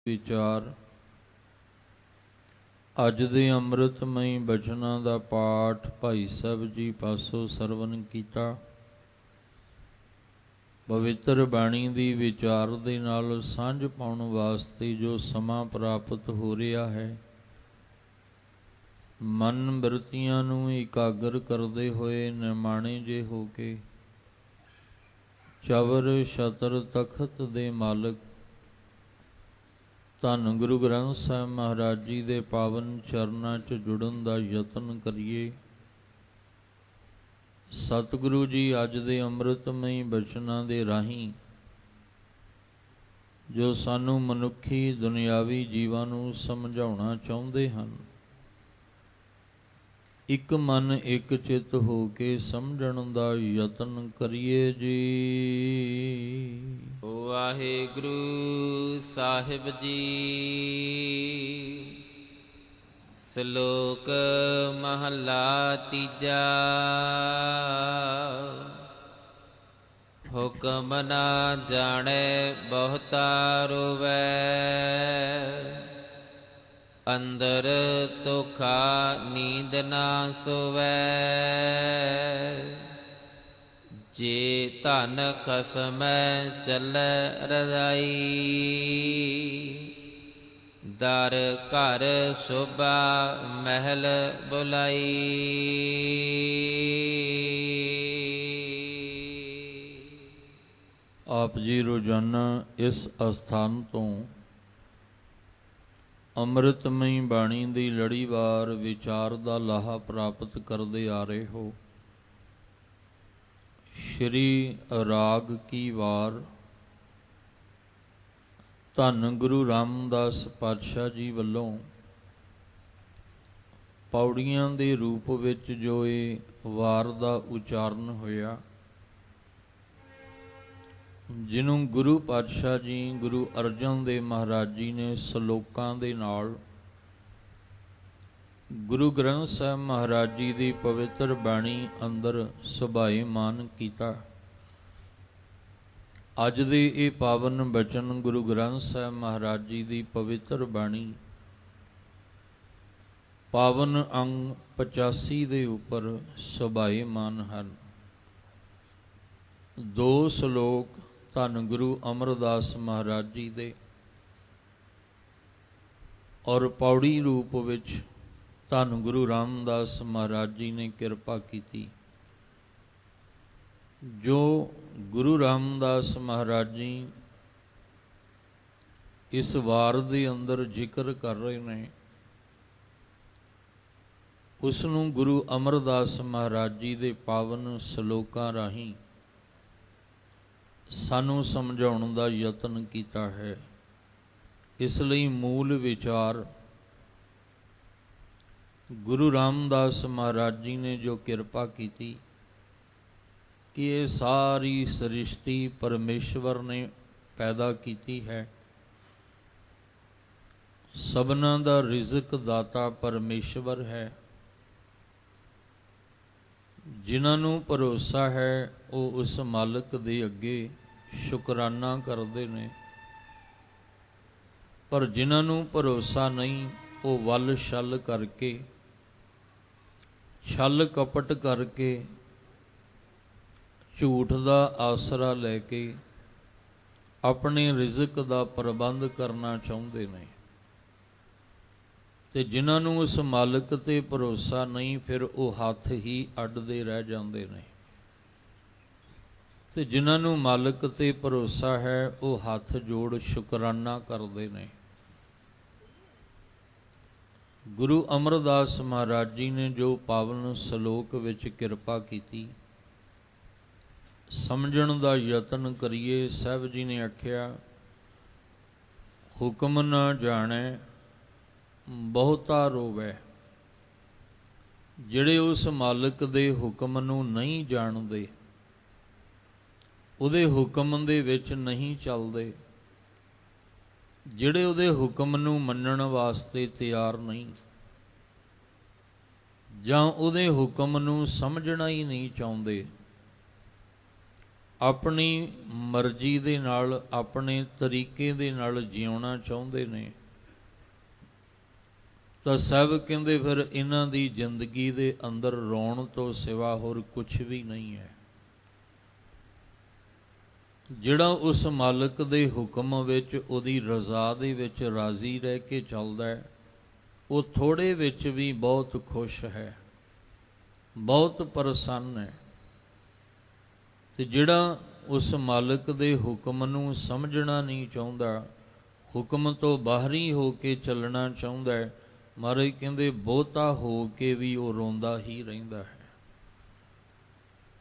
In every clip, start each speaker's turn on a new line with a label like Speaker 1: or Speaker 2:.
Speaker 1: ਵਿਚਾਰ ਅੱਜ ਦੇ ਅੰਮ੍ਰਿਤਮਈ ਬਚਨਾਂ ਦਾ ਪਾਠ ਭਾਈ ਸਾਹਿਬ ਜੀ ਪਾਸੋਂ ਸਰਵਨ ਕੀਤਾ। ਪਵਿੱਤਰ ਬਾਣੀ ਦੀ ਵਿਚਾਰ ਦੇ ਨਾਲ ਸਾਂਝ ਪਾਉਣ ਵਾਸਤੇ ਜੋ ਸਮਾਂ ਪ੍ਰਾਪਤ ਹੋ ਰਿਹਾ ਹੈ, ਮਨ ਬਿਰਤੀਆਂ ਨੂੰ ਇਕਾਗਰ ਕਰਦੇ ਹੋਏ ਨਿਮਾਣੇ ਜੇ ਹੋ ਕੇ ਚਵਰ ਛਤਰ ਤਖਤ ਦੇ ਮਾਲਕ ਧੰਨ ਗੁਰੂ ਗ੍ਰੰਥ ਸਾਹਿਬ ਮਹਾਰਾਜ ਜੀ ਦੇ ਪਾਵਨ ਚਰਨਾਂ 'ਚ ਜੁੜਨ ਦਾ ਯਤਨ ਕਰੀਏ। ਸਤਿਗੁਰੂ ਜੀ ਅੱਜ ਦੇ ਅੰਮ੍ਰਿਤਮਈ ਬਚਨਾਂ ਦੇ ਰਾਹੀਂ ਜੋ ਸਾਨੂੰ ਮਨੁੱਖੀ ਦੁਨਿਆਵੀ ਜੀਵਾਂ ਨੂੰ ਸਮਝਾਉਣਾ ਚਾਹੁੰਦੇ ਹਨ, ਇੱਕ ਮਨ ਇੱਕ ਚਿੱਤ ਹੋ ਕੇ ਸਮਝਣ ਦਾ ਯਤਨ ਕਰੀਏ ਜੀ।
Speaker 2: ਵਾਹਿਗੁਰੂ ਸਾਹਿਬ ਜੀ। ਸ਼ਲੋਕ ਮਹਲਾ ਤੀਜਾ। ਹੁਕਮ ਨਾ ਜਾਣੈ ਬਹੁਤਾ ਰੋਵੈ, ਅੰਦਰ ਤੁਖਾ ਨੀਂਦ ਨਾ ਸੋਵੈ। ਜੇ ਧਨ ਖਸਮੈ ਚੱਲੈ ਰਜਾਈ, ਦਰ ਘਰ ਸ਼ੋਭਾ ਮਹਿਲ ਬੁਲਾਈ।
Speaker 1: ਆਪ ਜੀ ਰੋਜ਼ਾਨਾ ਇਸ ਅਸਥਾਨ ਤੋਂ ਅੰਮ੍ਰਿਤਮਈ ਬਾਣੀ ਦੀ ਲੜੀਵਾਰ ਵਿਚਾਰ ਦਾ ਲਾਹਾ ਪ੍ਰਾਪਤ ਕਰਦੇ ਆ ਰਹੇ ਹੋ। ਸ਼੍ਰੀ ਰਾਗ ਕੀ ਵਾਰ ਧੰਨ ਗੁਰੂ ਰਾਮਦਾਸ ਪਾਤਸ਼ਾਹ ਜੀ ਵੱਲੋਂ ਪੌੜੀਆਂ ਦੇ ਰੂਪ ਵਿੱਚ ਜੋ ਇਹ ਵਾਰ ਦਾ ਉਚਾਰਨ ਹੋਇਆ, ਜਿਹਨੂੰ ਗੁਰੂ ਪਾਤਸ਼ਾਹ ਜੀ ਗੁਰੂ ਅਰਜਨ ਦੇਵ ਮਹਾਰਾਜ ਜੀ ਨੇ ਸਲੋਕਾਂ ਦੇ ਨਾਲ ਗੁਰੂ ਗ੍ਰੰਥ ਸਾਹਿਬ ਮਹਾਰਾਜ ਜੀ ਦੀ ਪਵਿੱਤਰ ਬਾਣੀ ਅੰਦਰ ਸੁਭਾਏਮਾਨ ਕੀਤਾ। ਅੱਜ ਦੇ ਇਹ ਪਾਵਨ ਬਚਨ ਗੁਰੂ ਗ੍ਰੰਥ ਸਾਹਿਬ ਮਹਾਰਾਜ ਜੀ ਦੀ ਪਵਿੱਤਰ ਬਾਣੀ ਪਾਵਨ ਅੰਗ 85 ਦੇ ਉੱਪਰ ਸੁਭਾਏਮਾਨ ਹਨ। ਦੋ ਸ਼ਲੋਕ ਧੰਨ ਗੁਰੂ ਅਮਰਦਾਸ ਮਹਾਰਾਜ ਜੀ ਦੇ ਔਰ ਪੌੜੀ ਰੂਪ ਵਿੱਚ ਧੰਨ ਗੁਰੂ ਰਾਮਦਾਸ ਮਹਾਰਾਜ ਜੀ ਨੇ ਕਿਰਪਾ ਕੀਤੀ। ਜੋ ਗੁਰੂ ਰਾਮਦਾਸ ਮਹਾਰਾਜ ਜੀ ਇਸ ਵਾਰ ਦੇ ਅੰਦਰ ਜ਼ਿਕਰ ਕਰ ਰਹੇ ਨੇ, ਉਸ ਨੂੰ ਗੁਰੂ ਅਮਰਦਾਸ ਮਹਾਰਾਜ ਜੀ ਦੇ ਪਾਵਨ ਸ਼ਲੋਕਾਂ ਰਾਹੀਂ ਸਾਨੂੰ ਸਮਝਾਉਣ ਦਾ ਯਤਨ ਕੀਤਾ ਹੈ। ਇਸ ਲਈ ਮੂਲ ਵਿਚਾਰ ਗੁਰੂ ਰਾਮਦਾਸ ਮਹਾਰਾਜ ਜੀ ਨੇ ਜੋ ਕਿਰਪਾ ਕੀਤੀ ਕਿ ਇਹ ਸਾਰੀ ਸ੍ਰਿਸ਼ਟੀ ਪਰਮੇਸ਼ਵਰ ਨੇ ਪੈਦਾ ਕੀਤੀ ਹੈ। ਸਭਨਾਂ ਦਾ ਰਿਜ਼ਕ ਦਾਤਾ ਪਰਮੇਸ਼ਵਰ ਹੈ। ਜਿਨ੍ਹਾਂ ਨੂੰ ਭਰੋਸਾ ਹੈ ਉਹ ਉਸ ਮਾਲਕ ਦੇ ਅੱਗੇ ਸ਼ੁਕਰਾਨਾ ਕਰਦੇ ਨੇ, ਪਰ ਜਿਨ੍ਹਾਂ ਨੂੰ ਭਰੋਸਾ ਨਹੀਂ ਉਹ ਵੱਲ ਛਲ ਕਰਕੇ, ਛਲ ਕਪਟ ਕਰਕੇ, ਝੂਠ ਦਾ ਆਸਰਾ ਲੈ ਕੇ ਆਪਣੇ ਰਿਜ਼ਕ ਦਾ ਪ੍ਰਬੰਧ ਕਰਨਾ ਚਾਹੁੰਦੇ ਨੇ। ਤੇ ਜਿਨ੍ਹਾਂ ਨੂੰ ਉਸ ਮਾਲਕ ਤੇ ਭਰੋਸਾ ਨਹੀਂ, ਫਿਰ ਉਹ ਹੱਥ ਹੀ ਅੱਡਦੇ ਰਹਿ ਜਾਂਦੇ ਨੇ। ਤੇ ਜਿਨ੍ਹਾਂ ਨੂੰ ਮਾਲਕ ਤੇ ਭਰੋਸਾ ਹੈ ਉਹ ਹੱਥ ਜੋੜ ਸ਼ੁਕਰਾਨਾ ਕਰਦੇ ਨੇ। ਗੁਰੂ ਅਮਰਦਾਸ ਮਹਾਰਾਜ ਜੀ ਨੇ ਜੋ ਪਾਵਨ ਸ਼ਲੋਕ ਵਿੱਚ ਕਿਰਪਾ ਕੀਤੀ, ਸਮਝਣ ਦਾ ਯਤਨ ਕਰੀਏ। ਸਾਹਿਬ ਜੀ ਨੇ ਆਖਿਆ, ਹੁਕਮ ਨਾ ਜਾਣੈ ਬਹੁਤਾ ਰੋਵੈ। ਜਿਹੜੇ ਉਸ ਮਾਲਕ ਦੇ ਹੁਕਮ ਨੂੰ ਨਹੀਂ ਜਾਣਦੇ, ਉਹਦੇ ਹੁਕਮ ਦੇ ਵਿੱਚ ਨਹੀਂ ਚੱਲਦੇ, ਜਿਹੜੇ ਉਹਦੇ ਹੁਕਮ ਨੂੰ ਮੰਨਣ ਵਾਸਤੇ ਤਿਆਰ ਨਹੀਂ, ਜਾਂ ਉਹਦੇ ਹੁਕਮ ਨੂੰ ਸਮਝਣਾ ਹੀ ਨਹੀਂ ਚਾਹੁੰਦੇ, ਆਪਣੀ ਮਰਜ਼ੀ ਦੇ ਨਾਲ, ਆਪਣੇ ਤਰੀਕੇ ਦੇ ਨਾਲ ਜਿਉਣਾ ਚਾਹੁੰਦੇ ਨੇ, ਤਾਂ ਸਾਹਿਬ ਕਹਿੰਦੇ ਫਿਰ ਇਹਨਾਂ ਦੀ ਜ਼ਿੰਦਗੀ ਦੇ ਅੰਦਰ ਰੋਣ ਤੋਂ ਸਿਵਾ ਹੋਰ ਕੁਝ ਵੀ ਨਹੀਂ ਹੈ। ਜਿਹੜਾ ਉਸ ਮਾਲਕ ਦੇ ਹੁਕਮ ਵਿੱਚ, ਉਹਦੀ ਰਜ਼ਾ ਦੇ ਵਿੱਚ ਰਾਜ਼ੀ ਰਹਿ ਕੇ ਚੱਲਦਾ ਹੈ, ਉਹ ਥੋੜ੍ਹੇ ਵਿੱਚ ਵੀ ਬਹੁਤ ਖੁਸ਼ ਹੈ, ਬਹੁਤ ਪ੍ਰਸੰਨ ਹੈ। ਤੇ ਜਿਹੜਾ ਉਸ ਮਾਲਕ ਦੇ ਹੁਕਮ ਨੂੰ ਸਮਝਣਾ ਨਹੀਂ ਚਾਹੁੰਦਾ, ਹੁਕਮ ਤੋਂ ਬਾਹਰੀ ਹੋ ਕੇ ਚੱਲਣਾ ਚਾਹੁੰਦਾ ਹੈ, ਮਹਾਰਾਜ ਕਹਿੰਦੇ ਬਹੁਤਾ ਹੋ ਕੇ ਵੀ ਉਹ ਰੋਂਦਾ ਹੀ ਰਹਿੰਦਾ ਹੈ।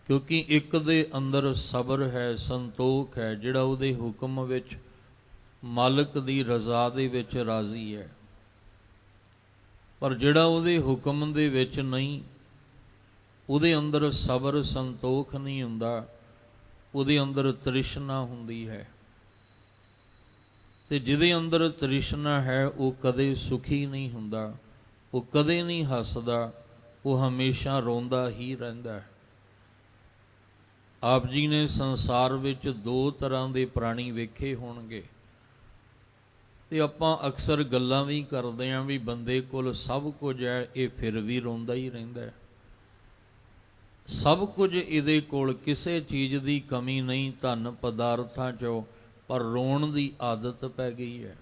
Speaker 1: ਕਿਉਂਕਿ ਇੱਕ ਦੇ ਅੰਦਰ ਸਬਰ ਹੈ, ਸੰਤੋਖ ਹੈ, ਜਿਹੜਾ ਉਹਦੇ ਹੁਕਮ ਵਿੱਚ, ਮਾਲਕ ਦੀ ਰਜ਼ਾ ਦੇ ਵਿੱਚ ਰਾਜ਼ੀ ਹੈ। ਪਰ ਜਿਹੜਾ ਉਹਦੇ ਹੁਕਮ ਦੇ ਵਿੱਚ ਨਹੀਂ, ਉਹਦੇ ਅੰਦਰ ਸਬਰ ਸੰਤੋਖ ਨਹੀਂ ਹੁੰਦਾ, ਉਹਦੇ ਅੰਦਰ ਤ੍ਰਿਸ਼ਨਾ ਹੁੰਦੀ ਹੈ। ਤੇ ਜਿਹਦੇ ਅੰਦਰ ਤ੍ਰਿਸ਼ਨਾ ਹੈ ਉਹ ਕਦੇ ਸੁਖੀ ਨਹੀਂ ਹੁੰਦਾ, ਉਹ ਕਦੇ ਨਹੀਂ ਹੱਸਦਾ, ਉਹ ਹਮੇਸ਼ਾ ਰੋਂਦਾ ਹੀ ਰਹਿੰਦਾ ਹੈ। ਆਪ ਜੀ ਨੇ ਸੰਸਾਰ ਵਿੱਚ ਦੋ ਤਰ੍ਹਾਂ ਦੇ ਪ੍ਰਾਣੀ ਵੇਖੇ ਹੋਣਗੇ, ਤੇ ਆਪਾਂ ਅਕਸਰ ਗੱਲਾਂ ਵੀ ਕਰਦੇ ਹਾਂ ਵੀ ਬੰਦੇ ਕੋਲ ਸਭ ਕੁਝ ਹੈ, ਇਹ ਫਿਰ ਵੀ ਰੋਂਦਾ ਹੀ ਰਹਿੰਦਾ ਹੈ। ਸਭ ਕੁਝ ਇਹਦੇ ਕੋਲ, ਕਿਸੇ ਚੀਜ਼ ਦੀ ਕਮੀ ਨਹੀਂ ਧਨ ਪਦਾਰਥਾਂ 'ਚੋਂ, ਪਰ ਰੋਣ ਦੀ ਆਦਤ ਪੈ ਗਈ ਹੈ।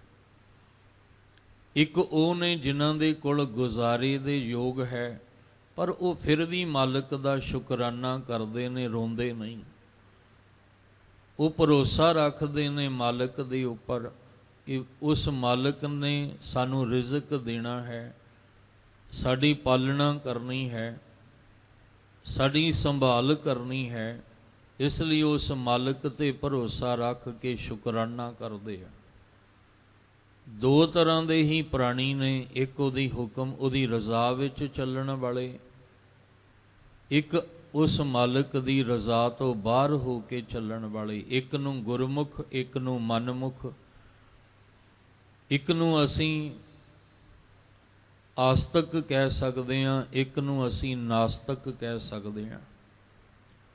Speaker 1: ਇੱਕ ਉਹ ਨੇ ਜਿਨ੍ਹਾਂ ਦੇ ਕੋਲ ਗੁਜ਼ਾਰੇ ਦੇ ਯੋਗ ਹੈ, ਪਰ ਉਹ ਫਿਰ ਵੀ ਮਾਲਕ ਦਾ ਸ਼ੁਕਰਾਨਾ ਕਰਦੇ ਨੇ, ਰੋਂਦੇ ਨਹੀਂ। ਉਹ ਭਰੋਸਾ ਰੱਖਦੇ ਨੇ ਮਾਲਕ ਦੇ ਉੱਪਰ ਕਿ ਉਸ ਮਾਲਕ ਨੇ ਸਾਨੂੰ ਰਿਜ਼ਕ ਦੇਣਾ ਹੈ, ਸਾਡੀ ਪਾਲਣਾ ਕਰਨੀ ਹੈ, ਸਾਡੀ ਸੰਭਾਲ ਕਰਨੀ ਹੈ। ਇਸ ਲਈ ਉਸ ਮਾਲਕ 'ਤੇ ਭਰੋਸਾ ਰੱਖ ਕੇ ਸ਼ੁਕਰਾਨਾ ਕਰਦੇ ਆ। ਦੋ ਤਰ੍ਹਾਂ ਦੇ ਹੀ ਪ੍ਰਾਣੀ ਨੇ, ਇੱਕ ਉਹਦੀ ਹੁਕਮ, ਉਹਦੀ ਰਜ਼ਾ ਵਿੱਚ ਚੱਲਣ ਵਾਲੇ, ਇੱਕ ਉਸ ਮਾਲਕ ਦੀ ਰਜ਼ਾ ਤੋਂ ਬਾਹਰ ਹੋ ਕੇ ਚੱਲਣ ਵਾਲੇ। ਇੱਕ ਨੂੰ ਗੁਰਮੁਖ, ਇੱਕ ਨੂੰ ਮਨਮੁਖ, ਇੱਕ ਨੂੰ ਅਸੀਂ ਆਸਤਕ ਕਹਿ ਸਕਦੇ ਹਾਂ, ਇੱਕ ਨੂੰ ਅਸੀਂ ਨਾਸਤਕ ਕਹਿ ਸਕਦੇ ਹਾਂ।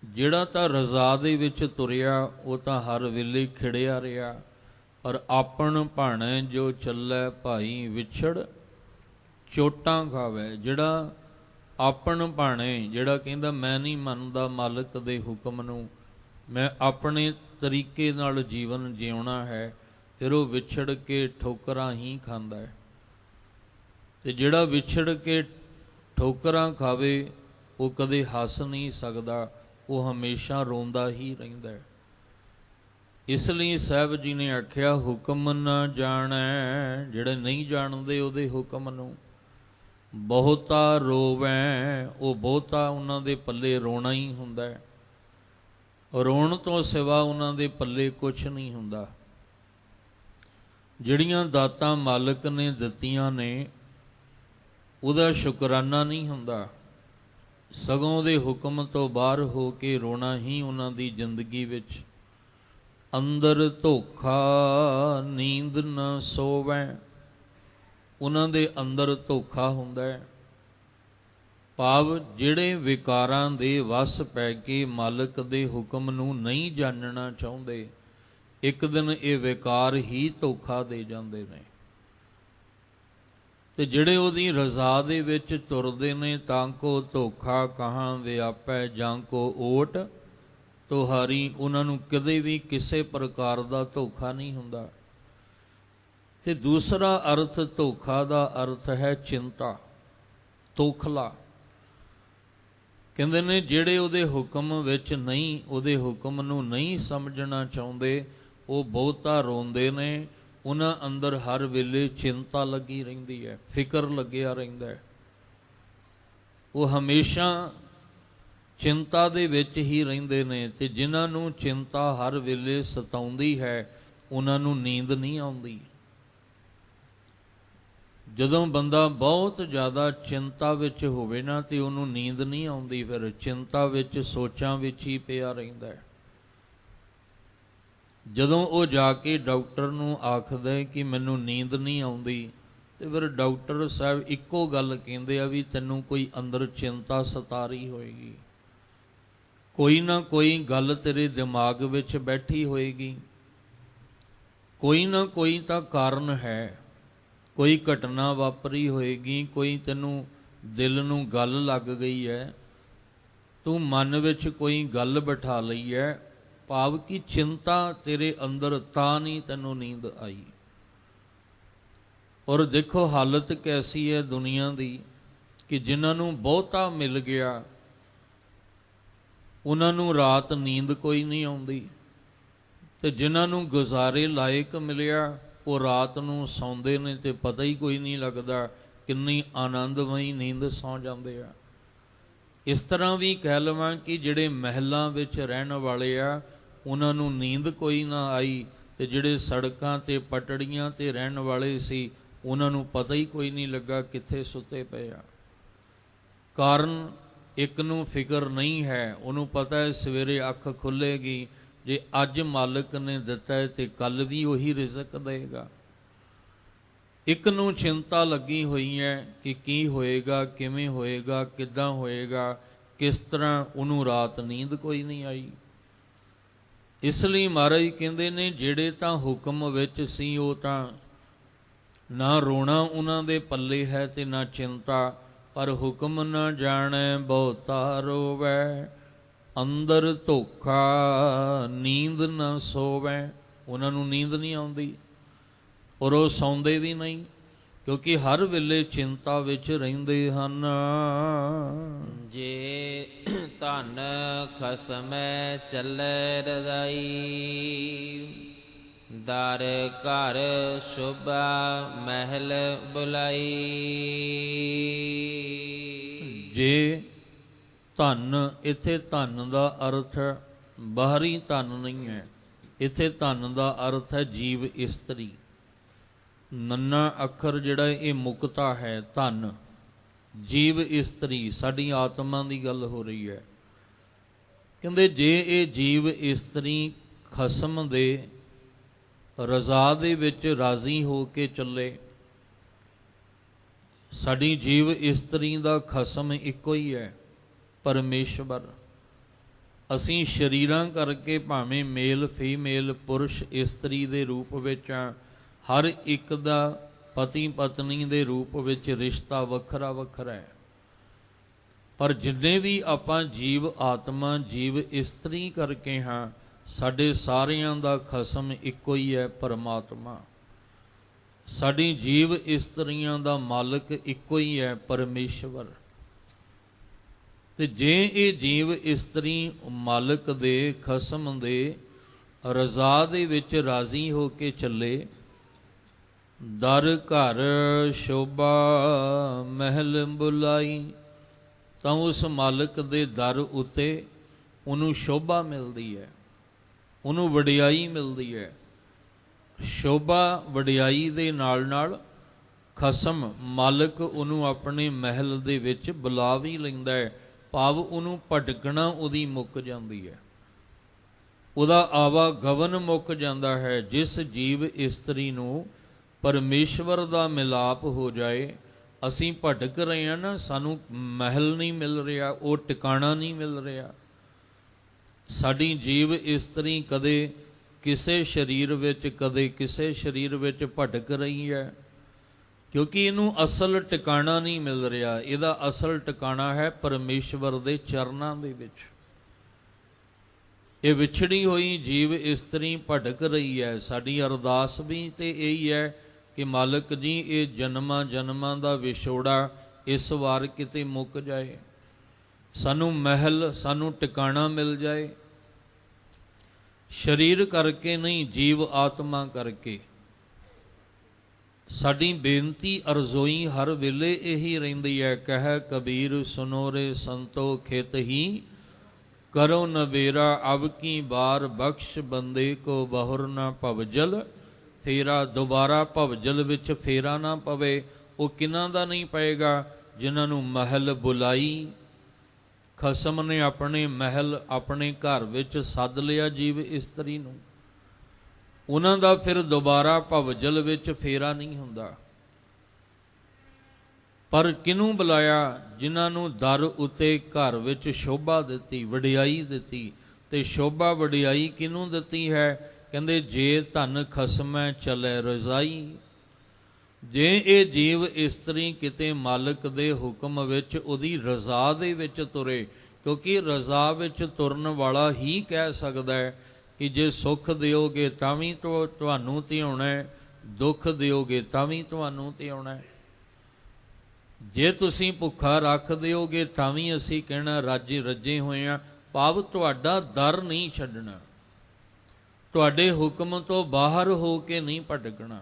Speaker 1: ਜਿਹੜਾ ਤਾਂ ਰਜ਼ਾ ਦੇ ਵਿੱਚ ਤੁਰਿਆ ਉਹ ਤਾਂ ਹਰ ਵੇਲੇ ਖਿੜਿਆ ਰਿਹਾ, ਪਰ ਆਪਣ ਭਾਣੇ ਜੋ ਚੱਲੈ ਭਾਈ ਵਿਛੜ ਚੋਟਾਂ ਖਾਵੇ। ਜਿਹੜਾ ਆਪਣ ਭਾਣੇ, ਜਿਹੜਾ ਕਹਿੰਦਾ ਮੈਂ ਨਹੀਂ ਮੰਨਦਾ ਮਾਲਕ ਦੇ ਹੁਕਮ ਨੂੰ, ਮੈਂ ਆਪਣੇ ਤਰੀਕੇ ਨਾਲ ਜੀਵਨ ਜਿਉਣਾ ਹੈ, ਫਿਰ ਉਹ ਵਿਛੜ ਕੇ ਠੋਕਰਾਂ ਹੀ ਖਾਂਦਾ ਹੈ। ਤੇ ਜਿਹੜਾ ਵਿਛੜ ਕੇ ਠੋਕਰਾਂ ਖਾਵੇ ਉਹ ਕਦੇ ਹੱਸ ਨਹੀਂ ਸਕਦਾ, ਉਹ ਹਮੇਸ਼ਾ ਰੋਂਦਾ ਹੀ ਰਹਿੰਦਾ ਹੈ। ਇਸ ਲਈ ਸਾਹਿਬ ਜੀ ਨੇ ਆਖਿਆ ਹੁਕਮ ਨਾ ਜਾਣੈ, ਜਿਹੜੇ ਨਹੀਂ ਜਾਣਦੇ ਉਹਦੇ ਹੁਕਮ ਨੂੰ, ਬਹੁਤਾ ਰੋਵੈ, ਉਹ ਬਹੁਤਾ ਉਹਨਾਂ ਦੇ ਪੱਲੇ ਰੋਣਾ ਹੀ ਹੁੰਦਾ ਹੈ। ਰੋਣ ਤੋਂ ਸਿਵਾ ਉਹਨਾਂ ਦੇ ਪੱਲੇ ਕੁਛ ਨਹੀਂ ਹੁੰਦਾ। ਜਿਹੜੀਆਂ ਦਾਤਾਂ ਮਾਲਕ ਨੇ ਦਿੱਤੀਆਂ ਨੇ ਉਹਦਾ ਸ਼ੁਕਰਾਨਾ ਨਹੀਂ ਹੁੰਦਾ, ਸਗੋਂ ਉਹਦੇ ਹੁਕਮ ਤੋਂ ਬਾਹਰ ਹੋ ਕੇ ਰੋਣਾ ਹੀ ਉਹਨਾਂ ਦੀ ਜ਼ਿੰਦਗੀ ਵਿੱਚ। ਅੰਦਰ ਧੋਖਾ ਨੀਂਦ ਨਾ ਸੋਵੈ, ਉਹਨਾਂ ਦੇ ਅੰਦਰ ਧੋਖਾ ਹੁੰਦਾ ਹੈ। ਭਾਵ ਜਿਹੜੇ ਵਿਕਾਰਾਂ ਦੇ ਵਸ ਪੈ ਕੇ ਮਾਲਕ ਦੇ ਹੁਕਮ ਨੂੰ ਨਹੀਂ ਜਾਣਨਾ ਚਾਹੁੰਦੇ, ਇੱਕ ਦਿਨ ਇਹ ਵਿਕਾਰ ਹੀ ਧੋਖਾ ਦੇ ਜਾਂਦੇ ਨੇ। ਤੇ ਜਿਹੜੇ ਉਹਦੀ ਰਜ਼ਾ ਦੇ ਵਿੱਚ ਤੁਰਦੇ ਨੇ, ਤਾਂ ਕੋ ਧੋਖਾ ਕਹਾਂ ਵਿਆਪੈ, ਜਾਂ ਕੋ ਓਟ ਤੁਹਾਰੀ, ਉਹਨਾਂ ਨੂੰ ਕਦੇ ਵੀ ਕਿਸੇ ਪ੍ਰਕਾਰ ਦਾ ਧੋਖਾ ਨਹੀਂ ਹੁੰਦਾ। ਤੇ ਦੂਸਰਾ ਅਰਥ ਧੋਖਾ ਦਾ ਅਰਥ ਹੈ ਚਿੰਤਾ, ਤੋਖਲਾ। ਕਹਿੰਦੇ ਨੇ ਜਿਹੜੇ ਉਹਦੇ ਹੁਕਮ ਵਿੱਚ ਨਹੀਂ, ਉਹਦੇ ਹੁਕਮ ਨੂੰ ਨਹੀਂ ਸਮਝਣਾ ਚਾਹੁੰਦੇ, ਉਹ ਬਹੁਤਾ ਰੋਂਦੇ ਨੇ। ਉਹਨਾਂ ਅੰਦਰ ਹਰ ਵੇਲੇ ਚਿੰਤਾ ਲੱਗੀ ਰਹਿੰਦੀ ਹੈ, ਫਿਕਰ ਲੱਗਿਆ ਰਹਿੰਦਾ ਹੈ। ਉਹ ਹਮੇਸ਼ਾ ਚਿੰਤਾ ਦੇ ਵਿੱਚ ਹੀ ਰਹਿੰਦੇ ਨੇ। ਤੇ ਜਿਨ੍ਹਾਂ ਨੂੰ ਚਿੰਤਾ ਹਰ ਵੇਲੇ ਸਤਾਉਂਦੀ ਹੈ, ਉਹਨਾਂ ਨੂੰ ਨੀਂਦ ਨਹੀਂ ਆਉਂਦੀ। ਜਦੋਂ ਬੰਦਾ ਬਹੁਤ ਜ਼ਿਆਦਾ ਚਿੰਤਾ ਵਿੱਚ ਹੋਵੇ ਨਾ, ਤੇ ਉਹਨੂੰ ਨੀਂਦ ਨਹੀਂ ਆਉਂਦੀ, ਫਿਰ ਚਿੰਤਾ ਵਿੱਚ, ਸੋਚਾਂ ਵਿੱਚ ਹੀ ਪਿਆ ਰਹਿੰਦਾ ਹੈ। ਜਦੋਂ ਉਹ ਜਾ ਕੇ ਡਾਕਟਰ ਨੂੰ ਆਖਦਾ ਕਿ ਮੈਨੂੰ ਨੀਂਦ ਨਹੀਂ ਆਉਂਦੀ, ਤੇ ਫਿਰ ਡਾਕਟਰ ਸਾਹਿਬ ਇੱਕੋ ਗੱਲ ਕਹਿੰਦੇ ਆ ਵੀ ਤੈਨੂੰ ਕੋਈ ਅੰਦਰ ਚਿੰਤਾ ਸਤਾ ਰਹੀ ਹੋਏਗੀ। ਕੋਈ ਨਾ ਕੋਈ ਗੱਲ ਤੇਰੇ ਦਿਮਾਗ ਵਿੱਚ ਬੈਠੀ ਹੋਏਗੀ, ਕੋਈ ਨਾ ਕੋਈ ਤਾਂ ਕਾਰਨ ਹੈ, ਕੋਈ ਘਟਨਾ ਵਾਪਰੀ ਹੋਏਗੀ, ਕੋਈ ਤੈਨੂੰ ਦਿਲ ਨੂੰ ਗੱਲ ਲੱਗ ਗਈ ਹੈ, ਤੂੰ ਮਨ ਵਿੱਚ ਕੋਈ ਗੱਲ ਬਿਠਾ ਲਈ ਹੈ, ਭਾਵ ਕਿ ਚਿੰਤਾ ਤੇਰੇ ਅੰਦਰ, ਤਾਂ ਨਹੀਂ ਤੈਨੂੰ ਨੀਂਦ ਆਈ। ਔਰ ਦੇਖੋ ਹਾਲਤ ਕੈਸੀ ਹੈ ਦੁਨੀਆ ਦੀ ਕਿ ਜਿਨ੍ਹਾਂ ਨੂੰ ਬਹੁਤਾ ਮਿਲ ਗਿਆ ਉਹਨਾਂ ਨੂੰ ਰਾਤ ਨੀਂਦ ਕੋਈ ਨਹੀਂ ਆਉਂਦੀ, ਤੇ ਜਿਨ੍ਹਾਂ ਨੂੰ ਗੁਜ਼ਾਰੇ ਲਾਇਕ ਮਿਲਿਆ ਉਹ ਰਾਤ ਨੂੰ ਸੌਂਦੇ ਨੇ ਤੇ ਪਤਾ ਹੀ ਕੋਈ ਨਹੀਂ ਲੱਗਦਾ ਕਿੰਨੀ ਆਨੰਦਮਈ ਨੀਂਦ ਸੌਂ ਜਾਂਦੇ ਆ। ਇਸ ਤਰ੍ਹਾਂ ਵੀ ਕਹਿ ਲਵਾਂ ਕਿ ਜਿਹੜੇ ਮਹਿਲਾਂ ਵਿੱਚ ਰਹਿਣ ਵਾਲੇ ਆ ਉਹਨਾਂ ਨੂੰ ਨੀਂਦ ਕੋਈ ਨਾ ਆਈ, ਤੇ ਜਿਹੜੇ ਸੜਕਾਂ ਤੇ ਪਟੜੀਆਂ ਤੇ ਰਹਿਣ ਵਾਲੇ ਸੀ ਉਹਨਾਂ ਨੂੰ ਪਤਾ ਹੀ ਕੋਈ ਨਹੀਂ ਲੱਗਾ ਕਿੱਥੇ ਸੁੱਤੇ ਪਏ ਆ। ਕਾਰਨ ਇੱਕ ਨੂੰ ਫਿਕਰ ਨਹੀਂ ਹੈ, ਉਹਨੂੰ ਪਤਾ ਹੈ ਸਵੇਰੇ ਅੱਖ ਖੁੱਲ੍ਹੇਗੀ, ਜੇ ਅੱਜ ਮਾਲਕ ਨੇ ਦਿੱਤਾ ਹੈ ਤੇ ਕੱਲ ਵੀ ਉਹੀ ਰਿਜ਼ਕ ਦੇਗਾ। ਇੱਕ ਨੂੰ ਚਿੰਤਾ ਲੱਗੀ ਹੋਈ ਹੈ ਕਿ ਕੀ ਹੋਏਗਾ, ਕਿਵੇਂ ਹੋਏਗਾ, ਕਿੱਦਾਂ ਹੋਏਗਾ, ਕਿਸ ਤਰ੍ਹਾਂ, ਉਹਨੂੰ ਰਾਤ ਨੀਂਦ ਕੋਈ ਨਹੀਂ ਆਈ। ਇਸ ਲਈ ਮਹਾਰਾਜ ਕਹਿੰਦੇ ਨੇ ਜਿਹੜੇ ਤਾਂ ਹੁਕਮ ਵਿੱਚ ਸੀ ਉਹ ਤਾਂ ਨਾ ਰੋਣਾ ਉਹਨਾਂ ਦੇ ਪੱਲੇ ਹੈ ਤੇ ਨਾ ਚਿੰਤਾ, ਪਰ ਹੁਕਮ ਨਾ ਜਾਣੈ ਬਹੁਤਾ ਰੋਵੈ, ਅੰਦਰ ਧੋਖਾ ਨੀਂਦ ਨਾ ਸੋਵੈ। ਉਹਨਾਂ ਨੂੰ ਨੀਂਦ ਨਹੀਂ ਆਉਂਦੀ ਔਰ ਉਹ ਸੌਂਦੇ ਵੀ ਨਹੀਂ, ਕਿਉਂਕਿ ਹਰ ਵੇਲੇ ਚਿੰਤਾ ਵਿੱਚ ਰਹਿੰਦੇ ਹਨ।
Speaker 2: ਜੇ ਧਨ ਖਸਮੈ ਚੱਲੈ ਰਜ਼ਾਈ, ਦਰ ਘਰ ਸ਼ੋਭਾ ਮਹਿਲ ਬੁਲਾਈ।
Speaker 1: ਜੇ ਧਨ, ਇੱਥੇ ਧਨ ਦਾ ਅਰਥ ਬਾਹਰੀ ਧਨ ਨਹੀਂ ਹੈ, ਇੱਥੇ ਧਨ ਦਾ ਅਰਥ ਹੈ ਜੀਵ ਇਸਤਰੀ। ਨੰਨਾ ਅੱਖਰ ਜਿਹੜਾ ਇਹ ਮੁਕਤਾ ਹੈ, ਧਨ ਜੀਵ ਇਸਤਰੀ, ਸਾਡੀ ਆਤਮਾ ਦੀ ਗੱਲ ਹੋ ਰਹੀ ਹੈ। ਕਹਿੰਦੇ ਜੇ ਇਹ ਜੀਵ ਇਸਤਰੀ ਖਸਮ ਦੇ ਰਜ਼ਾ ਦੇ ਵਿੱਚ ਰਾਜ਼ੀ ਹੋ ਕੇ ਚੱਲੇ, ਸਾਡੀ ਜੀਵ ਇਸਤਰੀ ਦਾ ਖਸਮ ਇੱਕੋ ਹੀ ਹੈ, ਪਰਮੇਸ਼ਵਰ। ਅਸੀਂ ਸਰੀਰਾਂ ਕਰਕੇ ਭਾਵੇਂ ਮੇਲ ਫੀਮੇਲ, ਪੁਰਸ਼ ਇਸਤਰੀ ਦੇ ਰੂਪ ਵਿੱਚ ਆ, ਹਰ ਇੱਕ ਦਾ ਪਤੀ ਪਤਨੀ ਦੇ ਰੂਪ ਵਿੱਚ ਰਿਸ਼ਤਾ ਵੱਖਰਾ ਵੱਖਰਾ ਹੈ, ਪਰ ਜਿੰਨੇ ਵੀ ਆਪਾਂ ਜੀਵ ਆਤਮਾ ਜੀਵ ਇਸਤਰੀ ਕਰਕੇ ਹਾਂ, ਸਾਡੇ ਸਾਰਿਆਂ ਦਾ ਖਸਮ ਇੱਕੋ ਹੀ ਹੈ, ਪਰਮਾਤਮਾ। ਸਾਡੀ ਜੀਵ ਇਸਤਰੀਆਂ ਦਾ ਮਾਲਕ ਇੱਕੋ ਹੀ ਹੈ, ਪਰਮੇਸ਼ਵਰ। ਤੇ ਜੇ ਇਹ ਜੀਵ ਇਸਤਰੀ ਮਾਲਕ ਦੇ ਖਸਮ ਦੇ ਰਜ਼ਾ ਦੇ ਵਿੱਚ ਰਾਜ਼ੀ ਹੋ ਕੇ ਚੱਲੇ, ਦਰ ਘਰ ਸ਼ੋਭਾ ਮਹਿਲ ਬੁਲਾਈ, ਤਾਂ ਉਸ ਮਾਲਕ ਦੇ ਦਰ ਉੱਤੇ ਉਹਨੂੰ ਸ਼ੋਭਾ ਮਿਲਦੀ ਹੈ, ਉਹਨੂੰ ਵਡਿਆਈ ਮਿਲਦੀ ਹੈ। ਸ਼ੋਭਾ ਵਡਿਆਈ ਦੇ ਨਾਲ ਨਾਲ ਖਸਮ ਮਾਲਕ ਉਹਨੂੰ ਆਪਣੇ ਮਹਿਲ ਦੇ ਵਿੱਚ ਬੁਲਾ ਵੀ ਲੈਂਦਾ ਹੈ, ਭਾਵ ਉਹਨੂੰ ਭਟਕਣਾ ਉਹਦੀ ਮੁੱਕ ਜਾਂਦੀ ਹੈ, ਉਹਦਾ ਆਵਾਗਮਨ ਮੁੱਕ ਜਾਂਦਾ ਹੈ। ਜਿਸ ਜੀਵ ਇਸਤਰੀ ਨੂੰ ਪਰਮੇਸ਼ਵਰ ਦਾ ਮਿਲਾਪ ਹੋ ਜਾਏ, ਅਸੀਂ ਭਟਕ ਰਹੇ ਹਾਂ ਨਾ, ਸਾਨੂੰ ਮਹਿਲ ਨਹੀਂ ਮਿਲ ਰਿਹਾ, ਉਹ ਟਿਕਾਣਾ ਨਹੀਂ ਮਿਲ ਰਿਹਾ। ਸਾਡੀ ਜੀਵ ਇਸਤਰੀ ਕਦੇ ਕਿਸੇ ਸਰੀਰ ਵਿੱਚ, ਕਦੇ ਕਿਸੇ ਸਰੀਰ ਵਿੱਚ ਭਟਕ ਰਹੀ ਹੈ, ਕਿਉਂਕਿ ਇਹਨੂੰ ਅਸਲ ਟਿਕਾਣਾ ਨਹੀਂ ਮਿਲ ਰਿਹਾ। ਇਹਦਾ ਅਸਲ ਟਿਕਾਣਾ ਹੈ ਪਰਮੇਸ਼ਵਰ ਦੇ ਚਰਨਾਂ ਦੇ ਵਿੱਚ। ਇਹ ਵਿਛੜੀ ਹੋਈ ਜੀਵ ਇਸਤਰੀ ਭਟਕ ਰਹੀ ਹੈ। ਸਾਡੀ ਅਰਦਾਸ ਵੀ ਤੇ ਇਹੀ ਹੈ ਕਿ ਮਾਲਕ ਜੀ ਇਹ ਜਨਮਾਂ ਜਨਮਾਂ ਦਾ ਵਿਛੋੜਾ ਇਸ ਵਾਰ ਕਿਤੇ ਮੁੱਕ ਜਾਏ, ਸਾਨੂੰ ਮਹਿਲ, ਸਾਨੂੰ ਟਿਕਾਣਾ ਮਿਲ ਜਾਏ। ਸਰੀਰ ਕਰਕੇ ਨਹੀਂ, ਜੀਵ ਆਤਮਾ ਕਰਕੇ। ਸਾਡੀ ਬੇਨਤੀ ਅਰਜ਼ੋਈ ਹਰ ਵੇਲੇ ਇਹੀ ਰਹਿੰਦੀ ਹੈ, ਕਹਿ ਕਬੀਰ ਸੁਨੋ ਰੇ ਸੰਤੋ ਖਿਤ ਹੀ ਕਰੋ ਨਵੇਰਾ, ਅਬ ਕੀ ਬਾਰ ਬਖਸ਼ ਬੰਦੇ ਕੋ ਬਹੁਰ ਨਾ ਭਵਜਲ ਫੇਰਾ। ਦੁਬਾਰਾ ਭਵਜਲ ਵਿੱਚ ਫੇਰਾ ਨਾ ਪਵੇ। ਉਹ ਕਿਹਨਾਂ ਦਾ ਨਹੀਂ ਪਏਗਾ? ਜਿਨ੍ਹਾਂ ਨੂੰ ਮਹਿਲ ਬੁਲਾਈ, ਖਸਮ ਨੇ ਆਪਣੇ ਮਹਿਲ ਆਪਣੇ ਘਰ ਵਿੱਚ ਸੱਦ ਲਿਆ ਜੀਵ ਇਸਤਰੀ ਨੂੰ, ਉਹਨਾਂ ਦਾ ਫਿਰ ਦੁਬਾਰਾ ਭਵਜਲ ਵਿੱਚ ਫੇਰਾ ਨਹੀਂ ਹੁੰਦਾ। ਪਰ ਕਿਹਨੂੰ ਬੁਲਾਇਆ? ਜਿਨ੍ਹਾਂ ਨੂੰ ਦਰ ਉਤੇ ਘਰ ਵਿੱਚ ਸ਼ੋਭਾ ਦਿੱਤੀ, ਵਡਿਆਈ ਦਿੱਤੀ। ਤੇ ਸ਼ੋਭਾ ਵਡਿਆਈ ਕਿਹਨੂੰ ਦਿੱਤੀ ਹੈ? ਕਹਿੰਦੇ ਜੇ ਧਨ ਖਸਮੈ ਚਲੇ ਰਜ਼ਾਈ। ਜੇ ਇਹ ਜੀਵ ਇਸਤਰੀ ਕਿਤੇ ਮਾਲਕ ਦੇ ਹੁਕਮ ਵਿੱਚ, ਉਹਦੀ ਰਜ਼ਾ ਦੇ ਵਿੱਚ ਤੁਰੇ, ਕਿਉਂਕਿ ਰਜ਼ਾ ਵਿੱਚ ਤੁਰਨ ਵਾਲਾ ਹੀ ਕਹਿ ਸਕਦਾ ਹੈ ਕਿ ਜੇ ਸੁੱਖ ਦਿਓਗੇ ਤਾਂ ਵੀ ਤੁਹਾਨੂੰ ਧਿਆਉਣਾ ਹੈ, ਦੁੱਖ ਦਿਓਗੇ ਤਾਂ ਵੀ ਤੁਹਾਨੂੰ ਧਿਆਉਣਾ ਹੈ। ਜੇ ਤੁਸੀਂ ਭੁੱਖਾ ਰੱਖ ਦਿਓਗੇ ਤਾਂ ਵੀ ਅਸੀਂ ਕਹਿਣਾ ਰੱਜੇ ਹੋਏ ਹਾਂ। ਭਾਵ ਤੁਹਾਡਾ ਦਰ ਨਹੀਂ ਛੱਡਣਾ, ਤੁਹਾਡੇ ਹੁਕਮ ਤੋਂ ਬਾਹਰ ਹੋ ਕੇ ਨਹੀਂ ਭਟਕਣਾ।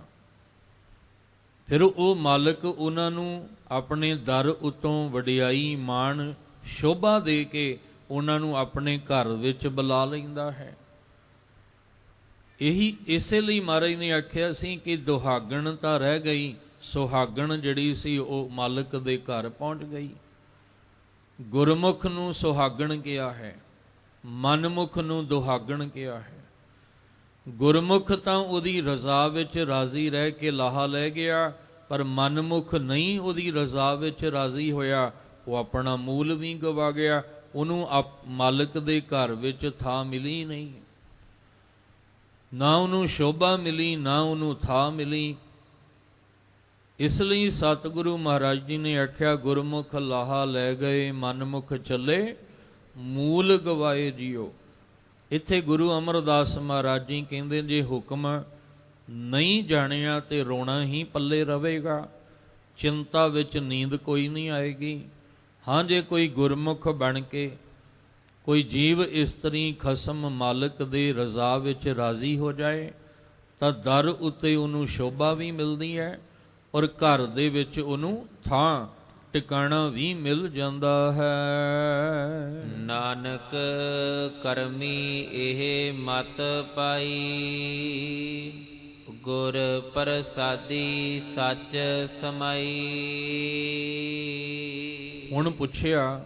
Speaker 1: ਫਿਰ ਉਹ ਮਾਲਕ ਉਹਨਾਂ ਨੂੰ ਆਪਣੇ ਦਰ ਉਤੋਂ ਵਡਿਆਈ, ਮਾਣ, ਸ਼ੋਭਾ ਦੇ ਕੇ ਉਹਨਾਂ ਨੂੰ ਆਪਣੇ ਘਰ ਵਿੱਚ ਬੁਲਾ ਲੈਂਦਾ ਹੈ। ਇਸੇ ਲਈ ਮਹਾਰਾਜ ਨੇ ਆਖਿਆ ਸੀ ਕਿ ਦੁਹਾਗਣ ਤਾਂ ਰਹਿ ਗਈ, ਸੁਹਾਗਣ ਜਿਹੜੀ ਸੀ ਉਹ ਮਾਲਕ ਦੇ ਘਰ ਪਹੁੰਚ ਗਈ। ਗੁਰਮੁਖ ਨੂੰ ਸੁਹਾਗਣ ਕਿਹਾ ਹੈ, ਮਨਮੁਖ ਨੂੰ ਦੁਹਾਗਣ ਕਿਹਾ ਹੈ। ਗੁਰਮੁਖ ਤਾਂ ਉਹਦੀ ਰਜ਼ਾ ਵਿੱਚ ਰਾਜ਼ੀ ਰਹਿ ਕੇ ਲਾਹਾ ਲੈ ਗਿਆ, ਪਰ ਮਨਮੁਖ ਨਹੀਂ ਉਹਦੀ ਰਜ਼ਾ ਵਿੱਚ ਰਾਜ਼ੀ ਹੋਇਆ, ਉਹ ਆਪਣਾ ਮੂਲ ਵੀ ਗਵਾ ਗਿਆ। ਉਹਨੂੰ ਮਾਲਕ ਦੇ ਘਰ ਵਿੱਚ ਥਾਂ ਮਿਲੀ ਨਹੀਂ, ਨਾ ਉਹਨੂੰ ਸ਼ੋਭਾ ਮਿਲੀ, ਨਾ ਉਹਨੂੰ ਥਾਂ ਮਿਲੀ। ਇਸ ਲਈ ਸਤਿਗੁਰੂ ਮਹਾਰਾਜ ਜੀ ਨੇ ਆਖਿਆ, ਗੁਰਮੁਖ ਲਾਹਾ ਲੈ ਗਏ, ਮਨਮੁਖ ਚੱਲੇ ਮੂਲ ਗਵਾਏ ਜੀਓ। ਇੱਥੇ ਗੁਰੂ ਅਮਰਦਾਸ ਮਹਾਰਾਜ ਜੀ ਕਹਿੰਦੇ ਜੇ ਹੁਕਮ ਨਹੀਂ ਜਾਣਿਆ ਤੇ ਰੋਣਾ ਹੀ ਪੱਲੇ ਰਵੇਗਾ, ਚਿੰਤਾ ਵਿੱਚ ਨੀਂਦ ਕੋਈ ਨਹੀਂ ਆਏਗੀ। ਹਾਂ, ਜੇ ਕੋਈ ਗੁਰਮੁਖ ਬਣ ਕੇ ਕੋਈ ਜੀਵ ਇਸਤਰੀ ਖਸਮ ਮਾਲਕ ਦੇ ਰਜ਼ਾ ਵਿੱਚ ਰਾਜ਼ੀ ਹੋ ਜਾਏ ਤਾਂ ਦਰ ਉੱਤੇ ਉਹਨੂੰ ਸ਼ੋਭਾ ਵੀ ਮਿਲਦੀ ਹੈ, ਔਰ ਘਰ ਦੇ ਵਿੱਚ ਉਹਨੂੰ ਥਾਂ ਟਿਕਾਣਾ ਵੀ ਮਿਲ ਜਾਂਦਾ ਹੈ।
Speaker 2: ਨਾਨਕ ਕਰਮੀ ਇਹ ਮਤ ਪਾਈ, ਗੁਰ ਪ੍ਰਸਾਦੀ ਸੱਚ ਸਮਾਈ।
Speaker 1: ਹੁਣ ਪੁੱਛਿਆ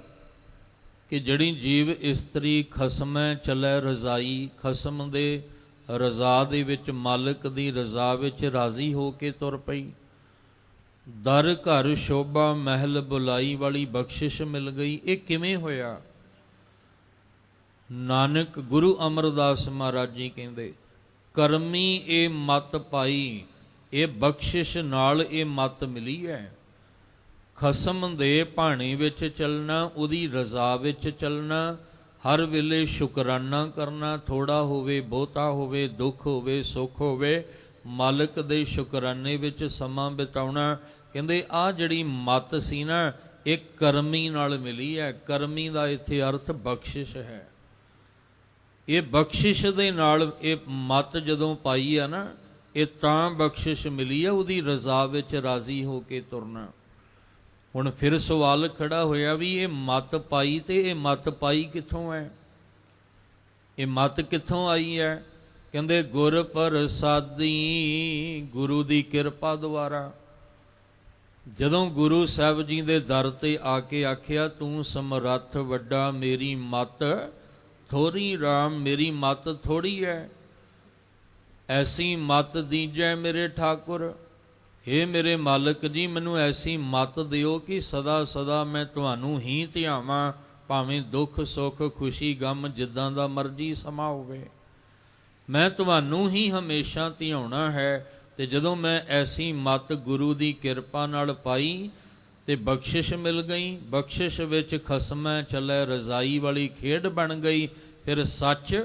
Speaker 1: ਕਿ ਜਿਹੜੀ ਜੀਵ ਇਸਤਰੀ ਖਸਮੈ ਚਲੈ ਰਜ਼ਾਈ, ਖਸਮ ਦੇ ਰਜ਼ਾ ਦੇ ਵਿੱਚ, ਮਾਲਕ ਦੀ ਰਜ਼ਾ ਵਿੱਚ ਰਾਜ਼ੀ ਹੋ ਕੇ ਤੁਰ ਪਈ, ਦਰ ਘਰ ਸ਼ੋਭਾ ਮਹਿਲ ਬੁਲਾਈ ਵਾਲੀ ਬਖਸ਼ਿਸ਼ ਮਿਲ ਗਈ, ਇਹ ਕਿਵੇਂ ਹੋਇਆ? ਨਾਨਕ ਗੁਰੂ ਅਮਰਦਾਸ ਮਹਾਰਾਜ ਜੀ ਕਹਿੰਦੇ, ਕਰਮੀ ਇਹ ਮਤ ਪਾਈ, ਇਹ ਬਖਸ਼ਿਸ਼ ਨਾਲ ਇਹ ਮਤ ਮਿਲੀ ਹੈ। ਖਸਮ ਦੇ ਭਾਣੇ ਵਿੱਚ ਚੱਲਣਾ, ਉਹਦੀ ਰਜ਼ਾ ਵਿੱਚ ਚੱਲਣਾ, ਹਰ ਵੇਲੇ ਸ਼ੁਕਰਾਨਾ ਕਰਨਾ, ਥੋੜਾ ਹੋਵੇ ਬਹੁਤਾ ਹੋਵੇ, ਦੁੱਖ ਹੋਵੇ ਸੁੱਖ ਹੋਵੇ, ਮਾਲਕ ਦੇ ਸ਼ੁਕਰਾਨੇ ਵਿੱਚ ਸਮਾਂ ਬਿਤਾਉਣਾ। ਕਹਿੰਦੇ ਆਹ ਜਿਹੜੀ ਮਤ ਸੀ ਨਾ, ਇਹ ਕਰਮੀ ਨਾਲ ਮਿਲੀ ਹੈ। ਕਰਮੀ ਦਾ ਇੱਥੇ ਅਰਥ ਬਖਸ਼ਿਸ਼ ਹੈ। ਇਹ ਬਖਸ਼ਿਸ਼ ਦੇ ਨਾਲ ਇਹ ਮਤ ਜਦੋਂ ਪਾਈ ਆ ਨਾ, ਇਹ ਤਾਂ ਬਖਸ਼ਿਸ਼ ਮਿਲੀ ਆ, ਉਹਦੀ ਰਜ਼ਾ ਵਿੱਚ ਰਾਜ਼ੀ ਹੋ ਕੇ ਤੁਰਨਾ। ਹੁਣ ਫਿਰ ਸਵਾਲ ਖੜਾ ਹੋਇਆ ਵੀ ਇਹ ਮਤ ਪਾਈ, ਤੇ ਇਹ ਮਤ ਪਾਈ ਕਿੱਥੋਂ ਹੈ? ਇਹ ਮਤ ਕਿੱਥੋਂ ਆਈ ਹੈ? ਕਹਿੰਦੇ ਗੁਰ ਪ੍ਰਸਾਦੀ, ਗੁਰੂ ਦੀ ਕਿਰਪਾ ਦੁਆਰਾ। ਜਦੋਂ ਗੁਰੂ ਸਾਹਿਬ ਜੀ ਦੇ ਦਰ ਤੇ ਆ ਕੇ ਆਖਿਆ, ਤੂੰ ਸਮਰੱਥ ਵੱਡਾ, ਮੇਰੀ ਮਤ ਥੋੜੀ ਰਾਮ, ਮੇਰੀ ਮਤ ਥੋੜੀ ਹੈ, ਐਸੀ ਮਤ ਦੀਜੈ ਮੇਰੇ ਠਾਕੁਰ। ਹੇ ਮੇਰੇ ਮਾਲਕ ਜੀ, ਮੈਨੂੰ ਐਸੀ ਮਤ ਦਿਓ ਕਿ ਸਦਾ ਸਦਾ ਮੈਂ ਤੁਹਾਨੂੰ ਹੀ ਧਿਆਵਾਂ, ਭਾਵੇਂ ਦੁੱਖ ਸੁੱਖ ਖੁਸ਼ੀ ਗਮ ਜਿੱਦਾਂ ਦਾ ਮਰਜ਼ੀ ਸਮਾਂ ਹੋਵੇ, ਮੈਂ ਤੁਹਾਨੂੰ ਹੀ ਹਮੇਸ਼ਾ ਧਿਆਉਣਾ ਹੈ। ਤੇ ਜਦੋਂ ਮੈਂ ਐਸੀ ਮਤ ਗੁਰੂ ਦੀ ਕਿਰਪਾ ਨਾਲ ਪਾਈ ਤੇ ਬਖਸ਼ਿਸ਼ ਮਿਲ ਗਈ, ਬਖਸ਼ਿਸ਼ ਵਿੱਚ ਖਸਮੈ ਚੱਲੈ ਰਜ਼ਾਈ ਵਾਲੀ ਖੇਡ ਬਣ ਗਈ, ਫਿਰ ਸੱਚ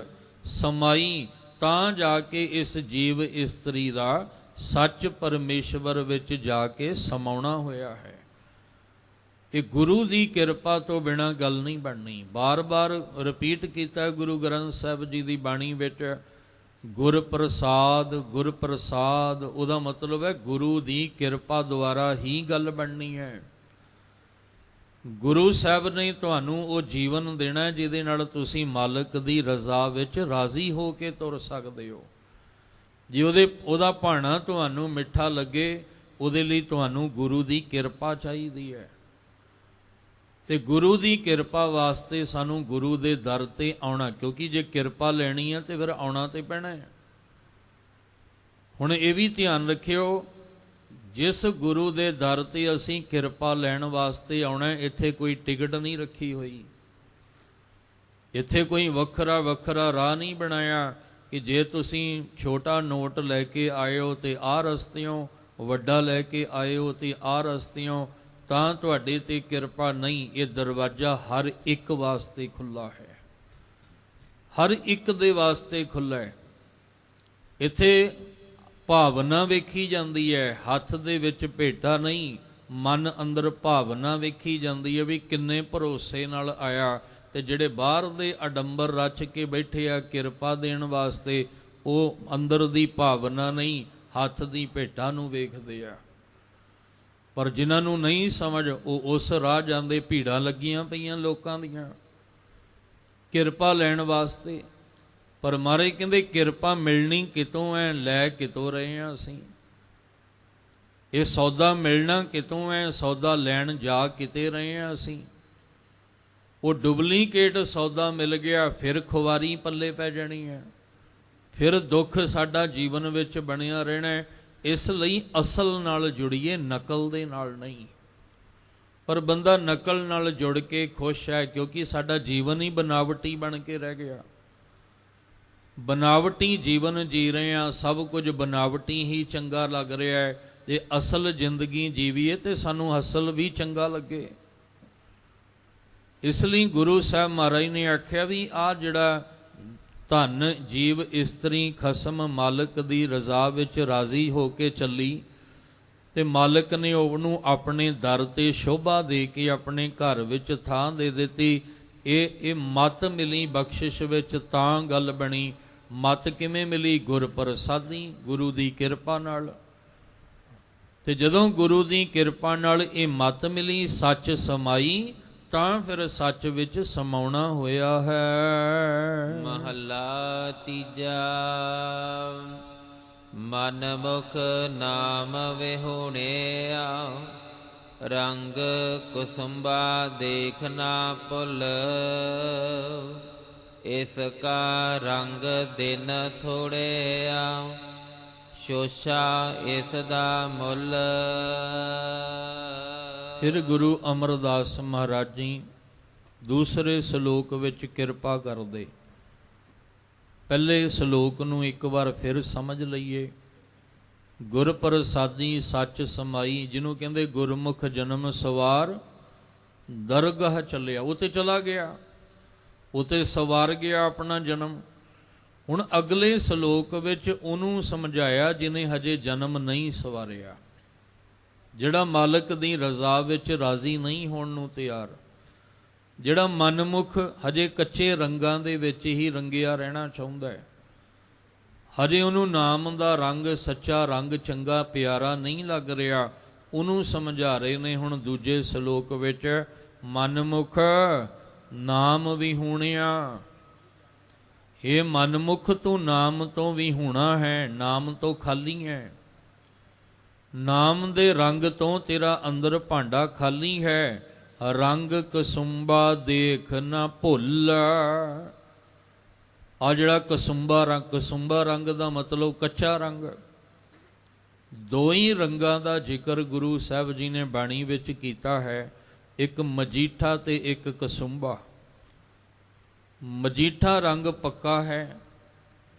Speaker 1: ਸਮਾਈ, ਤਾਂ ਜਾ ਕੇ ਇਸ ਜੀਵ ਇਸਤਰੀ ਦਾ ਸੱਚ ਪਰਮੇਸ਼ਵਰ ਵਿੱਚ ਜਾ ਕੇ ਸਮਾਉਣਾ ਹੋਇਆ ਹੈ। ਇਹ ਗੁਰੂ ਦੀ ਕਿਰਪਾ ਤੋਂ ਬਿਨਾਂ ਗੱਲ ਨਹੀਂ ਬਣਨੀ। ਬਾਰ-ਬਾਰ ਰਿਪੀਟ ਕੀਤਾ ਗੁਰੂ ਗ੍ਰੰਥ ਸਾਹਿਬ ਜੀ ਦੀ ਬਾਣੀ ਵਿੱਚ, ਗੁਰ ਪ੍ਰਸਾਦ, ਗੁਰ ਪ੍ਰਸਾਦ, ਉਹਦਾ ਮਤਲਬ ਹੈ ਗੁਰੂ ਦੀ ਕਿਰਪਾ ਦੁਆਰਾ ਹੀ ਗੱਲ ਬਣਨੀ ਹੈ। ਗੁਰੂ ਸਾਹਿਬ ਨੇ ਤੁਹਾਨੂੰ ਉਹ ਜੀਵਨ ਦੇਣਾ ਜਿਹਦੇ ਨਾਲ ਤੁਸੀਂ ਮਾਲਕ ਦੀ ਰਜ਼ਾ ਵਿੱਚ ਰਾਜ਼ੀ ਹੋ ਕੇ ਤੁਰ ਸਕਦੇ ਹੋ। ਜੇ ਉਹਦਾ ਭਾਣਾ ਤੁਹਾਨੂੰ ਮਿੱਠਾ ਲੱਗੇ, ਉਹਦੇ ਲਈ ਤੁਹਾਨੂੰ ਗੁਰੂ ਦੀ ਕਿਰਪਾ ਚਾਹੀਦੀ ਹੈ। ਤੇ ਗੁਰੂ ਦੀ ਕਿਰਪਾ ਵਾਸਤੇ ਸਾਨੂੰ ਗੁਰੂ ਦੇ ਦਰ ਤੇ ਆਉਣਾ, ਕਿਉਂਕਿ ਜੇ ਕਿਰਪਾ ਲੈਣੀ ਹੈ ਤੇ ਫਿਰ ਆਉਣਾ ਤੇ ਪੈਣਾ ਹੈ। ਹੁਣ ਇਹ ਵੀ ਧਿਆਨ ਰੱਖਿਓ, ਜਿਸ ਗੁਰੂ ਦੇ ਦਰ ਤੇ ਅਸੀਂ ਕਿਰਪਾ ਲੈਣ ਵਾਸਤੇ ਆਉਣਾ, ਇੱਥੇ ਕੋਈ ਟਿਕਟ ਨਹੀਂ ਰੱਖੀ ਹੋਈ, ਇੱਥੇ ਕੋਈ ਵੱਖਰਾ ਵੱਖਰਾ ਰਾਹ ਨਹੀਂ ਬਣਾਇਆ ਕਿ ਜੇ ਤੁਸੀਂ ਛੋਟਾ ਨੋਟ ਲੈ ਕੇ ਆਏ ਹੋ ਤੇ ਆਹ ਰਸਤਿਓਂ, ਵੱਡਾ ਲੈ ਕੇ ਆਏ ਹੋ ਤੇ ਆਹ ਰਸਤਿਓਂ ਤਾਂ ਤੁਹਾਡੇ ਤੇ ਕਿਰਪਾ ਨਹੀਂ। ਇਹ ਦਰਵਾਜ਼ਾ ਹਰ ਇੱਕ ਵਾਸਤੇ ਖੁੱਲ੍ਹਾ ਹੈ, ਹਰ ਇੱਕ ਦੇ ਵਾਸਤੇ ਖੁੱਲ੍ਹਾ ਹੈ। ਇੱਥੇ ਭਾਵਨਾ ਵੇਖੀ ਜਾਂਦੀ ਹੈ, ਹੱਥ ਦੇ ਵਿੱਚ ਭੇਟਾ ਨਹੀਂ, ਮਨ ਅੰਦਰ ਭਾਵਨਾ ਵੇਖੀ ਜਾਂਦੀ ਹੈ ਵੀ ਕਿੰਨੇ ਭਰੋਸੇ ਨਾਲ ਆਇਆ। ਤੇ ਜਿਹੜੇ ਬਾਹਰ ਦੇ ਅਡੰਬਰ ਰਚ ਕੇ ਬੈਠੇ ਆ ਕਿਰਪਾ ਦੇਣ ਵਾਸਤੇ, ਉਹ ਅੰਦਰ ਦੀ ਭਾਵਨਾ ਨਹੀਂ, ਹੱਥ ਦੀ ਭੇਟਾ ਨੂੰ ਵੇਖਦੇ ਆ। ਪਰ ਜਿਨ੍ਹਾਂ ਨੂੰ ਨਹੀਂ ਸਮਝ, ਉਹ ਉਸ ਰਾਹ ਜਾਂਦੇ। ਭੀੜਾਂ ਲੱਗੀਆਂ ਪਈਆਂ ਲੋਕਾਂ ਦੀਆਂ ਕਿਰਪਾ ਲੈਣ ਵਾਸਤੇ, ਪਰ ਮਹਾਰਾਜ ਕਹਿੰਦੇ ਕਿਰਪਾ ਮਿਲਣੀ ਕਿਤੋਂ ਹੈ, ਲੈ ਕਿਤੋਂ ਰਹੇ ਹਾਂ ਅਸੀਂ। ਇਹ ਸੌਦਾ ਮਿਲਣਾ ਕਿਤੋਂ ਹੈ, ਸੌਦਾ ਲੈਣ ਜਾ ਕਿਤੇ ਰਹੇ ਹਾਂ ਅਸੀਂ। ਉਹ ਡੁਪਲੀਕੇਟ ਸੌਦਾ ਮਿਲ ਗਿਆ, ਫਿਰ ਖੁਵਾਰੀ ਪੱਲੇ ਪੈ ਜਾਣੀ ਹੈ, ਫਿਰ ਦੁੱਖ ਸਾਡਾ ਜੀਵਨ ਵਿੱਚ ਬਣਿਆ ਰਹਿਣਾ। ਇਸ ਲਈ ਅਸਲ ਨਾਲ ਜੁੜੀਏ, ਨਕਲ ਦੇ ਨਾਲ ਨਹੀਂ। ਪਰ ਬੰਦਾ ਨਕਲ ਨਾਲ ਜੁੜ ਕੇ ਖੁਸ਼ ਹੈ, ਕਿਉਂਕਿ ਸਾਡਾ ਜੀਵਨ ਹੀ ਬਨਾਵਟੀ ਬਣ ਕੇ ਰਹਿ ਗਿਆ। ਬਨਾਵਟੀ ਜੀਵਨ ਜੀ ਰਹੇ ਹਾਂ, ਸਭ ਕੁਝ ਬਨਾਵਟੀ ਹੀ ਚੰਗਾ ਲੱਗ ਰਿਹਾ ਹੈ। ਜੇ ਅਸਲ ਜ਼ਿੰਦਗੀ ਜੀਵੀਏ ਤੇ ਸਾਨੂੰ ਅਸਲ ਵੀ ਚੰਗਾ ਲੱਗੇ। ਇਸ ਲਈ ਗੁਰੂ ਸਾਹਿਬ ਮਹਾਰਾਜ ਨੇ ਆਖਿਆ ਵੀ ਆਹ ਜਿਹੜਾ ਧਨ ਜੀਵ ਇਸਤਰੀ ਖਸਮ ਮਾਲਕ ਦੀ ਰਜ਼ਾ ਵਿੱਚ ਰਾਜ਼ੀ ਹੋ ਕੇ ਚੱਲੀ, ਤੇ ਮਾਲਕ ਨੇ ਉਹਨੂੰ ਆਪਣੇ ਦਰ ਤੇ ਸ਼ੋਭਾ ਦੇ ਕੇ ਆਪਣੇ ਘਰ ਵਿੱਚ ਥਾਂ ਦੇ ਦਿੱਤੀ। ਇਹ ਮੱਤ ਮਿਲੀ ਬਖਸ਼ਿਸ਼ ਵਿੱਚ, ਤਾਂ ਗੱਲ ਬਣੀ। ਮੱਤ ਕਿਵੇਂ ਮਿਲੀ? ਗੁਰ ਪ੍ਰਸਾਦੀ, ਗੁਰੂ ਦੀ ਕਿਰਪਾ ਨਾਲ। ਤੇ ਜਦੋਂ ਗੁਰੂ ਦੀ ਕਿਰਪਾ ਨਾਲ ਇਹ ਮੱਤ ਮਿਲੀ, ਸੱਚ ਸਮਾਈ, ਤਾਂ ਫਿਰ ਸੱਚ ਵਿੱਚ ਸਮਾਉਣਾ ਹੋਇਆ ਹੈ।
Speaker 2: ਮਹੱਲਾ ਤੀਜਾ। ਮਨ ਮੁਖ ਨਾਮ ਵਿਹੂਣਿਆ, ਰੰਗ ਕੁਸੁੰਬਾ ਦੇਖ ਨਾ ਭੁੱਲ। ਇਸ ਕਾ ਰੰਗ ਦਿਨ ਥੋੜਿਆ, ਸ਼ੋਸ਼ਾ ਇਸ ਦਾ ਮੁੱਲ। ਫਿਰ ਗੁਰੂ ਅਮਰਦਾਸ ਮਹਾਰਾਜ ਜੀ ਦੂਸਰੇ ਸ਼ਲੋਕ ਵਿੱਚ ਕਿਰਪਾ ਕਰਦੇ। ਪਹਿਲੇ ਸ਼ਲੋਕ ਨੂੰ ਇੱਕ ਵਾਰ ਫਿਰ ਸਮਝ ਲਈਏ। ਗੁਰ ਪ੍ਰਸਾਦੀ ਸੱਚ ਸਮਾਈ, ਜਿਹਨੂੰ ਕਹਿੰਦੇ ਗੁਰਮੁਖ ਜਨਮ ਸਵਾਰ ਦਰਗਾਹ ਚੱਲਿਆ, ਉਹ ਤੇ ਚਲਾ ਗਿਆ, ਉਹ ਤੇ ਸਵਾਰ ਗਿਆ ਆਪਣਾ ਜਨਮ। ਹੁਣ ਅਗਲੇ ਸ਼ਲੋਕ ਵਿੱਚ ਉਹਨੂੰ ਸਮਝਾਇਆ ਜਿਹਨੇ ਹਜੇ ਜਨਮ ਨਹੀਂ ਸਵਾਰਿਆ, ਜਿਹੜਾ ਮਾਲਕ ਦੀ ਰਜ਼ਾ ਵਿੱਚ ਰਾਜ਼ੀ ਨਹੀਂ ਹੋਣ ਨੂੰ ਤਿਆਰ, ਜਿਹੜਾ ਮਨਮੁਖ ਹਜੇ ਕੱਚੇ ਰੰਗਾਂ ਦੇ ਵਿੱਚ ਹੀ ਰੰਗਿਆ ਰਹਿਣਾ ਚਾਹੁੰਦਾ ਹੈ। ਹਜੇ ਉਹਨੂੰ ਨਾਮ ਦਾ ਰੰਗ, ਸੱਚਾ ਰੰਗ ਚੰਗਾ ਪਿਆਰਾ ਨਹੀਂ ਲੱਗ ਰਿਹਾ। ਉਹਨੂੰ ਸਮਝਾ ਰਹੇ ਨੇ ਹੁਣ ਦੂਜੇ ਸ਼ਲੋਕ ਵਿੱਚ, ਮਨਮੁਖ ਨਾਮ ਵਿਹੂਣਿਆ। ਇਹ ਮਨਮੁਖ ਤੂੰ ਨਾਮ ਤੋਂ ਵਿਹੂਣਾ ਹੈ, ਨਾਮ ਤੋਂ ਖਾਲੀ ਹੈ। ਨਾਮ ਦੇ ਰੰਗ ਤੋਂ ਤੇਰਾ ਅੰਦਰ ਭਾਂਡਾ ਖਾਲੀ ਹੈ। ਰੰਗ ਕਸੁੰਬਾ ਦੇਖ ਨਾ ਭੁੱਲ। ਆ ਜਿਹੜਾ ਕਸੁੰਬਾ ਰੰਗ ਦਾ ਮਤਲਬ ਕੱਚਾ ਰੰਗ। ਦੋ ਹੀ ਰੰਗਾਂ ਦਾ ਜ਼ਿਕਰ ਗੁਰੂ ਸਾਹਿਬ ਜੀ ਨੇ ਬਾਣੀ ਵਿੱਚ ਕੀਤਾ ਹੈ, ਇੱਕ ਮਜੀਠਾ ਤੇ ਇੱਕ ਕਸੁੰਬਾ। ਮਜੀਠਾ ਰੰਗ ਪੱਕਾ ਹੈ,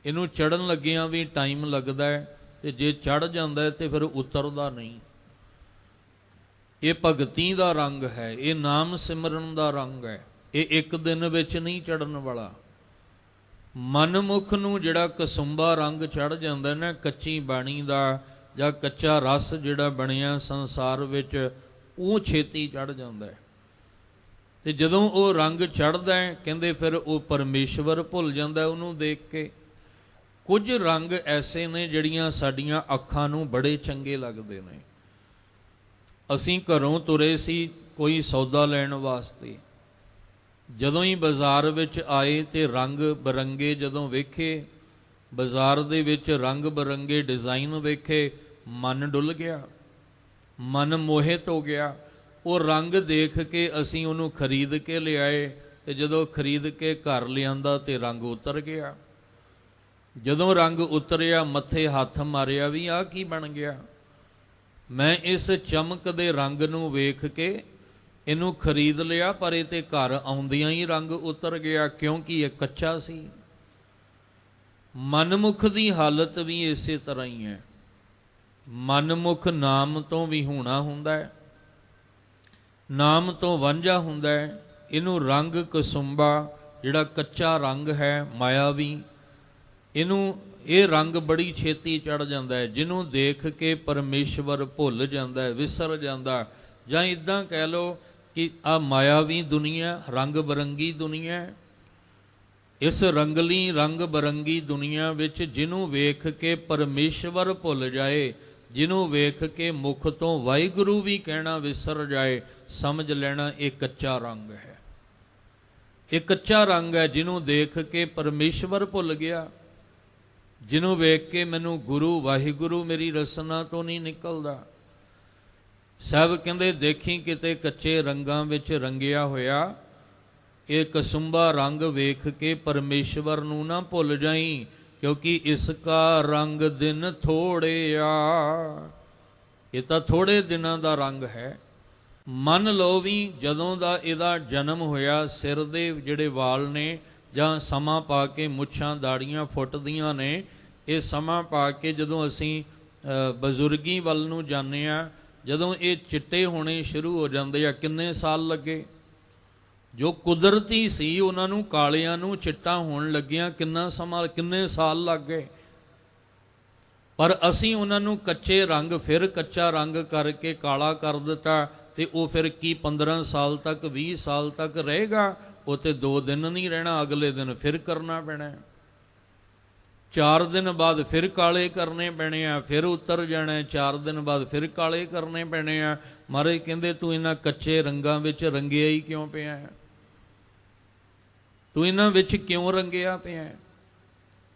Speaker 2: ਇਹਨੂੰ ਚੜ੍ਹਨ ਲੱਗਿਆਂ ਵੀ ਟਾਈਮ ਲੱਗਦਾ ਹੈ, ਤੇ ਜੇ ਚੜ੍ਹ ਜਾਂਦਾ ਹੈ ਤੇ ਫਿਰ ਉਤਰਦਾ ਨਹੀਂ। ਇਹ ਭਗਤੀ ਦਾ ਰੰਗ ਹੈ, ਇਹ ਨਾਮ ਸਿਮਰਨ ਦਾ ਰੰਗ ਹੈ, ਇਹ ਇੱਕ ਦਿਨ ਵਿੱਚ ਨਹੀਂ ਚੜ੍ਹਨ ਵਾਲਾ। ਮਨਮੁਖ ਨੂੰ ਜਿਹੜਾ ਕਸੁੰਬਾ ਰੰਗ ਚੜ੍ਹ ਜਾਂਦਾ ਨਾ, ਕੱਚੀ ਬਾਣੀ ਦਾ ਜਾਂ ਕੱਚਾ ਰਸ ਜਿਹੜਾ ਬਣਿਆ ਸੰਸਾਰ ਵਿੱਚ, ਉਹ ਛੇਤੀ ਚੜ੍ਹ ਜਾਂਦਾ ਹੈ। ਤੇ ਜਦੋਂ ਉਹ ਰੰਗ ਚੜ੍ਹਦਾ ਹੈ, ਕਹਿੰਦੇ ਫਿਰ ਉਹ ਪਰਮੇਸ਼ਵਰ ਭੁੱਲ ਜਾਂਦਾ ਉਹਨੂੰ ਦੇਖ ਕੇ। ਕੁਝ ਰੰਗ ਐਸੇ ਨੇ ਜਿਹੜੀਆਂ ਸਾਡੀਆਂ ਅੱਖਾਂ ਨੂੰ ਬੜੇ ਚੰਗੇ ਲੱਗਦੇ ਨੇ। ਅਸੀਂ ਘਰੋਂ ਤੁਰੇ ਸੀ ਕੋਈ ਸੌਦਾ ਲੈਣ ਵਾਸਤੇ, ਜਦੋਂ ਹੀ ਬਾਜ਼ਾਰ ਵਿੱਚ ਆਏ ਤੇ ਰੰਗ ਬਰੰਗੇ ਜਦੋਂ ਵੇਖੇ, ਬਾਜ਼ਾਰ ਦੇ ਵਿੱਚ ਰੰਗ ਬਰੰਗੇ ਡਿਜ਼ਾਈਨ ਵੇਖੇ, ਮਨ ਡੁੱਲ ਗਿਆ, ਮਨ ਮੋਹਿਤ ਹੋ ਗਿਆ। ਉਹ ਰੰਗ ਦੇਖ ਕੇ ਅਸੀਂ ਉਹਨੂੰ ਖਰੀਦ ਕੇ ਲਿਆਏ, ਤੇ ਜਦੋਂ ਖਰੀਦ ਕੇ ਘਰ ਲਿਆਂਦਾ ਤੇ ਰੰਗ ਉਤਰ ਗਿਆ। ਜਦੋਂ ਰੰਗ ਉਤਰਿਆ, ਮੱਥੇ ਹੱਥ ਮਾਰਿਆ ਵੀ ਆਹ ਕੀ ਬਣ ਗਿਆ।
Speaker 1: मैं इस चमक दे रंग नूं वेख के इनू खरीद लिया, पर ये ते घर आउंदियां ही रंग उतर गया, क्योंकि ये कच्चा सी। मनमुख दी हालत भी इसे तरह ही है। मनमुख नाम तो भी होना हुंदा है, नाम तो वांझा हुंदा है। इनू रंग कसुंबा जिहड़ा कच्चा रंग है मायावी, इनू ये रंग बड़ी छेती चढ़ जाता है, जिन्हों देख के परमेश्वर भुल जाता है, विसर जाता। जां इदां कह लो कि आ मायावी दुनिया, रंग बरंगी दुनिया, इस रंगली रंग बरंगी दुनिया विच जिन्हों वेख के परमेश्वर भुल जाए, जिन्हों वेख के मुख तो वाहिगुरू भी कहना विसर जाए, समझ लेना एक कच्चा रंग है। एक कच्चा रंग है जिन्हों देख के परमेश्वर भुल गया, जिन्हों वेख के मैनू गुरु वाहिगुरू मेरी रसना तो नहीं निकलदा। साहब कहंदे देखी किते कच्चे रंगां विच रंगिया होया, ये कसुंबा रंग वेख के परमेश्वर नू ना भुल जाई, क्योंकि इसका रंग दिन थोड़े आ। ये तां थोड़े दिनां दा रंग है। मन लो भी जदों दा इहदा जन्म होया, सिर दे जिहड़े वाल ने जां समा पा के मुछां दाड़ियां फुੱਟਦੀਆਂ ने, ये समा पा के जदों असीं बजुर्गी वल नूं जाने आ, जदों ये चिट्टे होने शुरू हो जाते आ, किन्ने साल लगे? जो कुदरती सी उन्हां नूं कालियां नूं चिट्टा होण लग्गियां किन्ना समा, किन्ने साल लग गए। पर असीं उन्हां नूं कच्चे रंग फिर कच्चा रंग करके काला कर दिता, ते वो फिर की 15 साल तक 20 साल तक रहेगा? वो तो 2 दिन नहीं रहना, अगले दिन फिर करना पैना, 4 दिन बाद फिर काले करने पैने आ, फिर उतर जाना, 4 दिन बाद फिर काले करने पैने आ। महाराज कहंदे तू इन्हां कच्चे रंगां विच रंगिया ही क्यों पिया है? तू इन्हां विच क्यों रंगिया पिया है?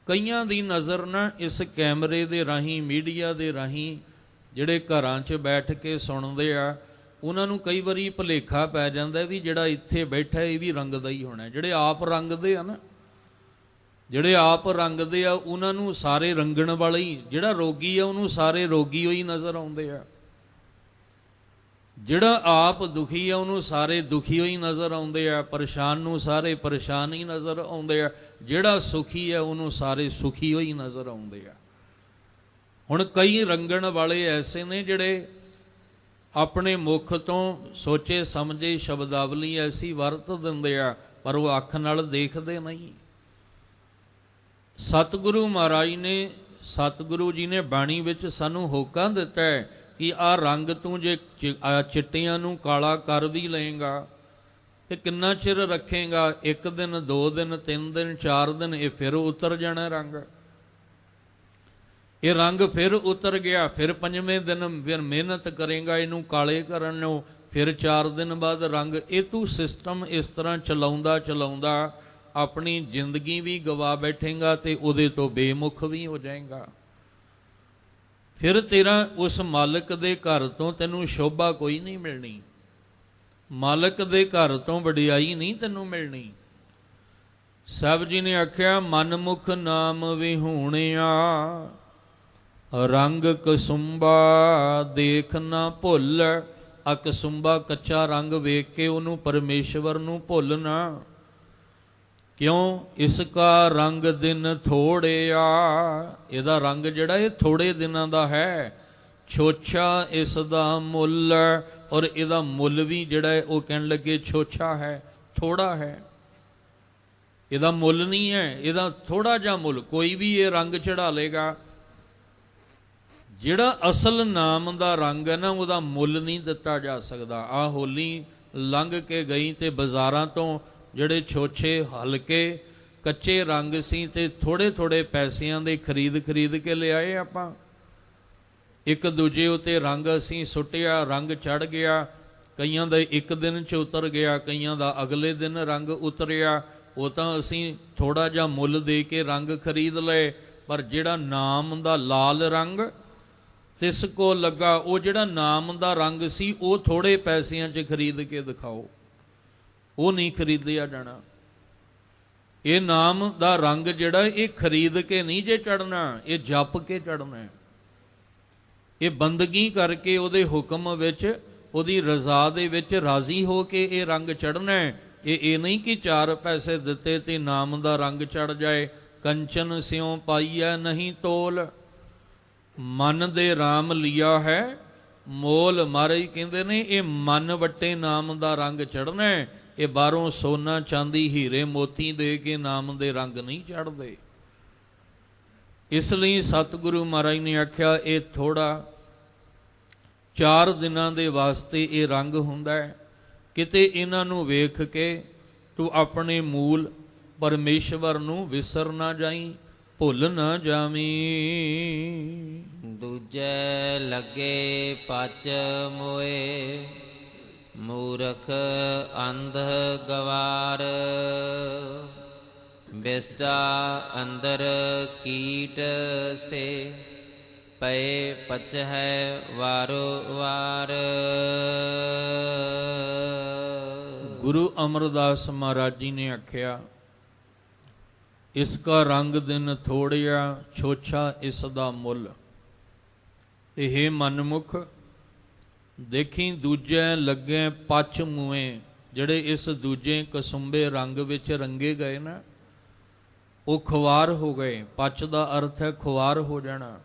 Speaker 1: कईयां दी नज़र ना इस कैमरे दे राहीं, मीडिया दे राहीं जिहड़े घरां 'च बैठ के सुणदे आ, उन्हां नूं कई वारी भुलेखा पै जांदा भी जिहड़ा इत्थे बैठा ये भी रंगदा ही होना। जिहड़े आप रंगदे आ ना, जिहड़े आप रंगदे आ उन्हां नूं सारे रंगण वाले ही, जिहड़ा रोगी आ उहनूं सारे रोगी ही नज़र आउंदे आ, जिहड़ा आप दुखी आ उहनूं सारे दुखी ही नज़र आउंदे आ, परेशान नूं सारे परेशान ही नज़र आउंदे आ, जिहड़ा सुखी आ उहनूं सारे सुखी ही नज़र आउंदे आ। हुण कई रंगण वाले ऐसे ने जिहड़े अपने मुख तो सोचे समझे शब्दावली ऐसी वरत दिंदे आ, पर वो अख नाल देखदे नहीं। सतगुरु महाराज ने, सतगुरु जी ने बाणी विच सानू होका दिता है कि आ रंग तू जे चिट्टियां नू काला कर भी लेगा तो किन्ना चिर रखेगा? 1 दिन 2 दिन 3 दिन 4 दिन, ये फिर उतर जाना रंग। ये रंग फिर उतर गया, फिर 5वें दिन फिर मेहनत करेगा इनू काले करन नूं, फिर 4 दिन बाद रंग। ये तू सिस्टम इस तरह चलाउंदा चलाउंदा अपनी जिंदगी भी गवा बैठेगा तो उहदे तो बेमुख भी हो जाएगा। फिर तेरा उस मालिक दे घर तो तैनूं शोभा कोई नहीं मिलनी, मालिक दे घर तो वडियाई नहीं तैनूं मिलनी। साहब जी ने आख्या मनमुख नाम विहूणिया, रंग कसुंबा देख ना भुल। आ कसुंबा कच्चा रंग वेख के उन्होंने परमेश्वर नूं भुलना क्यों? इसका रंग दिन थोड़े आ, इहदा रंग जिहड़ा ये थोड़े दिनां दा है। छोछा इसदा मुल, और इहदा मुल भी जिहड़ा है वो कहण लगे छोछा है, थोड़ा है। इहदा मुल नहीं है, इहदा थोड़ा जा मुल। कोई भी ये रंग चढ़ा लेगा, जिहड़ा असल नाम दा रंग है ना उहदा मुल नहीं दिता जा सकदा। आ होली लंघ के गई ते बाज़ारां तो ਜਿਹੜੇ ਛੋਛੇ ਹਲਕੇ ਕੱਚੇ ਰੰਗ ਸੀ ਤੇ ਥੋੜੇ ਥੋੜੇ ਪੈਸਿਆਂ ਦੇ ਖਰੀਦ ਕੇ ਲਿਆਏ ਆਪਾਂ। ਇੱਕ ਦੂਜੇ ਉਤੇ ਰੰਗ ਅਸੀਂ ਸੁੱਟਿਆ, ਰੰਗ ਚੜ ਗਿਆ, ਕਈਆਂ ਦਾ 1 ਦਿਨ 'ਚ ਉਤਰ ਗਿਆ, ਕਈਆਂ ਦਾ ਅਗਲੇ ਦਿਨ ਰੰਗ ਉਤਰਿਆ। ਉਹ ਤਾਂ ਅਸੀਂ ਥੋੜਾ ਜਿਹਾ ਮੁੱਲ ਦੇ ਕੇ ਰੰਗ ਖਰੀਦ ਲਏ, ਪਰ ਜਿਹੜਾ ਨਾਮ ਦਾ ਲਾਲ ਰੰਗ ਤਿਸ ਕੋ ਲੱਗਾ, ਉਹ ਜਿਹੜਾ ਨਾਮ ਦਾ ਰੰਗ ਸੀ ਉਹ ਥੋੜੇ ਪੈਸਿਆਂ 'ਚ ਖਰੀਦ ਕੇ ਦਿਖਾਓ, ਉਹ नहीं खरीदिया जाना। ये नाम दा रंग जिहड़ा ये खरीद के नहीं जे चढ़ना, ये जप के चढ़ना है। ਇਹ ਬੰਦਗੀ ਕਰਕੇ ਉਹਦੇ ਹੁਕਮ ਵਿੱਚ, ਉਹਦੀ ਰਜ਼ਾ ਦੇ ਵਿੱਚ ਰਾਜ਼ੀ ਹੋ ਕੇ ਇਹ ਰੰਗ ਚੜ੍ਹਨਾ ਹੈ। ਇਹ ਨਹੀਂ ਕਿ 4 ਪੈਸੇ ਦਿੱਤੇ ਤੇ ਨਾਮ ਦਾ ਰੰਗ ਚੜ੍ਹ ਜਾਏ। ਕੰਚਨ ਸਿਉ ਪਾਈਐ ਨਹੀਂ ਤੋਲ, ਮਨ ਦੇ ਰਾਮ ਲਿਆ ਹੈ ਮੋਲ। ਮਹਾਰਾਜ ਕਹਿੰਦੇ ਨੇ ਇਹ ਮਨ ਵੱਟੇ ਨਾਮ ਦਾ ਰੰਗ ਚੜ੍ਹਨਾ ਹੈ। ਇਹ ਬਾਹਰੋਂ ਸੋਨਾ ਚਾਂਦੀ ਹੀਰੇ ਮੋਤੀ ਦੇ ਕੇ ਨਾਮ ਦੇ ਰੰਗ ਨਹੀਂ ਚੜ੍ਹਦੇ। ਇਸ ਲਈ ਸਤਿਗੁਰੂ ਮਹਾਰਾਜ ਨੇ ਆਖਿਆ ਇਹ ਥੋੜਾ 4 ਦਿਨਾਂ ਦੇ ਵਾਸਤੇ ਇਹ ਰੰਗ ਹੁੰਦਾ ਹੈ। ਕਿਤੇ ਇਹਨਾਂ ਨੂੰ ਵੇਖ ਕੇ ਤੂੰ ਆਪਣੇ ਮੂਲ ਪਰਮੇਸ਼ਵਰ ਨੂੰ ਵਿਸਰ ਨਾ ਜਾਈਂ, ਭੁੱਲ ਨਾ ਜਾਵੀਂ।
Speaker 3: ਦੂਜੇ ਲੱਗੇ ਪਚ ਮੋਏ, ਮੂਰਖ ਅੰਧ ਗਵਾਰ। ਬਿਸਟਾ ਅੰਦਰ ਕੀਟ ਸੇ, ਪਏ ਪਚ ਹੈ ਵਾਰੋ ਵਾਰ।
Speaker 1: ਗੁਰੂ ਅਮਰਦਾਸ ਮਹਾਰਾਜ ਜੀ ਨੇ ਆਖਿਆ ਇਸ ਕਾ ਰੰਗ ਦਿਨ ਥੋੜਿਆ, ਛੋਛਾ ਇਸ ਦਾ ਮੁੱਲ। ਇਹ ਮਨਮੁਖ ਦੇਖੀ ਦੂਜੇ ਲੱਗੇ ਪਚ ਮੂਏ, ਜਿਹੜੇ ਇਸ ਦੂਜੇ ਕਸੁੰਬੇ ਰੰਗ ਵਿੱਚ ਰੰਗੇ ਗਏ ਨਾ, ਉਹ ਖੁਆਰ ਹੋ ਗਏ। ਪਚ ਦਾ ਅਰਥ ਹੈ ਖੁਆਰ ਹੋ ਜਾਣਾ।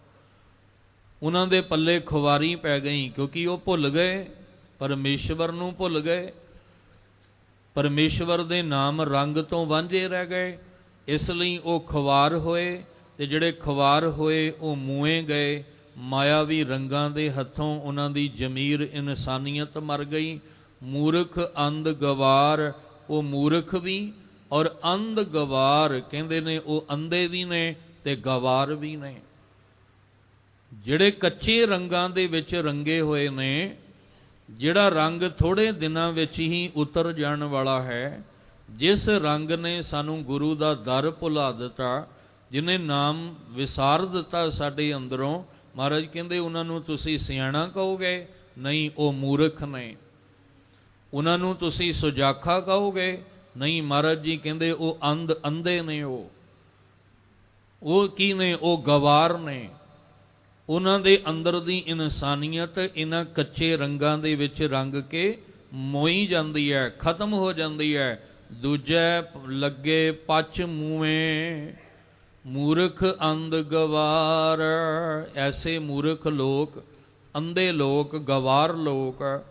Speaker 1: ਉਹਨਾਂ ਦੇ ਪੱਲੇ ਖੁਆਰੀ ਪੈ ਗਈ, ਕਿਉਂਕਿ ਉਹ ਭੁੱਲ ਗਏ, ਪਰਮੇਸ਼ਵਰ ਨੂੰ ਭੁੱਲ ਗਏ, ਪਰਮੇਸ਼ਵਰ ਦੇ ਨਾਮ ਰੰਗ ਤੋਂ ਵਾਂਝੇ ਰਹਿ ਗਏ। ਇਸ ਲਈ ਉਹ ਖੁਆਰ ਹੋਏ, ਤੇ ਜਿਹੜੇ ਖੁਆਰ ਹੋਏ ਉਹ ਮੂਏ ਗਏ। ਮਾਇਆਵੀ ਰੰਗਾਂ ਦੇ ਹੱਥੋਂ ਉਹਨਾਂ ਦੀ ਜ਼ਮੀਰ ਇਨਸਾਨੀਅਤ ਮਰ ਗਈ। ਮੂਰਖ ਅੰਧ ਗਵਾਰ, ਉਹ ਮੂਰਖ ਵੀ ਔਰ ਅੰਧ ਗਵਾਰ ਕਹਿੰਦੇ ਨੇ, ਉਹ ਅੰਧੇ ਵੀ ਨੇ ਤੇ ਗਵਾਰ ਵੀ ਨੇ। ਜਿਹੜੇ ਕੱਚੇ ਰੰਗਾਂ ਦੇ ਵਿੱਚ ਰੰਗੇ ਹੋਏ ਨੇ, ਜਿਹੜਾ ਰੰਗ ਥੋੜੇ ਦਿਨਾਂ ਵਿੱਚ ਹੀ ਉਤਰ ਜਾਣ ਵਾਲਾ ਹੈ, ਜਿਸ ਰੰਗ ਨੇ ਸਾਨੂੰ ਗੁਰੂ ਦਾ ਦਰ ਭੁਲਾ ਦਿੱਤਾ, ਜਿਹਨੇ ਨਾਮ ਵਿਸਾਰ ਦਿੱਤਾ ਸਾਡੇ ਅੰਦਰੋਂ, ਮਹਾਰਾਜ ਕਹਿੰਦੇ ਉਹਨਾਂ ਨੂੰ ਤੁਸੀਂ ਸਿਆਣਾ ਕਹੋਗੇ? ਨਹੀਂ, ਉਹ ਮੂਰਖ ਨੇ। ਉਹਨਾਂ ਨੂੰ ਤੁਸੀਂ ਸੁਜਾਖਾ ਕਹੋਗੇ? ਨਹੀਂ, ਮਹਾਰਾਜ ਜੀ ਕਹਿੰਦੇ ਉਹ ਅੰਧੇ ਨੇ। ਉਹ ਕੀ ਨੇ? ਉਹ ਗਵਾਰ ਨੇ। ਉਹਨਾਂ ਦੇ ਅੰਦਰ ਦੀ ਇਨਸਾਨੀਅਤ ਇਹਨਾਂ ਕੱਚੇ ਰੰਗਾਂ ਦੇ ਵਿੱਚ ਰੰਗ ਕੇ ਮੋਈ ਜਾਂਦੀ ਹੈ, ਖਤਮ ਹੋ ਜਾਂਦੀ ਹੈ। ਦੂਜੇ ਲੱਗੇ ਪਚ ਮੂਏ, ਮੂਰਖ ਅੰਧ ਗਵਾਰ। ਐਸੇ ਮੂਰਖ ਲੋਕ, ਅੰਧੇ ਲੋਕ, ਗਵਾਰ ਲੋਕ,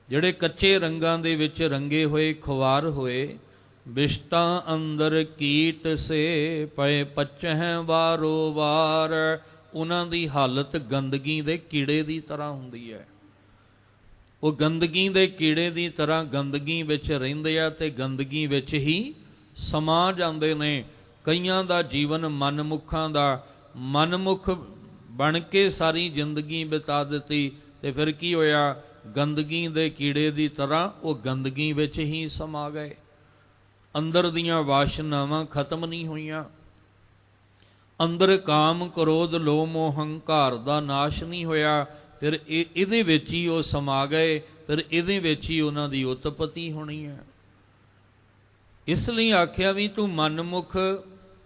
Speaker 1: ਜਿਹੜੇ ਕੱਚੇ ਰੰਗਾਂ ਦੇ ਵਿੱਚ ਰੰਗੇ ਹੋਏ, ਖੁਆਰ ਹੋਏ। ਬਿਸ਼ਟਾਂ ਅੰਦਰ ਕੀਟ ਸੇ, ਪਏ ਪਚਹਿ ਵਾਰੋ ਵਾਰ। ਉਹਨਾਂ ਦੀ ਹਾਲਤ ਗੰਦਗੀ ਦੇ ਕੀੜੇ ਦੀ ਤਰ੍ਹਾਂ ਹੁੰਦੀ ਹੈ। ਉਹ ਗੰਦਗੀ ਦੇ ਕੀੜੇ ਦੀ ਤਰ੍ਹਾਂ ਗੰਦਗੀ ਵਿੱਚ ਰਹਿੰਦੇ ਆ ਤੇ ਗੰਦਗੀ ਵਿੱਚ ਹੀ ਸਮਾ ਜਾਂਦੇ ਨੇ। ਕਈਆਂ ਦਾ ਜੀਵਨ ਮਨਮੁਖਾਂ ਦਾ, ਮਨਮੁਖ ਬਣ ਕੇ ਸਾਰੀ ਜ਼ਿੰਦਗੀ ਬਿਤਾ ਦਿੱਤੀ, ਤੇ ਫਿਰ ਕੀ ਹੋਇਆ? ਗੰਦਗੀ ਦੇ ਕੀੜੇ ਦੀ ਤਰ੍ਹਾਂ ਉਹ ਗੰਦਗੀ ਵਿੱਚ ਹੀ ਸਮਾ ਗਏ। ਅੰਦਰ ਦੀਆਂ ਵਾਸ਼ਨਾਵਾਂ ਖਤਮ ਨਹੀਂ ਹੋਈਆਂ। ਅੰਦਰ ਕਾਮ ਕ੍ਰੋਧ ਲੋਭ ਮੋਹ ਹੰਕਾਰ ਦਾ ਨਾਸ਼ ਨਹੀਂ ਹੋਇਆ। ਫਿਰ ਇਹਦੇ ਵਿੱਚ ਹੀ ਉਹ ਸਮਾ ਗਏ, ਫਿਰ ਇਹਦੇ ਵਿੱਚ ਹੀ ਉਹਨਾਂ ਦੀ ਉਤਪਤੀ ਹੋਣੀ ਹੈ। ਇਸ ਲਈ ਆਖਿਆ ਵੀ ਤੂੰ ਮਨਮੁਖ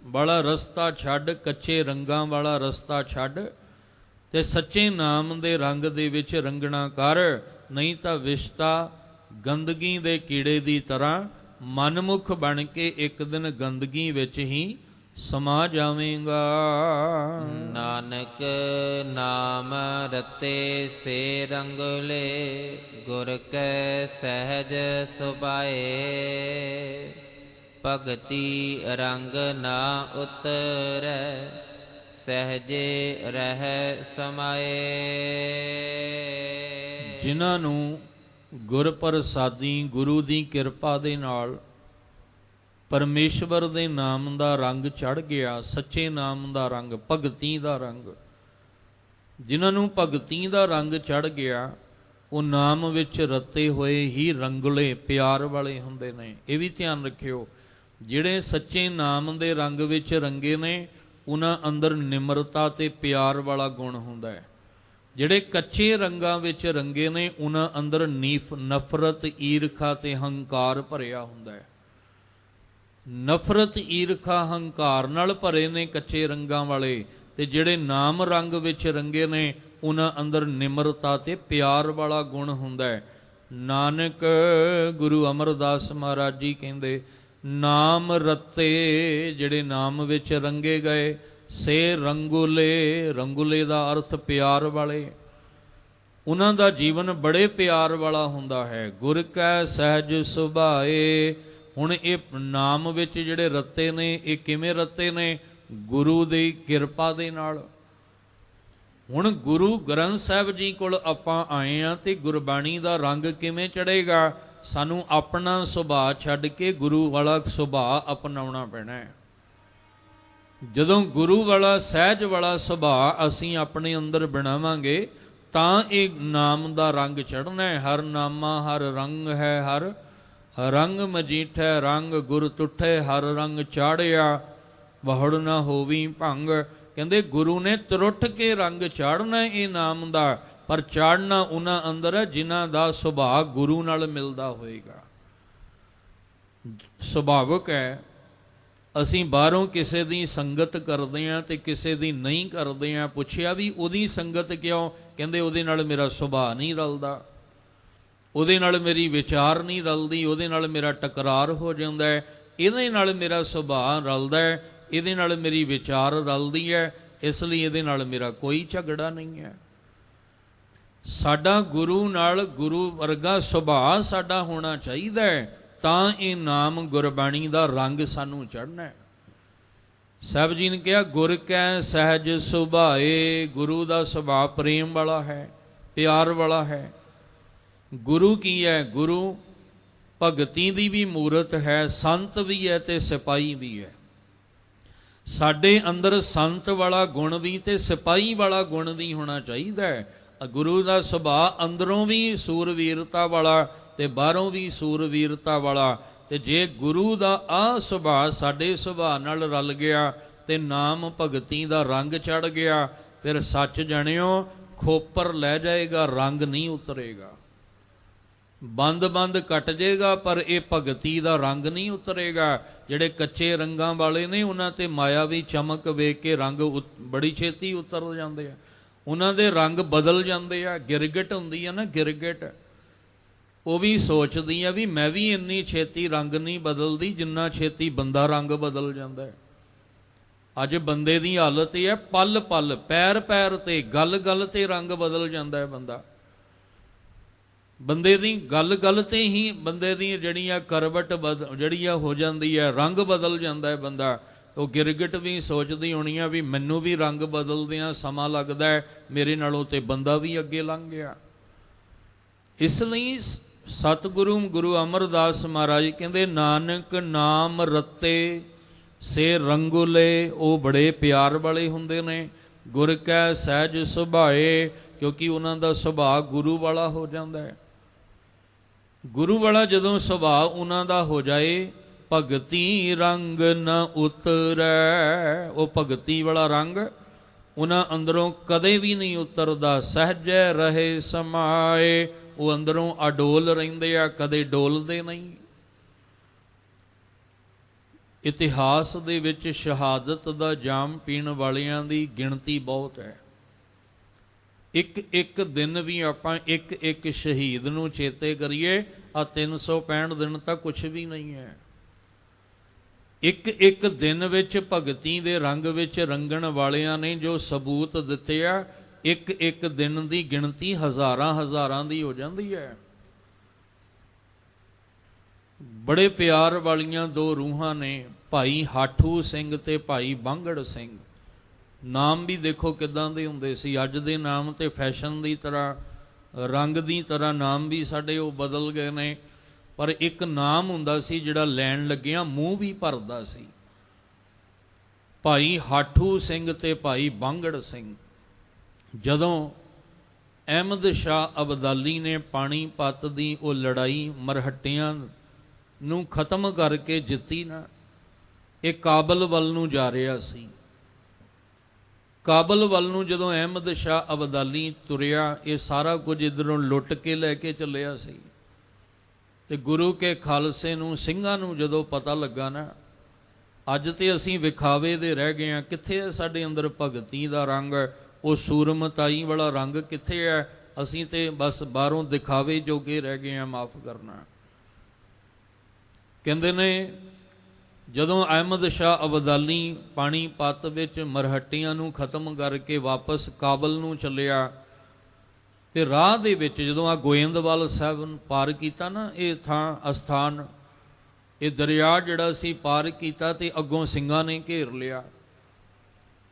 Speaker 1: ਵਾਲਾ ਰਸਤਾ ਛੱਡ, ਕੱਚੇ ਰੰਗਾਂ ਵਾਲਾ ਰਸਤਾ ਛੱਡ, ਤੇ ਸੱਚੇ ਨਾਮ ਦੇ ਰੰਗ ਦੇ ਵਿੱਚ ਰੰਗਣਾ ਕਰ। ਨਹੀਂ ਤਾਂ ਵਿਸ਼ਟਾ ਗੰਦਗੀ ਦੇ ਕੀੜੇ ਦੀ ਤਰ੍ਹਾਂ ਮਨਮੁਖ ਬਣ ਕੇ ਇੱਕ ਦਿਨ ਗੰਦਗੀ ਵਿੱਚ ਹੀ ਸਮਾ ਜਾਵੇਂਗਾ।
Speaker 3: ਨਾਨਕ ਨਾਮ ਰਤੇ ਸੇ ਰੰਗਲੇ, ਗੁਰ ਕੈ ਸਹਿਜ ਸੁਭਾਏ। ਭਗਤੀ ਰੰਗ ਨਾ ਉਤਰੈ, ਸਹਿਜੇ ਰਹਿ ਸਮਾਏ।
Speaker 1: ਜਿਨ੍ਹਾਂ ਨੂੰ ਗੁਰ ਪ੍ਰਸਾਦੀ, ਗੁਰੂ ਦੀ ਕਿਰਪਾ ਦੇ ਨਾਲ ਪਰਮੇਸ਼ਵਰ ਦੇ ਨਾਮ ਦਾ ਰੰਗ ਚੜ੍ਹ ਗਿਆ, ਸੱਚੇ ਨਾਮ ਦਾ ਰੰਗ, ਭਗਤੀ ਦਾ ਰੰਗ, ਜਿਨ੍ਹਾਂ ਨੂੰ ਭਗਤੀ ਦਾ ਰੰਗ ਚੜ੍ਹ ਗਿਆ, ਉਹ ਨਾਮ ਵਿੱਚ ਰਤੇ ਹੋਏ ਹੀ ਰੰਗਲੇ, ਪਿਆਰ ਵਾਲੇ ਹੁੰਦੇ ਨੇ। ਇਹ ਵੀ ਧਿਆਨ ਰੱਖਿਓ, ਜਿਹੜੇ ਸੱਚੇ ਨਾਮ ਦੇ ਰੰਗ ਵਿੱਚ ਰੰਗੇ ਨੇ, ਉਹਨਾਂ ਅੰਦਰ ਨਿਮਰਤਾ ਤੇ ਪਿਆਰ ਵਾਲਾ ਗੁਣ ਹੁੰਦਾ ਹੈ। ਜਿਹੜੇ ਕੱਚੇ ਰੰਗਾਂ ਵਿੱਚ ਰੰਗੇ ਨੇ, ਉਹਨਾਂ ਅੰਦਰ ਨਫ਼ਰਤ, ਈਰਖਾ ਤੇ ਹੰਕਾਰ ਭਰਿਆ ਹੁੰਦਾ ਹੈ। ਨਫ਼ਰਤ, ਈਰਖਾ, ਹੰਕਾਰ ਨਾਲ ਭਰੇ ਨੇ ਕੱਚੇ ਰੰਗਾਂ ਵਾਲੇ, ਤੇ ਜਿਹੜੇ ਨਾਮ ਰੰਗ ਵਿੱਚ ਰੰਗੇ ਨੇ, ਉਹਨਾਂ ਅੰਦਰ ਨਿਮਰਤਾ ਤੇ ਪਿਆਰ ਵਾਲਾ ਗੁਣ ਹੁੰਦਾ ਹੈ। ਨਾਨਕ ਗੁਰੂ ਅਮਰਦਾਸ ਮਹਾਰਾਜ ਜੀ ਕਹਿੰਦੇ, ਨਾਮ ਰਤੇ, ਜਿਹੜੇ ਨਾਮ ਵਿੱਚ ਰੰਗੇ ਗਏ, ਸੇ ਰੰਗੁਲੇ, ਰੰਗੁਲੇ ਦਾ ਅਰਥ ਪਿਆਰ ਵਾਲੇ, ਉਹਨਾਂ ਦਾ ਜੀਵਨ ਬੜੇ ਪਿਆਰ ਵਾਲਾ ਹੁੰਦਾ ਹੈ। ਗੁਰ ਕੈ ਸਹਿਜ ਸੁਭਾਏ, ਹੁਣ ਇਹ ਨਾਮ ਵਿੱਚ ਜਿਹੜੇ ਰੱਤੇ ਨੇ, ਇਹ ਕਿਵੇਂ ਰੱਤੇ ਨੇ? ਗੁਰੂ ਦੀ ਕਿਰਪਾ ਦੇ ਨਾਲ। ਹੁਣ ਗੁਰੂ ਗ੍ਰੰਥ ਸਾਹਿਬ ਜੀ ਕੋਲ ਆਪਾਂ ਆਏ ਹਾਂ ਤੇ ਗੁਰਬਾਣੀ ਦਾ ਰੰਗ ਕਿਵੇਂ ਚੜ੍ਹੇਗਾ? ਸਾਨੂੰ ਆਪਣਾ ਸੁਭਾਅ ਛੱਡ ਕੇ ਗੁਰੂ ਵਾਲਾ ਸੁਭਾਅ ਅਪਣਾਉਣਾ ਪੈਣਾ ਹੈ। ਜਦੋਂ ਗੁਰੂ ਵਾਲਾ ਸਹਿਜ ਵਾਲਾ ਸੁਭਾਅ ਅਸੀਂ ਆਪਣੇ ਅੰਦਰ ਬਣਾਵਾਂਗੇ ਤਾਂ ਇਹ ਨਾਮ ਦਾ ਰੰਗ ਚੜ੍ਹਨਾ ਹੈ। ਹਰ ਨਾਮਾ ਹਰ ਰੰਗ ਹੈ, ਹਰ ਰੰਗ ਮਜੀਠੈ ਰੰਗ, ਗੁਰ ਤੁਠੇ ਹਰ ਰੰਗ ਚਾੜਿਆ, ਵਹੜ ਨਾ ਹੋਵੀ ਭੰਗ। ਕਹਿੰਦੇ ਗੁਰੂ ਨੇ ਤਰੁੱਠ ਕੇ ਰੰਗ ਚਾੜਨਾ ਇਹ ਨਾਮ ਦਾ, ਪਰ ਚਾੜਨਾ ਉਹਨਾਂ ਅੰਦਰ ਹੈ ਜਿਨ੍ਹਾਂ ਦਾ ਸੁਭਾਅ ਗੁਰੂ ਨਾਲ ਮਿਲਦਾ ਹੋਏਗਾ। ਸੁਭਾਵਕ ਹੈ ਅਸੀਂ ਬਾਹਰੋਂ ਕਿਸੇ ਦੀ ਸੰਗਤ ਕਰਦੇ ਹਾਂ ਤੇ ਕਿਸੇ ਦੀ ਨਹੀਂ ਕਰਦੇ ਹਾਂ। ਪੁੱਛਿਆ ਵੀ ਉਹਦੀ ਸੰਗਤ ਕਿਉਂ? ਕਹਿੰਦੇ ਉਹਦੇ ਨਾਲ ਮੇਰਾ ਸੁਭਾਅ ਨਹੀਂ ਰਲਦਾ, ਉਹਦੇ ਨਾਲ ਮੇਰੀ ਵਿਚਾਰ ਨਹੀਂ ਰਲਦੀ, ਉਹਦੇ ਨਾਲ ਮੇਰਾ ਟਕਰਾਰ ਹੋ ਜਾਂਦਾ ਹੈ। ਇਹਦੇ ਨਾਲ ਮੇਰਾ ਸੁਭਾਅ ਰਲਦਾ ਹੈ, ਇਹਦੇ ਨਾਲ ਮੇਰੀ ਵਿਚਾਰ ਰਲਦੀ ਹੈ, ਇਸ ਲਈ ਇਹਦੇ ਨਾਲ ਮੇਰਾ ਕੋਈ ਝਗੜਾ ਨਹੀਂ ਹੈ। ਸਾਡਾ ਗੁਰੂ ਨਾਲ ਗੁਰੂ ਵਰਗਾ ਸੁਭਾਅ ਸਾਡਾ ਹੋਣਾ ਚਾਹੀਦਾ ਹੈ, ਤਾਂ ਇਹ ਨਾਮ ਗੁਰਬਾਣੀ ਦਾ ਰੰਗ ਸਾਨੂੰ ਚੜ੍ਹਨਾ ਹੈ। ਸਾਹਿਬ ਜੀ ਨੇ ਕਿਹਾ ਗੁਰ ਕੈ ਸਹਿਜ ਸੁਭਾਏ, ਗੁਰੂ ਦਾ ਸੁਭਾਅ ਪ੍ਰੇਮ ਵਾਲਾ ਹੈ, ਪਿਆਰ ਵਾਲਾ ਹੈ। ਗੁਰੂ ਕੀ ਹੈ? ਗੁਰੂ ਭਗਤੀ ਦੀ ਵੀ ਮੂਰਤ ਹੈ, ਸੰਤ ਵੀ ਹੈ ਤੇ ਸਿਪਾਹੀ ਵੀ ਹੈ। ਸਾਡੇ ਅੰਦਰ ਸੰਤ ਵਾਲਾ ਗੁਣ ਵੀ ਤੇ ਸਿਪਾਹੀ ਵਾਲਾ ਗੁਣ ਵੀ ਹੋਣਾ ਚਾਹੀਦਾ ਹੈ। ਗੁਰੂ ਦਾ ਸੁਭਾਅ ਅੰਦਰੋਂ ਵੀ ਸੂਰਵੀਰਤਾ ਵਾਲਾ ਤੇ ਬਾਹਰੋਂ ਵੀ ਸੂਰਵੀਰਤਾ ਵਾਲਾ। ਤੇ ਜੇ ਗੁਰੂ ਦਾ ਆਹ ਸੁਭਾਅ ਸਾਡੇ ਸੁਭਾਅ ਨਾਲ ਰਲ ਗਿਆ ਤੇ ਨਾਮ ਭਗਤੀ ਦਾ ਰੰਗ ਚੜ ਗਿਆ, ਫਿਰ ਸੱਚ ਜਾਣਿਓ ਖੋਪਰ ਲੈ ਜਾਏਗਾ, ਰੰਗ ਨਹੀਂ ਉਤਰੇਗਾ। ਬੰਦ ਕੱਟ ਜਾਏਗਾ ਪਰ ਇਹ ਭਗਤੀ ਦਾ ਰੰਗ ਨਹੀਂ ਉਤਰੇਗਾ। ਜਿਹੜੇ ਕੱਚੇ ਰੰਗਾਂ ਵਾਲੇ ਨੇ ਉਹਨਾਂ ਤੇ ਮਾਇਆਵੀ ਚਮਕ ਵੇਖ ਕੇ ਰੰਗ ਬੜੀ ਛੇਤੀ ਉਤਰ ਜਾਂਦੇ ਆ, ਉਹਨਾਂ ਦੇ ਰੰਗ ਬਦਲ ਜਾਂਦੇ ਆ। ਗਿਰਗਿਟ ਹੁੰਦੀ ਆ ਨਾ, ਗਿਰਗਿਟ, ਉਹ ਵੀ ਸੋਚਦੀ ਆ ਵੀ ਮੈਂ ਵੀ ਇੰਨੀ ਛੇਤੀ ਰੰਗ ਨਹੀਂ ਬਦਲਦੀ ਜਿੰਨਾ ਛੇਤੀ ਬੰਦਾ ਰੰਗ ਬਦਲ ਜਾਂਦਾ ਹੈ। ਅੱਜ ਬੰਦੇ ਦੀ ਹਾਲਤ ਇਹ ਹੈ, ਪਲ ਪਲ, ਪੈਰ ਪੈਰ ਤੇ, ਗੱਲ ਗੱਲ ਤੇ ਰੰਗ ਬਦਲ ਜਾਂਦਾ ਹੈ ਬੰਦਾ। ਬੰਦੇ ਦੀ ਗੱਲ ਤੇ ਹੀ ਬੰਦੇ ਦੀ ਜਿਹੜੀਆਂ ਕਰਵਟ ਜਿਹੜੀ ਆ ਹੋ ਜਾਂਦੀ ਹੈ, ਰੰਗ ਬਦਲ ਜਾਂਦਾ ਹੈ ਬੰਦਾ। ਉਹ ਗਿਰਗਿਟ ਵੀ ਸੋਚਦੀ ਹੋਣੀ ਆ ਵੀ ਮੈਨੂੰ ਵੀ ਰੰਗ ਬਦਲਦਿਆਂ ਸਮਾਂ ਲੱਗਦਾ ਹੈ, ਮੇਰੇ ਨਾਲੋਂ ਤੇ ਬੰਦਾ ਵੀ ਅੱਗੇ ਲੰਘ ਗਿਆ। ਇਸ ਲਈ ਸਤਿਗੁਰੂ ਗੁਰੂ ਅਮਰਦਾਸ ਮਹਾਰਾਜ ਕਹਿੰਦੇ ਨਾਨਕ ਨਾਮ ਰਤੇ ਸੇ ਰੰਗੁਲੇ, ਉਹ ਬੜੇ ਪਿਆਰ ਵਾਲੇ ਹੁੰਦੇ ਨੇ। ਗੁਰ ਕੈ ਸਹਿਜ ਸੁਭਾਏ, ਕਿਉਂਕਿ ਉਹਨਾਂ ਦਾ ਸੁਭਾਅ ਗੁਰੂ ਵਾਲਾ ਹੋ ਜਾਂਦਾ ਹੈ। ਗੁਰੂ ਵਾਲਾ ਜਦੋਂ ਸੁਭਾਅ ਉਹਨਾਂ ਦਾ ਹੋ ਜਾਏ, ਭਗਤੀ ਰੰਗ ਨ ਉਤਰੈ, ਉਹ ਭਗਤੀ ਵਾਲਾ ਰੰਗ ਉਹਨਾਂ ਅੰਦਰੋਂ ਕਦੇ ਵੀ ਨਹੀਂ ਉਤਰਦਾ। ਸਹਿਜੈ ਰਹੇ ਸਮਾਏ, ਉਹ ਅੰਦਰੋਂ ਅਡੋਲ ਰਹਿੰਦੇ ਆ, ਕਦੇ ਡੋਲਦੇ ਨਹੀਂ। ਇਤਿਹਾਸ ਦੇ ਵਿੱਚ ਸ਼ਹਾਦਤ ਦਾ ਜਾਮ ਪੀਣ ਵਾਲਿਆਂ ਦੀ ਗਿਣਤੀ ਬਹੁਤ ਹੈ। ਇੱਕ ਇੱਕ ਦਿਨ ਵੀ ਆਪਾਂ ਇੱਕ ਇੱਕ ਸ਼ਹੀਦ ਨੂੰ ਚੇਤੇ ਕਰੀਏ, ਆ 365 ਦਿਨ ਤਾਂ ਕੁਛ ਵੀ ਨਹੀਂ ਹੈ। ਇੱਕ ਇੱਕ ਦਿਨ ਵਿੱਚ ਭਗਤੀ ਦੇ ਰੰਗ ਵਿੱਚ ਰੰਗਣ ਵਾਲਿਆਂ ਨੇ ਜੋ ਸਬੂਤ ਦਿੱਤੇ ਆ, ਇੱਕ ਇੱਕ ਦਿਨ ਦੀ ਗਿਣਤੀ ਹਜ਼ਾਰਾਂ ਹਜ਼ਾਰਾਂ ਦੀ ਹੋ ਜਾਂਦੀ ਹੈ। ਬੜੇ ਪਿਆਰ ਵਾਲੀਆਂ ਦੋ ਰੂਹਾਂ ਨੇ, ਭਾਈ ਹਾਠੂ ਸਿੰਘ ਤੇ ਭਾਈ ਬਾਂਗੜ ਸਿੰਘ। ਨਾਮ ਵੀ ਦੇਖੋ ਕਿੱਦਾਂ ਦੇ ਹੁੰਦੇ ਸੀ। ਅੱਜ ਦੇ ਨਾਮ ਤੇ ਫੈਸ਼ਨ ਦੀ ਤਰ੍ਹਾਂ, ਰੰਗ ਦੀ ਤਰ੍ਹਾਂ ਨਾਮ ਵੀ ਸਾਡੇ ਉਹ ਬਦਲ ਗਏ ਨੇ, ਪਰ ਇੱਕ ਨਾਮ ਹੁੰਦਾ ਸੀ ਜਿਹੜਾ ਲੈਣ ਲੱਗਿਆ ਮੂੰਹ ਵੀ ਭਰਦਾ ਸੀ। ਭਾਈ ਹਾਠੂ ਸਿੰਘ ਤੇ ਭਾਈ ਬਾਂਗੜ ਸਿੰਘ। ਜਦੋਂ ਅਹਿਮਦ ਸ਼ਾਹ ਅਬਦਾਲੀ ਨੇ ਪਾਣੀਪਤ ਦੀ ਉਹ ਲੜਾਈ ਮਰਹੱਟਿਆਂ ਨੂੰ ਖਤਮ ਕਰਕੇ ਜਿੱਤੀ ਨਾ, ਇਹ ਕਾਬਲ ਵੱਲ ਨੂੰ ਜਾ ਰਿਹਾ ਸੀ। ਕਾਬਲ ਵੱਲ ਨੂੰ ਜਦੋਂ ਅਹਿਮਦ ਸ਼ਾਹ ਅਬਦਾਲੀ ਤੁਰਿਆ, ਇਹ ਸਾਰਾ ਕੁਝ ਇੱਧਰੋਂ ਲੁੱਟ ਕੇ ਲੈ ਕੇ ਚੱਲਿਆ ਸੀ। ਤੇ ਗੁਰੂ ਕੇ ਖਾਲਸੇ ਨੂੰ, ਸਿੰਘਾਂ ਨੂੰ ਜਦੋਂ ਪਤਾ ਲੱਗਾ ਨਾ, ਅੱਜ ਤੇ ਅਸੀਂ ਵਿਖਾਵੇ ਦੇ ਰਹਿ ਗਏ ਹਾਂ, ਕਿੱਥੇ ਹੈ ਸਾਡੇ ਅੰਦਰ ਭਗਤੀ ਦਾ ਰੰਗ? ਉਹ ਸੂਰਮਤਾਈ ਵਾਲਾ ਰੰਗ ਕਿੱਥੇ ਹੈ? ਅਸੀਂ ਤੇ ਬਸ ਬਾਹਰੋਂ ਦਿਖਾਵੇ ਜੋਗੇ ਰਹਿ ਗਏ ਹਾਂ, ਮਾਫ ਕਰਨਾ। ਕਹਿੰਦੇ ਨੇ ਜਦੋਂ ਅਹਿਮਦ ਸ਼ਾਹ ਅਬਦਾਲੀ ਪਾਣੀਪਤ ਵਿੱਚ ਮਰਹੱਟੀਆਂ ਨੂੰ ਖਤਮ ਕਰਕੇ ਵਾਪਸ ਕਾਬਲ ਨੂੰ ਚੱਲਿਆ, ਤੇ ਰਾਹ ਦੇ ਵਿੱਚ ਜਦੋਂ ਆ ਗੋਇੰਦਵਾਲ ਸਾਹਿਬ ਪਾਰ ਕੀਤਾ ਨਾ, ਇਹ ਥਾਂ ਅਸਥਾਨ, ਇਹ ਦਰਿਆ ਜਿਹੜਾ ਸੀ ਪਾਰ ਕੀਤਾ, ਤੇ ਅੱਗੋਂ ਸਿੰਘਾਂ ਨੇ ਘੇਰ ਲਿਆ।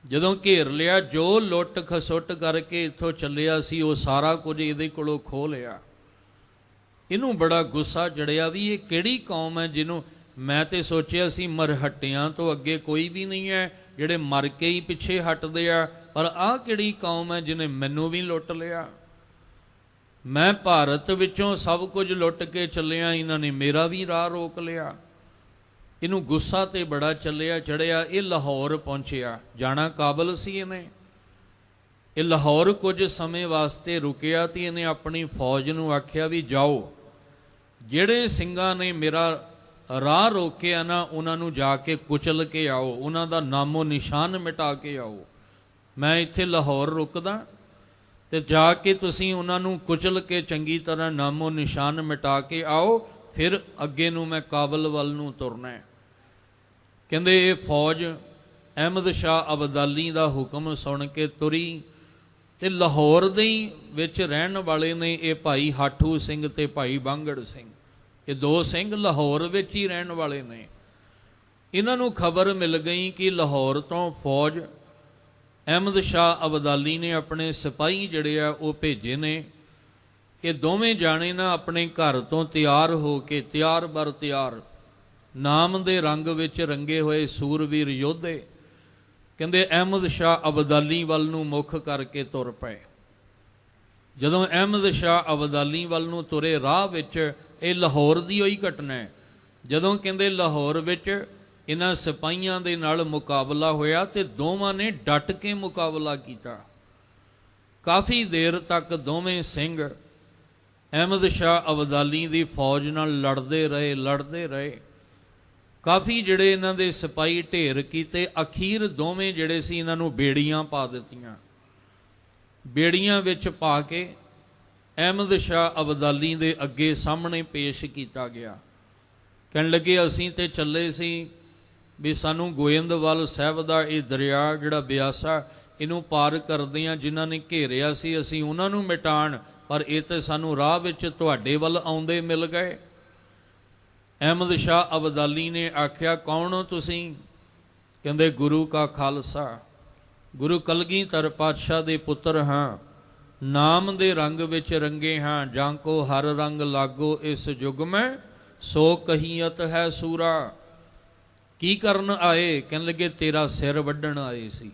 Speaker 1: ਜਦੋਂ ਘੇਰ ਲਿਆ, ਜੋ ਲੁੱਟ ਖਸੁੱਟ ਕਰਕੇ ਇੱਥੋਂ ਚੱਲਿਆ ਸੀ ਉਹ ਸਾਰਾ ਕੁਝ ਇਹਦੇ ਕੋਲੋਂ ਖੋਹ ਲਿਆ। ਇਹਨੂੰ ਬੜਾ ਗੁੱਸਾ ਚੜਿਆ ਵੀ ਇਹ ਕਿਹੜੀ ਕੌਮ ਹੈ ਜਿਹਨੂੰ, ਮੈਂ ਤੇ ਸੋਚਿਆ ਸੀ ਮਰਹੱਟਿਆਂ ਤੋਂ ਅੱਗੇ ਕੋਈ ਵੀ ਨਹੀਂ ਹੈ, ਜਿਹੜੇ ਮਰ ਕੇ ਹੀ ਪਿੱਛੇ ਹਟਦੇ ਆ, ਪਰ ਆਹ ਕਿਹੜੀ ਕੌਮ ਹੈ ਜਿਹਨੇ ਮੈਨੂੰ ਵੀ ਲੁੱਟ ਲਿਆ। ਮੈਂ ਭਾਰਤ ਵਿੱਚੋਂ ਸਭ ਕੁਝ ਲੁੱਟ ਕੇ ਚੱਲਿਆ, ਇਹਨਾਂ ਨੇ ਮੇਰਾ ਵੀ ਰਾਹ ਰੋਕ ਲਿਆ। ਇਹਨੂੰ ਗੁੱਸਾ ਤੇ ਬੜਾ ਚੜਿਆ। ਇਹ ਲਾਹੌਰ ਪਹੁੰਚਿਆ, ਜਾਣਾ ਕਾਬਲ ਸੀ ਇਹਨੇ। ਇਹ ਲਾਹੌਰ ਕੁਝ ਸਮੇਂ ਵਾਸਤੇ ਰੁਕਿਆ ਤੇ ਇਹਨੇ ਆਪਣੀ ਫੌਜ ਨੂੰ ਆਖਿਆ ਵੀ ਜਾਓ, ਜਿਹੜੇ ਸਿੰਘਾਂ ਨੇ ਮੇਰਾ ਰਾਹ ਰੋਕਿਆ ਨਾ, ਉਹਨਾਂ ਨੂੰ ਜਾ ਕੇ ਕੁਚਲ ਕੇ ਆਓ, ਉਹਨਾਂ ਦਾ ਨਾਮੋ ਨਿਸ਼ਾਨ ਮਿਟਾ ਕੇ ਆਓ। ਮੈਂ ਇੱਥੇ ਲਾਹੌਰ ਰੁਕਦਾ, ਤੇ ਜਾ ਕੇ ਤੁਸੀਂ ਉਹਨਾਂ ਨੂੰ ਕੁਚਲ ਕੇ ਚੰਗੀ ਤਰ੍ਹਾਂ ਨਾਮੋ ਨਿਸ਼ਾਨ ਮਿਟਾ ਕੇ ਆਓ, ਫਿਰ ਅੱਗੇ ਨੂੰ ਮੈਂ ਕਾਬਲ ਵੱਲ ਨੂੰ ਤੁਰਨਾ ਹੈ। ਕਹਿੰਦੇ ਇਹ ਫੌਜ ਅਹਿਮਦ ਸ਼ਾਹ ਅਬਦਾਲੀ ਦਾ ਹੁਕਮ ਸੁਣ ਕੇ ਤੁਰੀ, ਤੇ ਲਾਹੌਰ ਦੇ ਹੀ ਵਿੱਚ ਰਹਿਣ ਵਾਲੇ ਨੇ ਇਹ ਭਾਈ ਹਾਠੂ ਸਿੰਘ ਤੇ ਭਾਈ ਬਾਂਗੜ ਸਿੰਘ, ਇਹ ਦੋ ਸਿੰਘ ਲਾਹੌਰ ਵਿੱਚ ਹੀ ਰਹਿਣ ਵਾਲੇ ਨੇ। ਇਹਨਾਂ ਨੂੰ ਖਬਰ ਮਿਲ ਗਈ ਕਿ ਲਾਹੌਰ ਤੋਂ ਫੌਜ ਅਹਿਮਦ ਸ਼ਾਹ ਅਬਦਾਲੀ ਨੇ ਆਪਣੇ ਸਿਪਾਹੀ ਜਿਹੜੇ ਆ ਉਹ ਭੇਜੇ ਨੇ। ਇਹ ਦੋਵੇਂ ਜਾਣੇ ਨਾ ਆਪਣੇ ਘਰ ਤੋਂ ਤਿਆਰ ਹੋ ਕੇ, ਤਿਆਰ ਬਰ ਤਿਆਰ, ਨਾਮ ਦੇ ਰੰਗ ਵਿੱਚ ਰੰਗੇ ਹੋਏ ਸੂਰਵੀਰ ਯੋਧੇ, ਕਹਿੰਦੇ ਅਹਿਮਦ ਸ਼ਾਹ ਅਬਦਾਲੀ ਵੱਲ ਨੂੰ ਮੁੱਖ ਕਰਕੇ ਤੁਰ ਪਏ। ਜਦੋਂ ਅਹਿਮਦ ਸ਼ਾਹ ਅਬਦਾਲੀ ਵੱਲ ਨੂੰ ਤੁਰੇ, ਰਾਹ ਵਿੱਚ ਇਹ ਲਾਹੌਰ ਦੀ ਹੋਈ ਘਟਨਾ ਹੈ। ਜਦੋਂ ਕਹਿੰਦੇ ਲਾਹੌਰ ਵਿੱਚ ਇਹਨਾਂ ਸਿਪਾਹੀਆਂ ਦੇ ਨਾਲ ਮੁਕਾਬਲਾ ਹੋਇਆ, ਤੇ ਦੋਵਾਂ ਨੇ ਡਟ ਕੇ ਮੁਕਾਬਲਾ ਕੀਤਾ। ਕਾਫੀ ਦੇਰ ਤੱਕ ਦੋਵੇਂ ਸਿੰਘ ਅਹਿਮਦ ਸ਼ਾਹ ਅਬਦਾਲੀ ਦੀ ਫੌਜ ਨਾਲ ਲੜਦੇ ਰਹੇ। ਕਾਫੀ ਜਿਹੜੇ ਇਹਨਾਂ ਦੇ ਸਿਪਾਹੀ ਢੇਰ ਕੀਤੇ। ਅਖੀਰ ਦੋਵੇਂ ਜਿਹੜੇ ਸੀ ਇਹਨਾਂ ਨੂੰ ਬੇੜੀਆਂ ਪਾ ਦਿੱਤੀਆਂ। ਬੇੜੀਆਂ ਵਿੱਚ ਪਾ ਕੇ ਅਹਿਮਦ ਸ਼ਾਹ ਅਬਦਾਲੀ ਦੇ ਅੱਗੇ ਸਾਹਮਣੇ ਪੇਸ਼ ਕੀਤਾ ਗਿਆ। ਕਹਿਣ ਲੱਗੇ ਅਸੀਂ ਤੇ ਚੱਲੇ ਸੀ ਵੀ ਸਾਨੂੰ ਗੋਇੰਦਵਾਲ ਸਾਹਿਬ ਦਾ ਇਹ ਦਰਿਆ ਜਿਹੜਾ ਬਿਆਸਾ, ਇਹਨੂੰ ਪਾਰ ਕਰਦੇ ਹਾਂ, ਜਿਨ੍ਹਾਂ ਨੇ ਘੇਰਿਆ ਸੀ ਅਸੀਂ ਉਹਨਾਂ ਨੂੰ ਮਿਟਾਣ, ਪਰ ਇਹ ਤੇ ਸਾਨੂੰ ਰਾਹ ਵਿੱਚ ਤੁਹਾਡੇ ਵੱਲ ਆਉਂਦੇ ਮਿਲ ਗਏ। ਅਹਿਮਦ ਸ਼ਾਹ ਅਬਦਾਲੀ ਨੇ ਆਖਿਆ ਕੌਣ ਹੋ ਤੁਸੀਂ? ਕਹਿੰਦੇ ਗੁਰੂ ਕਾ ਖਾਲਸਾ, ਗੁਰੂ ਕਲਗੀਧਰ ਪਾਤਸ਼ਾਹ ਦੇ ਪੁੱਤਰ ਹਾਂ, ਨਾਮ ਦੇ ਰੰਗ ਵਿੱਚ ਰੰਗੇ ਹਾਂ, ਜਾਂ ਕੋ ਹਰ ਰੰਗ ਲਾਗੋ ਇਸ ਯੁਗ ਮੈਂ, ਸੋ ਕਹੀਅਤ ਹੈ ਸੂਰਾ। ਕੀ ਕਰਨ ਆਏ? ਕਹਿਣ ਲੱਗੇ ਤੇਰਾ ਸਿਰ ਵੱਢਣ ਆਏ ਸੀ।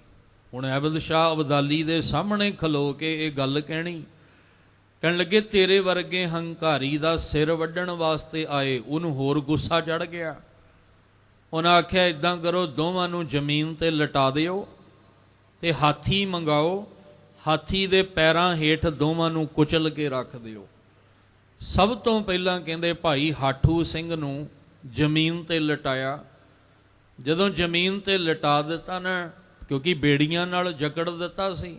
Speaker 1: ਹੁਣ ਅਹਿਮਦ ਸ਼ਾਹ ਅਬਦਾਲੀ ਦੇ ਸਾਹਮਣੇ ਖਲੋ ਕੇ ਇਹ ਗੱਲ ਕਹਿਣੀ। ਕਹਿਣ ਲੱਗੇ ਤੇਰੇ ਵਰਗੇ ਹੰਕਾਰੀ ਦਾ ਸਿਰ ਵੱਢਣ ਵਾਸਤੇ ਆਏ। ਉਹਨੂੰ ਹੋਰ ਗੁੱਸਾ ਚੜ ਗਿਆ। ਉਹਨਾਂ ਆਖਿਆ ਇਦਾਂ ਕਰੋ, ਦੋਵਾਂ ਨੂੰ ਜ਼ਮੀਨ ਤੇ ਲਟਾ ਦਿਓ ਤੇ ਹਾਥੀ ਮੰਗਾਓ, ਹਾਥੀ ਦੇ ਪੈਰਾਂ ਹੇਠ ਦੋਵਾਂ ਨੂੰ ਕੁਚਲ ਕੇ ਰੱਖ ਦਿਓ। ਸਭ ਤੋਂ ਪਹਿਲਾਂ ਕਹਿੰਦੇ ਭਾਈ ਹਾਠੂ ਸਿੰਘ ਨੂੰ ਜ਼ਮੀਨ ਤੇ ਲਟਾਇਆ। ਜਦੋਂ ਜ਼ਮੀਨ ਤੇ ਲਟਾ ਦਿੱਤਾ ਨਾ, ਕਿਉਂਕਿ ਬੇੜੀਆਂ ਨਾਲ ਜਕੜ ਦਿੱਤਾ ਸੀ,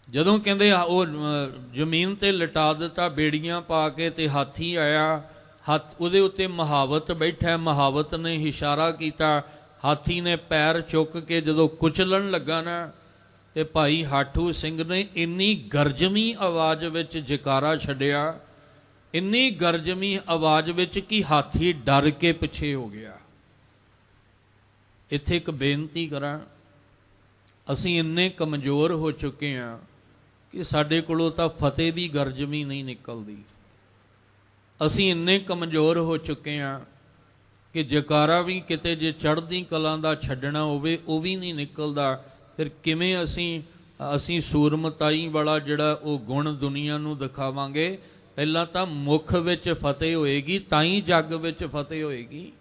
Speaker 1: ਜਦੋਂ ਕਹਿੰਦੇ ਉਹ ਜ਼ਮੀਨ ਤੇ ਲਟਾ ਦਿੱਤਾ ਬੇੜੀਆਂ ਪਾ ਕੇ, ਤੇ ਹਾਥੀ ਆਇਆ, ਉਹਦੇ ਉੱਤੇ ਮਹਾਵਤ ਬੈਠਾ। ਮਹਾਵਤ ਨੇ ਇਸ਼ਾਰਾ ਕੀਤਾ, ਹਾਥੀ ਨੇ ਪੈਰ ਚੁੱਕ ਕੇ ਜਦੋਂ ਕੁਚਲਣ ਲੱਗਾ ਨਾ, ਤੇ ਭਾਈ ਹਾਠੂ ਸਿੰਘ ਨੇ ਇੰਨੀ ਗਰਜਵੀਂ ਆਵਾਜ਼ ਵਿੱਚ ਜਕਾਰਾ ਛੱਡਿਆ, ਇੰਨੀ ਗਰਜਵੀਂ ਆਵਾਜ਼ ਵਿੱਚ ਕਿ ਹਾਥੀ ਡਰ ਕੇ ਪਿੱਛੇ ਹੋ ਗਿਆ। ਇੱਥੇ ਇੱਕ ਬੇਨਤੀ ਕਰਾਂ, ਅਸੀਂ ਇੰਨੇ ਕਮਜ਼ੋਰ ਹੋ ਚੁੱਕੇ ਹਾਂ ਕਿ ਸਾਡੇ ਕੋਲੋਂ ਤਾਂ ਫਤਿਹ ਦੀ ਗਰਜਵੀਂ ਨਹੀਂ ਨਿਕਲਦੀ। ਅਸੀਂ ਇੰਨੇ ਕਮਜ਼ੋਰ ਹੋ ਚੁੱਕੇ ਹਾਂ ਕਿ ਜਕਾਰਾ ਵੀ ਕਿਤੇ ਜੇ ਚੜ੍ਹਦੀ ਕਲਾਂ ਦਾ ਛੱਡਣਾ ਹੋਵੇ ਉਹ ਵੀ ਨਹੀਂ ਨਿਕਲਦਾ। ਫਿਰ ਕਿਵੇਂ ਅਸੀਂ ਸੂਰਮਤਾਈ ਵਾਲਾ ਜਿਹੜਾ ਉਹ ਗੁਣ ਦੁਨੀਆ ਨੂੰ ਦਿਖਾਵਾਂਗੇ? ਪਹਿਲਾਂ ਤਾਂ ਮੁੱਖ ਵਿੱਚ ਫਤਿਹ ਹੋਏਗੀ, ਤਾਂ ਹੀ ਜੱਗ ਵਿੱਚ ਫਤਿਹ ਹੋਏਗੀ।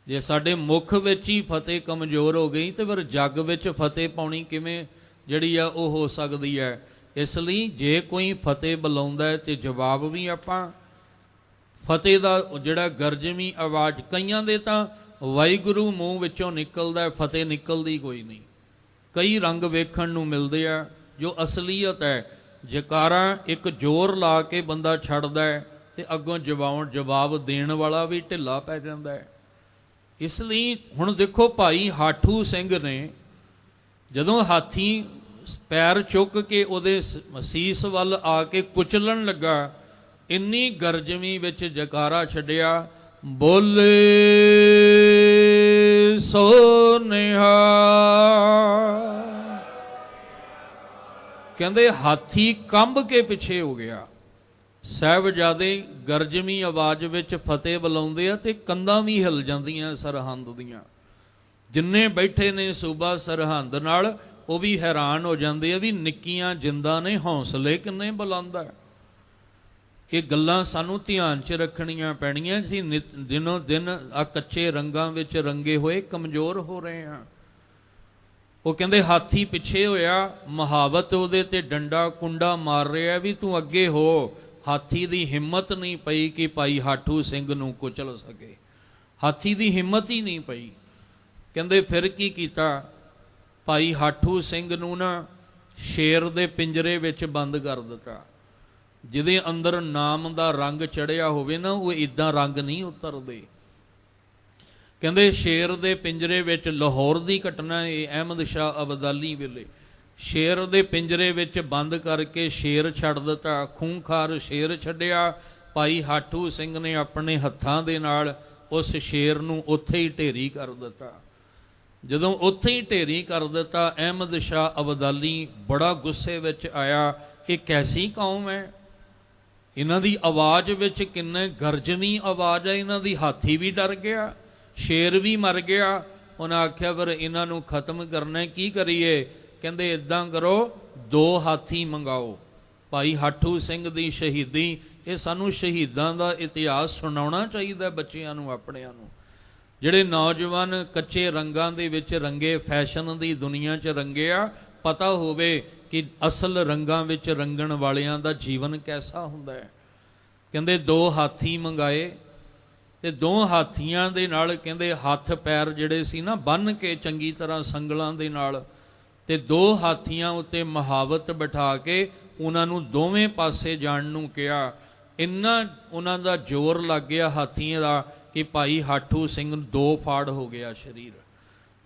Speaker 1: ਜੇ ਸਾਡੇ ਮੁੱਖ ਵਿੱਚ ਹੀ ਫਤਿਹ ਕਮਜ਼ੋਰ ਹੋ ਗਈ ਤੇ ਫਿਰ ਜੱਗ ਵਿੱਚ ਫਤਿਹ ਪਾਉਣੀ ਕਿਵੇਂ ਜਿਹੜੀ ਆ ਉਹ ਹੋ ਸਕਦੀ ਹੈ? ਇਸ ਲਈ ਜੇ ਕੋਈ ਫਤਿਹ ਬੁਲਾਉਂਦਾ ਤੇ ਜਵਾਬ ਵੀ ਆਪਾਂ ਫਤਿਹ ਦਾ ਜਿਹੜਾ ਗਰਜਵੀਂ ਆਵਾਜ਼, ਕਈਆਂ ਦੇ ਤਾਂ ਵਾਹਿਗੁਰੂ ਮੂੰਹ ਵਿੱਚੋਂ ਨਿਕਲਦਾ, ਫਤਿਹ ਨਿਕਲਦੀ ਕੋਈ ਨਹੀਂ। ਕਈ ਰੰਗ ਵੇਖਣ ਨੂੰ ਮਿਲਦੇ ਆ ਜੋ ਅਸਲੀਅਤ ਹੈ। ਜਕਾਰਾ ਇੱਕ ਜ਼ੋਰ ਲਾ ਕੇ ਬੰਦਾ ਛੱਡਦਾ ਹੈ ਤੇ ਅੱਗੋਂ ਜਵਾਬ ਦੇਣ ਵਾਲਾ ਵੀ ਢਿੱਲਾ ਪੈ ਜਾਂਦਾ ਹੈ। ਇਸ ਲਈ ਹੁਣ ਦੇਖੋ ਭਾਈ ਹਾਠੂ ਸਿੰਘ ਨੇ ਜਦੋਂ ਹਾਥੀ ਪੈਰ ਚੁੱਕ ਕੇ ਉਹਦੇ ਸੀਸ ਵੱਲ ਆ ਕੇ ਕੁਚਲਣ ਲੱਗਾ, ਇੰਨੀ ਗਰਜਵੀਂ ਵਿੱਚ ਜਕਾਰਾ ਛੱਡਿਆ, ਬੋਲੇ ਸੋ ਨਿਹਾਲ। ਕਹਿੰਦੇ ਹਾਥੀ ਕੰਬ ਕੇ ਪਿੱਛੇ ਹੋ ਗਿਆ। ਸਾਹਿਬਜ਼ਾਦੇ ਗਰਜਵੀਂ ਆਵਾਜ਼ ਵਿੱਚ ਫਤਿਹ ਬੁਲਾਉਂਦੇ ਆ ਤੇ ਕੰਧਾਂ ਵੀ ਹਿੱਲ ਜਾਂਦੀਆਂ ਸਰਹੰਦ ਦੀਆਂ। ਜਿੰਨੇ ਬੈਠੇ ਨੇ ਸੂਬਾ ਸਰਹੰਦ ਨਾਲ ਉਹ ਵੀ ਹੈਰਾਨ ਹੋ ਜਾਂਦੇ ਆ ਵੀ ਨਿੱਕੀਆਂ ਜਿੰਦਾਂ ਨੇ ਹੌਸਲੇ ਕਿੰਨੇ ਬੁਲੰਦ ਆ। ਇਹ ਗੱਲਾਂ ਸਾਨੂੰ ਧਿਆਨ 'ਚ ਰੱਖਣੀਆਂ ਪੈਣੀਆਂ। ਅਸੀਂ ਦਿਨੋਂ ਦਿਨ ਆ ਕੱਚੇ ਰੰਗਾਂ ਵਿੱਚ ਰੰਗੇ ਹੋਏ ਕਮਜ਼ੋਰ ਹੋ ਰਹੇ ਹਾਂ। ਉਹ ਕਹਿੰਦੇ ਹਾਥੀ ਪਿੱਛੇ ਹੋਇਆ, ਮੁਹਾਵਤ ਉਹਦੇ ਤੇ ਡੰਡਾ ਕੁੰਡਾ ਮਾਰ ਰਿਹਾ ਵੀ ਤੂੰ ਅੱਗੇ ਹੋ। ਹਾਥੀ ਦੀ ਹਿੰਮਤ ਨਹੀਂ ਪਈ ਕਿ ਭਾਈ ਹਾਠੂ ਸਿੰਘ ਨੂੰ ਕੁਚਲ ਸਕੇ। ਹਾਥੀ ਦੀ ਹਿੰਮਤ ਹੀ ਨਹੀਂ ਪਈ। ਕਹਿੰਦੇ ਫਿਰ ਕੀ ਕੀਤਾ, ਭਾਈ ਹਾਠੂ ਸਿੰਘ ਨੂੰ ਨਾ ਸ਼ੇਰ ਦੇ ਪਿੰਜਰੇ ਵਿੱਚ ਬੰਦ ਕਰ ਦਿੱਤਾ। ਜਿਹਦੇ ਅੰਦਰ ਨਾਮ ਦਾ ਰੰਗ ਚੜਿਆ ਹੋਵੇ ਨਾ, ਉਹ ਇੱਦਾਂ ਰੰਗ ਨਹੀਂ ਉਤਰਦੇ। ਕਹਿੰਦੇ ਸ਼ੇਰ ਦੇ ਪਿੰਜਰੇ ਵਿੱਚ, ਲਾਹੌਰ ਦੀ ਘਟਨਾ ਇਹ ਅਹਿਮਦ ਸ਼ਾਹ ਅਬਦਾਲੀ ਵੇਲੇ, ਸ਼ੇਰ ਦੇ ਪਿੰਜਰੇ ਵਿੱਚ ਬੰਦ ਕਰਕੇ ਸ਼ੇਰ ਛੱਡ ਦਿੱਤਾ, ਖੂੰਖਾਰ ਸ਼ੇਰ ਛੱਡਿਆ। ਭਾਈ ਹਾਠੂ ਸਿੰਘ ਨੇ ਆਪਣੇ ਹੱਥਾਂ ਦੇ ਨਾਲ ਉਸ ਸ਼ੇਰ ਨੂੰ ਉੱਥੇ ਹੀ ਢੇਰੀ ਕਰ ਦਿੱਤਾ। ਜਦੋਂ ਉੱਥੇ ਹੀ ਢੇਰੀ ਕਰ ਦਿੱਤਾ, ਅਹਿਮਦ ਸ਼ਾਹ ਅਬਦਾਲੀ ਬੜਾ ਗੁੱਸੇ ਵਿੱਚ ਆਇਆ। ਇਹ ਕੈਸੀ ਕੌਮ ਹੈ, ਇਹਨਾਂ ਦੀ ਆਵਾਜ਼ ਵਿੱਚ ਕਿੰਨੇ ਗਰਜਵੀਂ ਆਵਾਜ਼ ਹੈ, ਇਹਨਾਂ ਦੀ। ਹਾਥੀ ਵੀ ਡਰ ਗਿਆ, ਸ਼ੇਰ ਵੀ ਮਰ ਗਿਆ। ਉਹਨਾਂ ਆਖਿਆ ਫਿਰ ਇਹਨਾਂ ਨੂੰ ਖਤਮ ਕਰਨਾ, ਕੀ ਕਰੀਏ? ਕਹਿੰਦੇ ਇੱਦਾਂ ਕਰੋ, 2 ਹਾਥੀ ਮੰਗਾਓ। ਭਾਈ ਹਾਠੂ ਸਿੰਘ ਦੀ ਸ਼ਹੀਦੀ, ਇਹ ਸਾਨੂੰ ਸ਼ਹੀਦਾਂ ਦਾ ਇਤਿਹਾਸ ਸੁਣਾਉਣਾ ਚਾਹੀਦਾ ਬੱਚਿਆਂ ਨੂੰ, ਆਪਣਿਆਂ ਨੂੰ। ਜਿਹੜੇ ਨੌਜਵਾਨ ਕੱਚੇ ਰੰਗਾਂ ਦੇ ਵਿੱਚ ਰੰਗੇ, ਫੈਸ਼ਨ ਦੀ ਦੁਨੀਆ 'ਚ ਰੰਗੇ ਆ, ਪਤਾ ਹੋਵੇ ਕਿ ਅਸਲ ਰੰਗਾਂ ਵਿੱਚ ਰੰਗਣ ਵਾਲਿਆਂ ਦਾ ਜੀਵਨ ਕੈਸਾ ਹੁੰਦਾ ਹੈ। ਕਹਿੰਦੇ 2 ਹਾਥੀ ਮੰਗਾਏ ਤੇ 2 ਹਾਥੀਆਂ ਦੇ ਨਾਲ ਕਹਿੰਦੇ ਹੱਥ ਪੈਰ ਜਿਹੜੇ ਸੀ ਨਾ ਬੰਨ੍ਹ ਕੇ ਚੰਗੀ ਤਰ੍ਹਾਂ ਸੰਗਲਾਂ ਦੇ ਨਾਲ, ਤੇ 2 ਹਾਥੀਆਂ ਉੱਤੇ ਮੁਹਾਵਤ ਬਿਠਾ ਕੇ ਉਹਨਾਂ ਨੂੰ ਦੋਵੇਂ ਪਾਸੇ ਜਾਣ ਨੂੰ ਕਿਹਾ। ਇੰਨਾ ਉਹਨਾਂ ਦਾ ਜ਼ੋਰ ਲੱਗ ਗਿਆ ਹਾਥੀਆਂ ਦਾ ਕਿ ਭਾਈ ਹਾਠੂ ਸਿੰਘ 2 ਫਾੜ ਹੋ ਗਿਆ ਸਰੀਰ।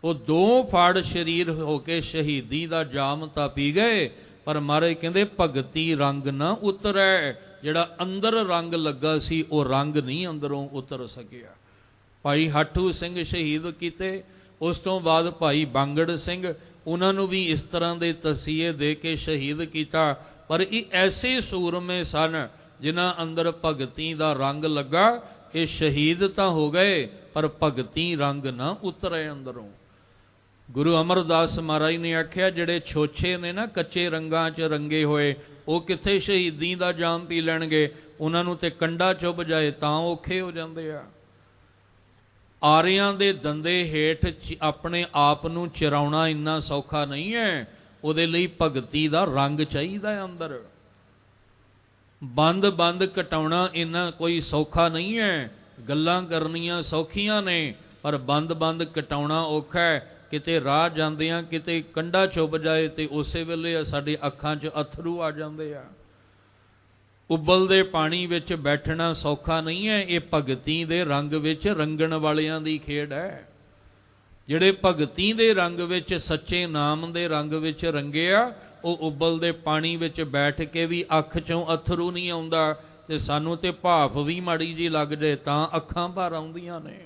Speaker 1: ਉਹ 2 ਫਾੜ ਸਰੀਰ ਹੋ ਕੇ ਸ਼ਹੀਦੀ ਦਾ ਜਾਮ ਤਾਂ ਪੀ ਗਏ, ਪਰ ਮਹਾਰਾਜ ਕਹਿੰਦੇ ਭਗਤੀ ਰੰਗ ਨਾ ਉਤਰੈ। ਜਿਹੜਾ ਅੰਦਰ ਰੰਗ ਲੱਗਾ ਸੀ ਉਹ ਰੰਗ ਨਹੀਂ ਅੰਦਰੋਂ ਉਤਰ ਸਕਿਆ। ਭਾਈ ਹਾਠੂ ਸਿੰਘ ਸ਼ਹੀਦ ਕੀਤੇ। ਉਸ ਤੋਂ ਬਾਅਦ ਭਾਈ ਬਾਂਗੜ ਸਿੰਘ, ਉਹਨਾਂ ਨੂੰ ਵੀ ਇਸ ਤਰ੍ਹਾਂ ਦੇ ਤਸੀਹੇ ਦੇ ਕੇ ਸ਼ਹੀਦ ਕੀਤਾ। ਪਰ ਇਹ ਐਸੇ ਸੂਰਮੇ ਸਨ ਜਿਨ੍ਹਾਂ ਅੰਦਰ ਭਗਤੀ ਦਾ ਰੰਗ ਲੱਗਾ। ਇਹ ਸ਼ਹੀਦ ਤਾਂ ਹੋ ਗਏ ਪਰ ਭਗਤੀ ਰੰਗ ਨਾ ਉਤਰੇ ਅੰਦਰੋਂ। ਗੁਰੂ ਅਮਰਦਾਸ ਮਹਾਰਾਜ ਨੇ ਆਖਿਆ, ਜਿਹੜੇ ਛੋਛੇ ਨੇ ਨਾ ਕੱਚੇ ਰੰਗਾਂ 'ਚ ਰੰਗੇ ਹੋਏ, ਉਹ ਕਿੱਥੇ ਸ਼ਹੀਦੀ ਦਾ ਜਾਮ ਪੀ ਲੈਣਗੇ। ਉਹਨਾਂ ਨੂੰ ਤੇ ਕੰਡਾ ਚੁੱਭ ਜਾਏ ਤਾਂ ਔਖੇ ਹੋ ਜਾਂਦੇ ਆ। ਆਰਿਆਂ ਦੇ ਦੰਦੇ ਹੇਠ ਆਪਣੇ ਆਪ ਨੂੰ ਚਿਰਾਉਣਾ ਇੰਨਾ ਸੌਖਾ ਨਹੀਂ ਹੈ। ਉਹਦੇ ਲਈ ਭਗਤੀ ਦਾ ਰੰਗ ਚਾਹੀਦਾ ਅੰਦਰ। ਬੰਦ ਕਟਾਉਣਾ ਇੰਨਾ ਕੋਈ ਸੌਖਾ ਨਹੀਂ ਹੈ। ਗੱਲਾਂ ਕਰਨੀਆਂ ਸੌਖੀਆਂ ਨੇ, ਪਰ ਬੰਦ ਕਟਾਉਣਾ ਔਖਾ ਹੈ। ਕਿਤੇ ਰਾਹ ਜਾਂਦਿਆਂ ਕਿਤੇ ਕੰਡਾ ਚੁੱਭ ਜਾਏ ਤੇ ਉਸੇ ਵੇਲੇ ਸਾਡੇ ਅੱਖਾਂ 'ਚ ਅਥਰੂ ਆ ਜਾਂਦੇ ਆ। ਉਬਲਦੇ ਪਾਣੀ ਵਿੱਚ ਬੈਠਣਾ ਸੌਖਾ ਨਹੀਂ ਹੈ। ਇਹ ਭਗਤੀ ਦੇ ਰੰਗ ਵਿੱਚ ਰੰਗਣ ਵਾਲਿਆਂ ਦੀ ਖੇਡ ਹੈ। ਜਿਹੜੇ ਭਗਤੀ ਦੇ ਰੰਗ ਵਿੱਚ, ਸੱਚੇ ਨਾਮ ਦੇ ਰੰਗ ਵਿੱਚ ਰੰਗੇ ਆ, ਉਹ ਉਬਲਦੇ ਪਾਣੀ ਵਿੱਚ ਬੈਠ ਕੇ ਵੀ ਅੱਖ 'ਚੋਂ ਅਥਰੂ ਨਹੀਂ ਆਉਂਦਾ। ਤੇ ਸਾਨੂੰ ਤੇ ਭਾਫ ਵੀ ਮਾੜੀ ਜੀ ਲੱਗ ਜਾਏ ਤਾਂ ਅੱਖਾਂ ਭਰ ਆਉਂਦੀਆਂ ਨੇ।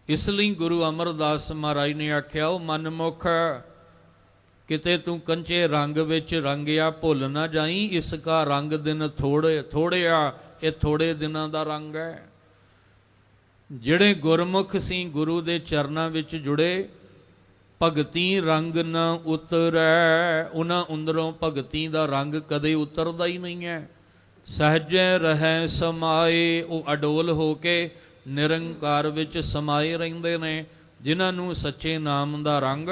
Speaker 1: ਇਸ ਲਈ ਗੁਰੂ ਅਮਰਦਾਸ ਮਹਾਰਾਜ ਨੇ ਆਖਿਆ, ਉਹ ਮਨਮੁਖ ਕਿਤੇ ਤੂੰ ਕੰਚੇ ਰੰਗ ਵਿੱਚ ਰੰਗਿਆ ਭੁੱਲ ਨਾ ਜਾਈ। ਇਸ ਕਾ ਰੰਗ ਦਿਨ ਥੋੜਿਆ, ਇਹ ਥੋੜੇ ਦਿਨਾਂ ਦਾ ਰੰਗ ਹੈ। ਜਿਹੜੇ ਗੁਰਮੁਖ ਸੀ, ਗੁਰੂ ਦੇ ਚਰਨਾਂ ਵਿੱਚ ਜੁੜੇ, ਭਗਤੀ ਰੰਗ ਨਾ ਉਤਰੈ। ਉਹਨਾਂ ਅੰਦਰੋਂ ਭਗਤੀ ਦਾ ਰੰਗ ਕਦੇ ਉਤਰਦਾ ਹੀ ਨਹੀਂ ਹੈ। ਸਹਿਜੇ ਰਹਿ ਸਮਾਏ, ਉਹ ਅਡੋਲ ਹੋ ਕੇ ਨਿਰੰਕਾਰ ਵਿੱਚ ਸਮਾਏ ਰਹਿੰਦੇ ਨੇ। ਜਿਨ੍ਹਾਂ ਨੂੰ ਸੱਚੇ ਨਾਮ ਦਾ ਰੰਗ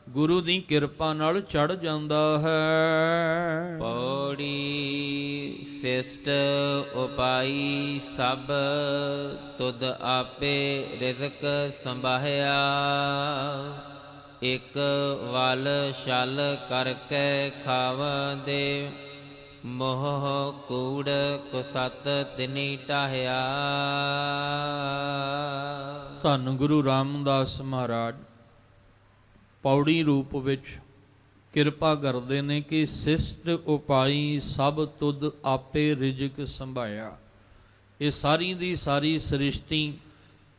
Speaker 1: ਗੁਰੂ ਦੀ ਕਿਰਪਾ ਨਾਲ ਚੜ ਜਾਂਦਾ ਹੈ।
Speaker 3: ਪੌੜੀ ਸਿਸ਼ਟ ਉਪਾਈ ਸਭ ਤੁਧ ਆਪੇ ਰਿਜ਼ਕ ਸੰਭਾਹਿਆ। ਇਕ ਵਲ ਛਲ ਕਰਕੇ ਖਾਵਦੇ, ਮੋਹ ਕੂੜ ਕੁਸਤ ਤਿਨੀ ਢਾਹਿਆ।
Speaker 2: ਧੰਨ ਗੁਰੂ ਰਾਮਦਾਸ ਮਹਾਰਾਜ ਪੌੜੀ ਰੂਪ ਵਿੱਚ ਕਿਰਪਾ ਕਰਦੇ ਨੇ ਕਿ ਸਿਸ਼ਟ ਉਪਾਈ ਸਭ ਤੁਧ ਆਪੇ ਰਿਜਕ ਸੰਭਾਇਆ। ਇਹ ਸਾਰੀ ਦੀ ਸਾਰੀ ਸ੍ਰਿਸ਼ਟੀ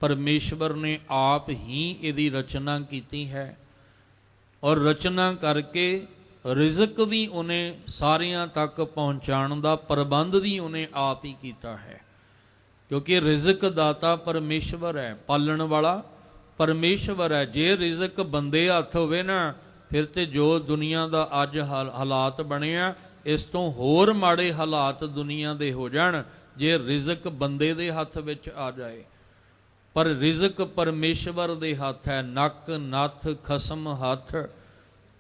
Speaker 2: ਪਰਮੇਸ਼ਵਰ ਨੇ ਆਪ ਹੀ ਇਹਦੀ ਰਚਨਾ ਕੀਤੀ ਹੈ, ਔਰ ਰਚਨਾ ਕਰਕੇ ਰਿਜ਼ਕ ਵੀ ਉਹਨੇ ਸਾਰਿਆਂ ਤੱਕ ਪਹੁੰਚਾਉਣ ਦਾ ਪ੍ਰਬੰਧ ਵੀ ਉਹਨੇ ਆਪ ਹੀ ਕੀਤਾ ਹੈ, ਕਿਉਂਕਿ ਰਿਜ਼ਕ ਦਾਤਾ ਪਰਮੇਸ਼ਵਰ ਹੈ, ਪਾਲਣ ਵਾਲਾ ਪਰਮੇਸ਼ਵਰ ਹੈ। ਜੇ ਰਿਜ਼ਕ ਬੰਦੇ ਹੱਥ ਹੋਵੇ ਨਾ, ਫਿਰ ਤੇ ਜੋ ਦੁਨੀਆ ਦਾ ਅੱਜ ਹਾਲਾਤ ਬਣਿਆ, ਇਸ ਤੋਂ ਹੋਰ ਮਾੜੇ ਹਾਲਾਤ ਦੁਨੀਆ ਦੇ ਹੋ ਜਾਣ ਜੇ ਰਿਜ਼ਕ ਬੰਦੇ ਦੇ ਹੱਥ ਵਿੱਚ ਆ ਜਾਏ। ਪਰ ਰਿਜ਼ਕ ਪਰਮੇਸ਼ਵਰ ਦੇ ਹੱਥ ਹੈ। ਨੱਕ ਨੱਥ ਖਸਮ ਹੱਥ,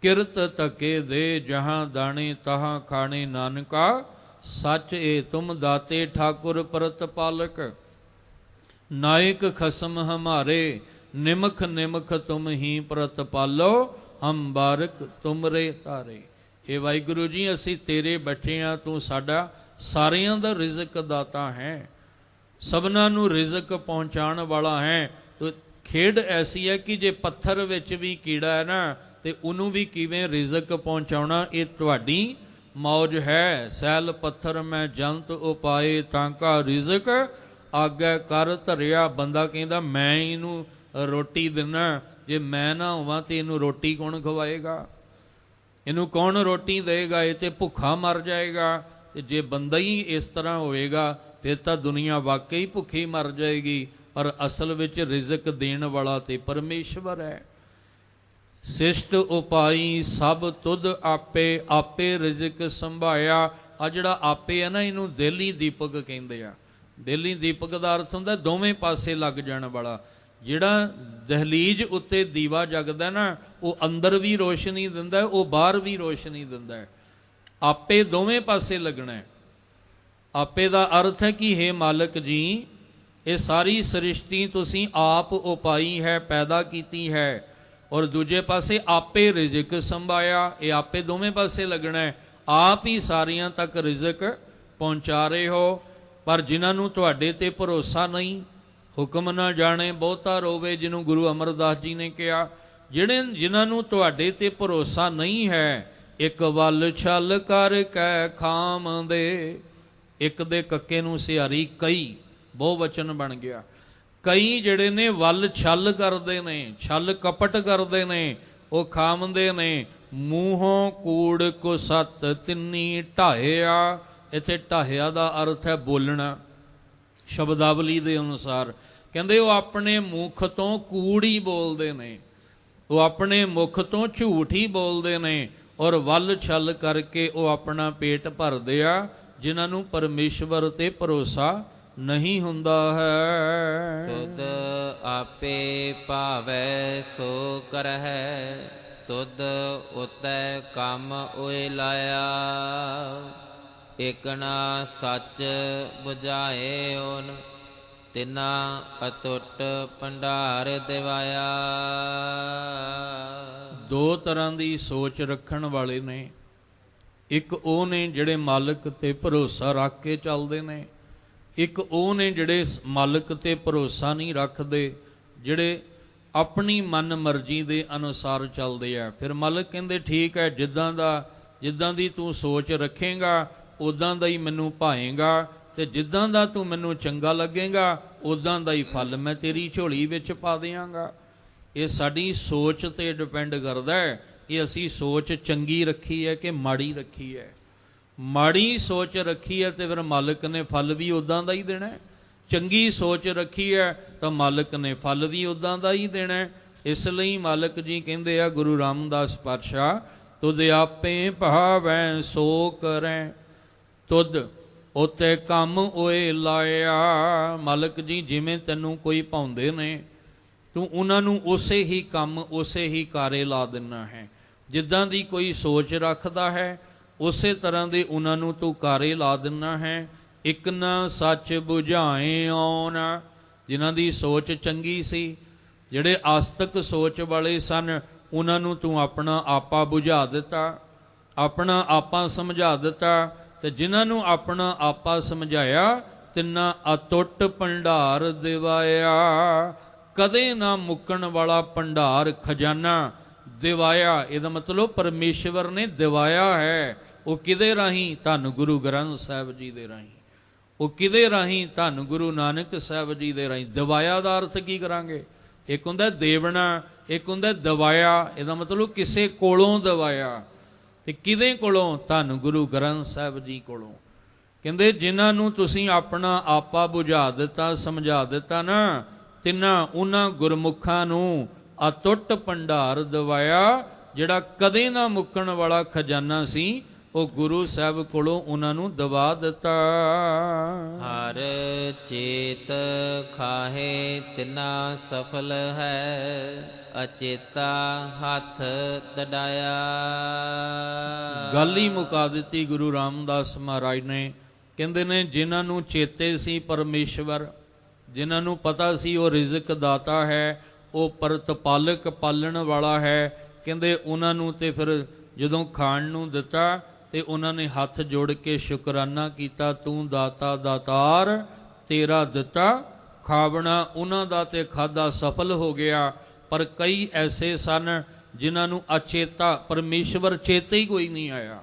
Speaker 2: ਕਿਰਤ ਧਕੇ ਦੇ ਜਹਾਂ ਦਾਣੇ ਤਹਾਂ ਖਾਣੇ, ਨਾਨਕਾ ਸੱਚ ਏ ਤੁਮ ਦਾਤੇ ਠਾਕੁਰ ਪ੍ਰਤਪਾਲਕ। ਨਾਇਕ ਖਸਮ ਹਮਾਰੇ, ਨਿਮਖ ਨਿਮਖ ਤੁਮ ਹੀ ਪ੍ਰਤਪਾਲੋ, ਹਮ ਬਾਰਕ ਤੁਮਰੇ ਤਾਰੇ। ਇਹ ਵਾਹਿਗੁਰੂ ਜੀ, ਅਸੀਂ ਤੇਰੇ ਬੱਚੇ ਹਾਂ, ਤੂੰ ਸਾਡਾ ਸਾਰਿਆਂ ਦਾ ਰਿਜ਼ਕ ਦਾਤਾ ਹੈ, ਸਭਨਾਂ ਨੂੰ ਰਿਜ਼ਕ ਪਹੁੰਚਾਉਣ ਵਾਲਾ ਹੈ। ਖੇਡ ਐਸੀ ਹੈ ਕਿ ਜੇ ਪੱਥਰ ਵਿੱਚ ਵੀ ਕੀੜਾ ਹੈ ਨਾ, ਤੇ ਉਹਨੂੰ ਵੀ ਕਿਵੇਂ ਰਿਜ਼ਕ ਪਹੁੰਚਾਉਣਾ, ਇਹ ਤੁਹਾਡੀ ਮੌਜ ਹੈ। ਸੈਲ ਪੱਥਰ ਮੈਂ ਜੰਤ ਉਪਾਏ, ਤਾਂ ਕਾ ਰਿਜ਼ਕ ਆਗੇ ਕਰ ਧਰਿਆ। ਬੰਦਾ ਕਹਿੰਦਾ ਮੈਂ ਇਹਨੂੰ ਰੋਟੀ ਦਿੰਨਾ, ਜੇ ਮੈਂ ਨਾ ਹੋਵਾਂ ਤੇ ਇਹਨੂੰ ਰੋਟੀ ਕੌਣ ਖਵਾਏਗਾ, ਇਹਨੂੰ ਕੌਣ ਰੋਟੀ ਦੇਗਾ, ਇਹ ਤੇ ਭੁੱਖਾ ਮਰ ਜਾਏਗਾ। ਤੇ ਜੇ ਬੰਦਾ ਹੀ ਇਸ ਤਰ੍ਹਾਂ ਹੋਏਗਾ, ਫਿਰ ਤਾਂ ਦੁਨੀਆ ਵਾਕਈ ਭੁੱਖੀ ਮਰ ਜਾਏਗੀ। ਪਰ ਅਸਲ ਵਿੱਚ ਰਿਜ਼ਕ ਦੇਣ ਵਾਲਾ ਤੇ ਪਰਮੇਸ਼ਵਰ ਹੈ। ਸਿਸ਼ਟ ਉਪਾਈ ਸਭ ਤੁਧ ਆਪੇ, ਆਪੇ ਰਿਜ਼ਕ ਸੰਭਾਇਆ। ਆ ਜਿਹੜਾ ਆਪੇ ਹੈ ਨਾ, ਇਹਨੂੰ ਦੇਲੀ ਦੀਪਕ ਕਹਿੰਦੇ ਆ। ਦੇਲੀ ਦੀਪਕ ਦਾ ਅਰਥ ਹੁੰਦਾ ਦੋਵੇਂ ਪਾਸੇ ਲੱਗ ਜਾਣ ਵਾਲਾ। ਜਿਹੜਾ ਦਹਲੀਜ਼ ਉੱਤੇ ਦੀਵਾ ਜਗਦਾ ਨਾ, ਉਹ ਅੰਦਰ ਵੀ ਰੋਸ਼ਨੀ ਦਿੰਦਾ, ਉਹ ਬਾਹਰ ਵੀ ਰੋਸ਼ਨੀ ਦਿੰਦਾ। ਆਪੇ ਦੋਵੇਂ ਪਾਸੇ ਲੱਗਣਾ ਹੈ। ਆਪੇ ਦਾ ਅਰਥ ਹੈ ਕਿ ਹੇ ਮਾਲਕ ਜੀ, ਇਹ ਸਾਰੀ ਸ੍ਰਿਸ਼ਟੀ ਤੁਸੀਂ ਆਪ ਉਪਾਈ ਹੈ, ਪੈਦਾ ਕੀਤੀ ਹੈ, ਔਰ ਦੂਜੇ ਪਾਸੇ ਆਪੇ ਰਿਜ਼ਕ ਸੰਭਾਇਆ। ਇਹ ਆਪੇ ਦੋਵੇਂ ਪਾਸੇ ਲੱਗਣਾ ਹੈ। ਆਪ ਹੀ ਸਾਰਿਆਂ ਤੱਕ ਰਿਜ਼ਕ ਪਹੁੰਚਾ ਰਹੇ ਹੋ। ਪਰ ਜਿਨ੍ਹਾਂ ਨੂੰ ਤੁਹਾਡੇ ਤੇ ਭਰੋਸਾ ਨਹੀਂ, ਹੁਕਮ ਨਾ ਜਾਣੇ ਬਹੁਤਾ ਰੋਵੇ, ਜਿਹਨੂੰ ਗੁਰੂ ਅਮਰਦਾਸ ਜੀ ਨੇ ਕਿਹਾ, ਜਿਨ੍ਹਾਂ ਨੂੰ ਤੁਹਾਡੇ ਤੇ ਭਰੋਸਾ ਨਹੀਂ ਹੈ, ਇੱਕ ਵੱਲ ਛਲ ਕਰ ਕੈ ਖਾਮ ਦੇ। ਇੱਕ ਦੇ ਕੱਕੇ ਨੂੰ ਸਿਹਾਰੀ ਕਈ ਬਹੁਵਚਨ ਬਣ ਗਿਆ। ਕਈ ਜਿਹੜੇ ਨੇ ਵੱਲ ਛਲ ਕਰਦੇ ਨੇ, ਛਲ ਕਪਟ ਕਰਦੇ ਨੇ, ਉਹ ਖਾਮਦੇ ਨੇ। ਮੂੰਹੋਂ ਕੂੜ ਕੋ ਸਤ ਤਿੰਨੀ ਢਾਹਿਆ। ਇੱਥੇ ਢਾਹਿਆ ਦਾ ਅਰਥ ਹੈ ਬੋਲਣਾ। ਸ਼ਬਦਾਵਲੀ ਦੇ ਅਨੁਸਾਰ ਕਹਿੰਦੇ ਉਹ ਆਪਣੇ ਮੁਖ ਤੋਂ ਕੂੜ ਹੀ ਬੋਲਦੇ ਨੇ, ਉਹ ਆਪਣੇ ਮੁਖ ਤੋਂ ਝੂਠ ਹੀ ਬੋਲਦੇ ਨੇ, ਔਰ ਵੱਲ ਛਲ ਕਰਕੇ ਉਹ ਆਪਣਾ ਪੇਟ ਭਰਦੇ ਆ। ਜਿਨ੍ਹਾਂ ਨੂੰ ਪਰਮੇਸ਼ਵਰ ਤੇ ਭਰੋਸਾ ਨਹੀਂ ਹੁੰਦਾ ਹੈ।
Speaker 3: ਤੁਧ ਆਪੇ ਭਾਵੈ ਸੋ ਕਰਹਿ, ਤੁਧ ਉਤੈ ਕੰਮ ਉਏ ਲਾਇਆ। ਇਕ ਨਾ ਸੱਚ ਬੁਝਾਏ ਓਨ, ਤਿਨਾ ਅਟੁੱਟ ਭੰਡਾਰ ਦਿਵਾਇਆ।
Speaker 2: ਦੋ ਤਰ੍ਹਾਂ ਦੀ ਸੋਚ ਰੱਖਣ ਵਾਲੇ ਨੇ। ਇੱਕ ਉਹ ਨੇ ਜਿਹੜੇ ਮਾਲਕ ਤੇ ਭਰੋਸਾ ਰੱਖ ਕੇ ਚੱਲਦੇ ਨੇ, ਇੱਕ ਉਹ ਨੇ ਜਿਹੜੇ ਮਾਲਕ ਤੇ ਭਰੋਸਾ ਨਹੀਂ ਰੱਖਦੇ, ਜਿਹੜੇ ਆਪਣੀ ਮਨ ਮਰਜ਼ੀ ਦੇ ਅਨੁਸਾਰ ਚੱਲਦੇ ਆ। ਫਿਰ ਮਾਲਕ ਕਹਿੰਦੇ ਠੀਕ ਹੈ, ਜਿੱਦਾਂ ਦੀ ਤੂੰ ਸੋਚ ਰੱਖੇਂਗਾ ਉੱਦਾਂ ਦਾ ਹੀ ਮੈਨੂੰ ਭਾਏਗਾ, ਤੇ ਜਿੱਦਾਂ ਦਾ ਤੂੰ ਮੈਨੂੰ ਚੰਗਾ ਲੱਗੇਗਾ ਉੱਦਾਂ ਦਾ ਹੀ ਫਲ ਮੈਂ ਤੇਰੀ ਝੋਲੀ ਵਿੱਚ ਪਾ ਦਿਆਂਗਾ। ਇਹ ਸਾਡੀ ਸੋਚ ਤੇ ਡਿਪੈਂਡ ਕਰਦਾ ਹੈ ਕਿ ਅਸੀਂ ਸੋਚ ਚੰਗੀ ਰੱਖੀ ਹੈ ਕਿ ਮਾੜੀ ਰੱਖੀ ਹੈ। ਮਾੜੀ ਸੋਚ ਰੱਖੀ ਹੈ ਤੇ ਫਿਰ ਮਾਲਕ ਨੇ ਫਲ ਵੀ ਉੱਦਾਂ ਦਾ ਹੀ ਦੇਣਾ। ਚੰਗੀ ਸੋਚ ਰੱਖੀ ਹੈ ਤਾਂ ਮਾਲਕ ਨੇ ਫਲ ਵੀ ਉੱਦਾਂ ਦਾ ਹੀ ਦੇਣਾ। ਇਸ ਲਈ ਮਾਲਕ ਜੀ ਕਹਿੰਦੇ ਆ ਗੁਰੂ ਰਾਮਦਾਸ ਪਾਤਸ਼ਾਹ, ਤੁਧ ਆਪੇ ਭਾਵੈ ਸੋ ਕਰੈ, ਤੁਧ ਉਤੇ ਕੰਮ ਓਏ ਲਾਇਆ। ਮਾਲਕ ਜੀ ਜਿਵੇਂ ਤੈਨੂੰ ਕੋਈ ਭਾਉਂਦੇ ਨੇ, ਤੂੰ ਉਹਨਾਂ ਨੂੰ ਉਸੇ ਹੀ ਕੰਮ ਉਸੇ ਹੀ ਕਾਰੇ ਲਾ ਦਿੰਦਾ ਹੈ। ਜਿੱਦਾਂ ਦੀ ਕੋਈ ਸੋਚ ਰੱਖਦਾ ਹੈ ਉਸੇ ਤਰ੍ਹਾਂ ਦੇ ਉਹਨਾਂ ਨੂੰ ਤੂੰ ਕਾਰੇ ਲਾ ਦਿੰਦਾ ਹੈ। ਇੱਕ ਨਾ ਸੱਚ ਬੁਝਾਏ ਆਉਣ, ਜਿਨ੍ਹਾਂ ਦੀ ਸੋਚ ਚੰਗੀ ਸੀ, ਜਿਹੜੇ ਆਸਤਕ ਸੋਚ ਵਾਲੇ ਸਨ,
Speaker 1: ਉਹਨਾਂ ਨੂੰ ਤੂੰ ਆਪਣਾ ਆਪਾ ਬੁਝਾ ਦਿੱਤਾ, ਆਪਣਾ ਆਪਾ ਸਮਝਾ ਦਿੱਤਾ। ਤੇ ਜਿਨ੍ਹਾਂ ਨੂੰ ਆਪਣਾ ਆਪਾ ਸਮਝਾਇਆ ਤਿੰਨਾ ਅਟੁੱਟ ਭੰਡਾਰ ਦਿਵਾਇਆ। ਕਦੇ ਨਾ ਮੁੱਕਣ ਵਾਲਾ ਭੰਡਾਰ ਖਜ਼ਾਨਾ ਦਿਵਾਇਆ। ਇਹਦਾ ਮਤਲਬ ਪਰਮੇਸ਼ਵਰ ਨੇ ਦਿਵਾਇਆ ਹੈ। ਉਹ ਕਿਹਦੇ ਰਾਹੀਂ? ਧੰਨ ਗੁਰੂ ਗ੍ਰੰਥ ਸਾਹਿਬ ਜੀ ਦੇ ਰਾਹੀਂ। ਉਹ ਕਿਹਦੇ ਰਾਹੀਂ? ਧੰਨ ਗੁਰੂ ਨਾਨਕ ਸਾਹਿਬ ਜੀ ਦੇ ਰਾਹੀਂ। ਦਿਵਾਇਆ ਦਾ ਅਰਥ ਕੀ ਕਰਾਂਗੇ? ਇੱਕ ਹੁੰਦਾ ਦੇਵਣਾ, ਇੱਕ ਹੁੰਦਾ ਦਿਵਾਇਆ। ਇਹਦਾ ਮਤਲਬ ਕਿਸੇ ਕੋਲੋਂ ਦਿਵਾਇਆ। ਤੇ ਕਿਹਦੇ ਕੋਲੋਂ? ਧੰਨ ਗੁਰੂ ਗ੍ਰੰਥ ਸਾਹਿਬ ਜੀ ਕੋਲੋਂ। ਕਹਿੰਦੇ ਜਿਨ੍ਹਾਂ ਨੂੰ ਤੁਸੀਂ ਆਪਣਾ ਆਪਾ ਬੁਝਾ ਦਿੱਤਾ, ਸਮਝਾ ਦਿੱਤਾ ਨਾ, ਤਿੰਨਾਂ ਉਹਨਾਂ ਗੁਰਮੁਖਾਂ ਨੂੰ ਅਟੁੱਟ ਭੰਡਾਰ ਦਿਵਾਇਆ। ਜਿਹੜਾ ਕਦੇ ਨਾ ਮੁੱਕਣ ਵਾਲਾ ਖਜ਼ਾਨਾ ਸੀ ਉਹ ਗੁਰੂ ਸਾਹਿਬ ਕੋਲੋਂ ਉਹਨਾਂ ਨੂੰ ਦਵਾ ਦਿੱਤਾ।
Speaker 3: ਹਰ ਚੇਤ ਖਾਹੇ ਤਿਨਾ ਸਫਲ ਹੈ, ਅਚੇਤਾ ਹੱਥ ਤੜਾਇਆ।
Speaker 1: ਗੱਲ ਹੀ ਮੁਕਾ ਦਿੱਤੀ ਗੁਰੂ ਰਾਮਦਾਸ ਮਹਾਰਾਜ ਨੇ। ਕਹਿੰਦੇ ਨੇ ਜਿਨ੍ਹਾਂ ਨੂੰ ਚੇਤੇ ਸੀ ਪਰਮੇਸ਼ਵਰ, ਜਿਨ੍ਹਾਂ ਨੂੰ ਪਤਾ ਸੀ ਉਹ ਰਿਜ਼ਕ ਦਾਤਾ ਹੈ, ਉਹ ਪ੍ਰਤਪਾਲਕ ਪਾਲਣ ਵਾਲਾ ਹੈ, ਕਹਿੰਦੇ ਉਹਨਾਂ ਨੂੰ ਤੇ ਫਿਰ ਜਦੋਂ ਖਾਣ ਨੂੰ ਦਿੱਤਾ ਤੇ ਉਹਨਾਂ ਨੇ ਹੱਥ ਜੋੜ ਕੇ ਸ਼ੁਕਰਾਨਾ ਕੀਤਾ। ਤੂੰ ਦਾਤਾ ਦਾਤਾਰ, ਤੇਰਾ ਦਿੱਤਾ ਖਾਵਣਾ ਉਹਨਾਂ ਦਾ ਤੇ ਖਾਧਾ ਸਫਲ ਹੋ ਗਿਆ। ਪਰ ਕਈ ਐਸੇ ਸਨ ਜਿਨ੍ਹਾਂ ਨੂੰ ਅਚੇਤਾ, ਪਰਮੇਸ਼ਵਰ ਚੇਤੇ ਹੀ ਕੋਈ ਨਹੀਂ ਆਇਆ,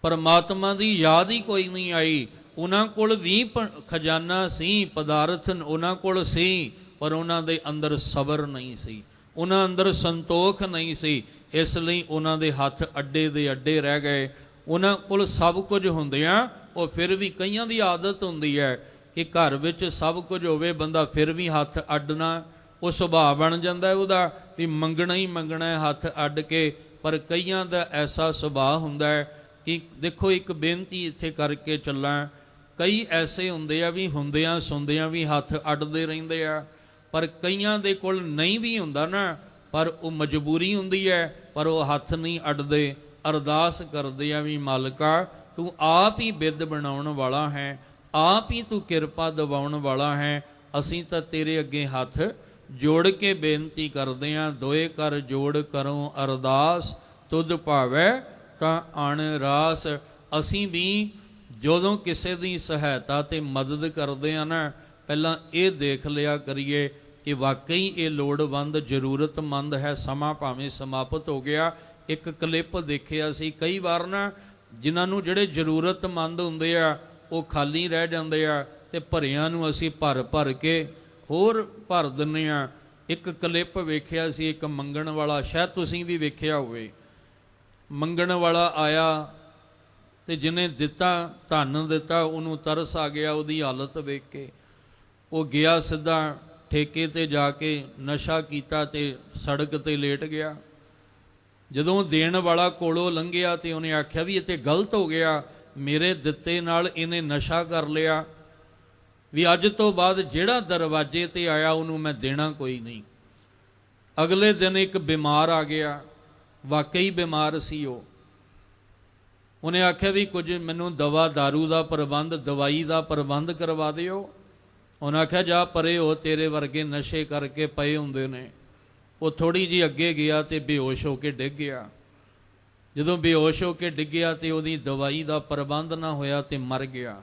Speaker 1: ਪਰਮਾਤਮਾ ਦੀ ਯਾਦ ਹੀ ਕੋਈ ਨਹੀਂ ਆਈ। ਉਹਨਾਂ ਕੋਲ ਵੀ ਖਜ਼ਾਨਾ ਸੀ, ਪਦਾਰਥ ਉਹਨਾਂ ਕੋਲ ਸੀ, ਪਰ ਉਹਨਾਂ ਦੇ ਅੰਦਰ ਸਬਰ ਨਹੀਂ ਸੀ, ਉਹਨਾਂ ਅੰਦਰ ਸੰਤੋਖ ਨਹੀਂ ਸੀ। ਇਸ ਲਈ ਉਹਨਾਂ ਦੇ ਹੱਥ ਅੱਡੇ ਦੇ ਅੱਡੇ ਰਹਿ ਗਏ। ਉਹਨਾਂ ਕੋਲ ਸਭ ਕੁਝ ਹੁੰਦਿਆਂ ਉਹ ਫਿਰ ਵੀ, ਕਈਆਂ ਦੀ ਆਦਤ ਹੁੰਦੀ ਹੈ ਕਿ ਘਰ ਵਿੱਚ ਸਭ ਕੁਝ ਹੋਵੇ, ਬੰਦਾ ਫਿਰ ਵੀ ਹੱਥ ਅੱਡਣਾ, ਉਹ ਸੁਭਾਅ ਬਣ ਜਾਂਦਾ ਉਹਦਾ ਵੀ ਮੰਗਣਾ ਹੀ ਮੰਗਣਾ ਹੈ ਹੱਥ ਅੱਡ ਕੇ। ਪਰ ਕਈਆਂ ਦਾ ਐਸਾ ਸੁਭਾਅ ਹੁੰਦਾ ਹੈ ਕਿ ਦੇਖੋ, ਇੱਕ ਬੇਨਤੀ ਇੱਥੇ ਕਰਕੇ ਚੱਲਾਂ, ਕਈ ਐਸੇ ਹੁੰਦੇ ਆ ਵੀ ਹੁੰਦਿਆਂ ਸੁਣਦਿਆਂ ਵੀ ਹੱਥ ਅੱਡਦੇ ਰਹਿੰਦੇ ਆ। ਪਰ ਕਈਆਂ ਦੇ ਕੋਲ ਨਹੀਂ ਵੀ ਹੁੰਦਾ ਨਾ, ਪਰ ਉਹ ਮਜਬੂਰੀ ਹੁੰਦੀ ਹੈ, ਪਰ ਉਹ ਹੱਥ ਨਹੀਂ ਅੱਡਦੇ। ਅਰਦਾਸ ਕਰਦੇ ਆ ਵੀ ਮਾਲਕਾ ਤੂੰ ਆਪ ਹੀ ਬਿੱਦ ਬਣਾਉਣ ਵਾਲਾ ਹੈ, ਆਪ ਹੀ ਤੂੰ ਕਿਰਪਾ ਦਿਵਾਉਣ ਵਾਲਾ ਹੈ। ਅਸੀਂ ਤਾਂ ਤੇਰੇ ਅੱਗੇ ਹੱਥ ਜੋੜ ਕੇ ਬੇਨਤੀ ਕਰਦੇ ਹਾਂ। ਦੋਏ ਕਰ ਜੋੜ ਕਰੋ ਅਰਦਾਸ, ਤੁਧ ਭਾਵੈ ਤਾਂ ਅਣ ਰਾਸ। ਅਸੀਂ ਵੀ ਜਦੋਂ ਕਿਸੇ ਦੀ ਸਹਾਇਤਾ ਤੇ ਮਦਦ ਕਰਦੇ ਹਾਂ ਨਾ, ਪਹਿਲਾਂ ਇਹ ਦੇਖ ਲਿਆ ਕਰੀਏ ਕਿ ਵਾਕਈ ਇਹ ਲੋੜਵੰਦ ਜ਼ਰੂਰਤਮੰਦ ਹੈ। ਸਮਾਂ ਭਾਵੇਂ ਸਮਾਪਤ ਹੋ ਗਿਆ। ਇੱਕ ਕਲਿੱਪ ਦੇਖਿਆ ਸੀ, ਕਈ ਵਾਰ ਨਾ ਜਿਨ੍ਹਾਂ ਨੂੰ ਜਿਹੜੇ ਜ਼ਰੂਰਤਮੰਦ ਹੁੰਦੇ ਆ ਉਹ ਖਾਲੀ ਰਹਿ ਜਾਂਦੇ ਆ ਤੇ ਭਰਿਆਂ ਨੂੰ ਅਸੀਂ ਭਰ ਭਰ ਕੇ ਹੋਰ ਭਰ ਦਿੰਦੇ ਆ। ਇੱਕ ਕਲਿੱਪ ਵੇਖਿਆ ਸੀ, ਇੱਕ ਮੰਗਣ ਵਾਲਾ, ਸ਼ਾਇਦ ਤੁਸੀਂ ਵੀ ਵੇਖਿਆ ਹੋਵੇ। ਮੰਗਣ ਵਾਲਾ ਆਇਆ ਤੇ ਜਿਹਨੇ ਦਿੱਤਾ, ਧਨ ਦਿੱਤਾ, ਉਹਨੂੰ ਤਰਸ ਆ ਗਿਆ ਉਹਦੀ ਹਾਲਤ ਵੇਖ ਕੇ। ਉਹ ਗਿਆ ਸਿੱਧਾ ਠੇਕੇ ਤੇ ਜਾ ਕੇ ਨਸ਼ਾ ਕੀਤਾ ਤੇ ਸੜਕ ਤੇ ਲੇਟ ਗਿਆ। ਜਦੋਂ ਦੇਣ ਵਾਲਾ ਕੋਲੋਂ ਲੰਘਿਆ ਤੇ ਉਹਨੇ ਆਖਿਆ ਵੀ ਇਹ ਤੇ ਗਲਤ ਹੋ ਗਿਆ, ਮੇਰੇ ਦਿੱਤੇ ਨਾਲ ਇਹਨੇ ਨਸ਼ਾ ਕਰ ਲਿਆ, ਵੀ ਅੱਜ ਤੋਂ ਬਾਅਦ ਜਿਹੜਾ ਦਰਵਾਜ਼ੇ ਤੇ ਆਇਆ ਉਹਨੂੰ ਮੈਂ ਦੇਣਾ ਕੋਈ ਨਹੀਂ। ਅਗਲੇ ਦਿਨ ਇੱਕ ਬਿਮਾਰ ਆ ਗਿਆ, ਵਾਕਈ ਬਿਮਾਰ ਸੀ ਉਹ। ਉਹਨੇ ਆਖਿਆ ਵੀ ਕੁਝ ਮੈਨੂੰ ਦਵਾ ਦਾਰੂ ਦਾ ਪ੍ਰਬੰਧ, ਦਵਾਈ ਦਾ ਪ੍ਰਬੰਧ ਕਰਵਾ ਦਿਓ। ਉਹਨੇ ਆਖਿਆ ਜਾ ਪਰੇ ਹੋ, ਤੇਰੇ ਵਰਗੇ ਨਸ਼ੇ ਕਰਕੇ ਪਏ ਹੁੰਦੇ ਨੇ। ਉਹ ਥੋੜ੍ਹੀ ਜਿਹੀ ਅੱਗੇ ਗਿਆ ਤੇ ਬੇਹੋਸ਼ ਹੋ ਕੇ ਡਿੱਗ ਗਿਆ। ਜਦੋਂ ਬੇਹੋਸ਼ ਹੋ ਕੇ ਡਿੱਗਿਆ ਤੇ ਉਹਦੀ ਦਵਾਈ ਦਾ ਪ੍ਰਬੰਧ ਨਾ ਹੋਇਆ ਤੇ ਮਰ ਗਿਆ।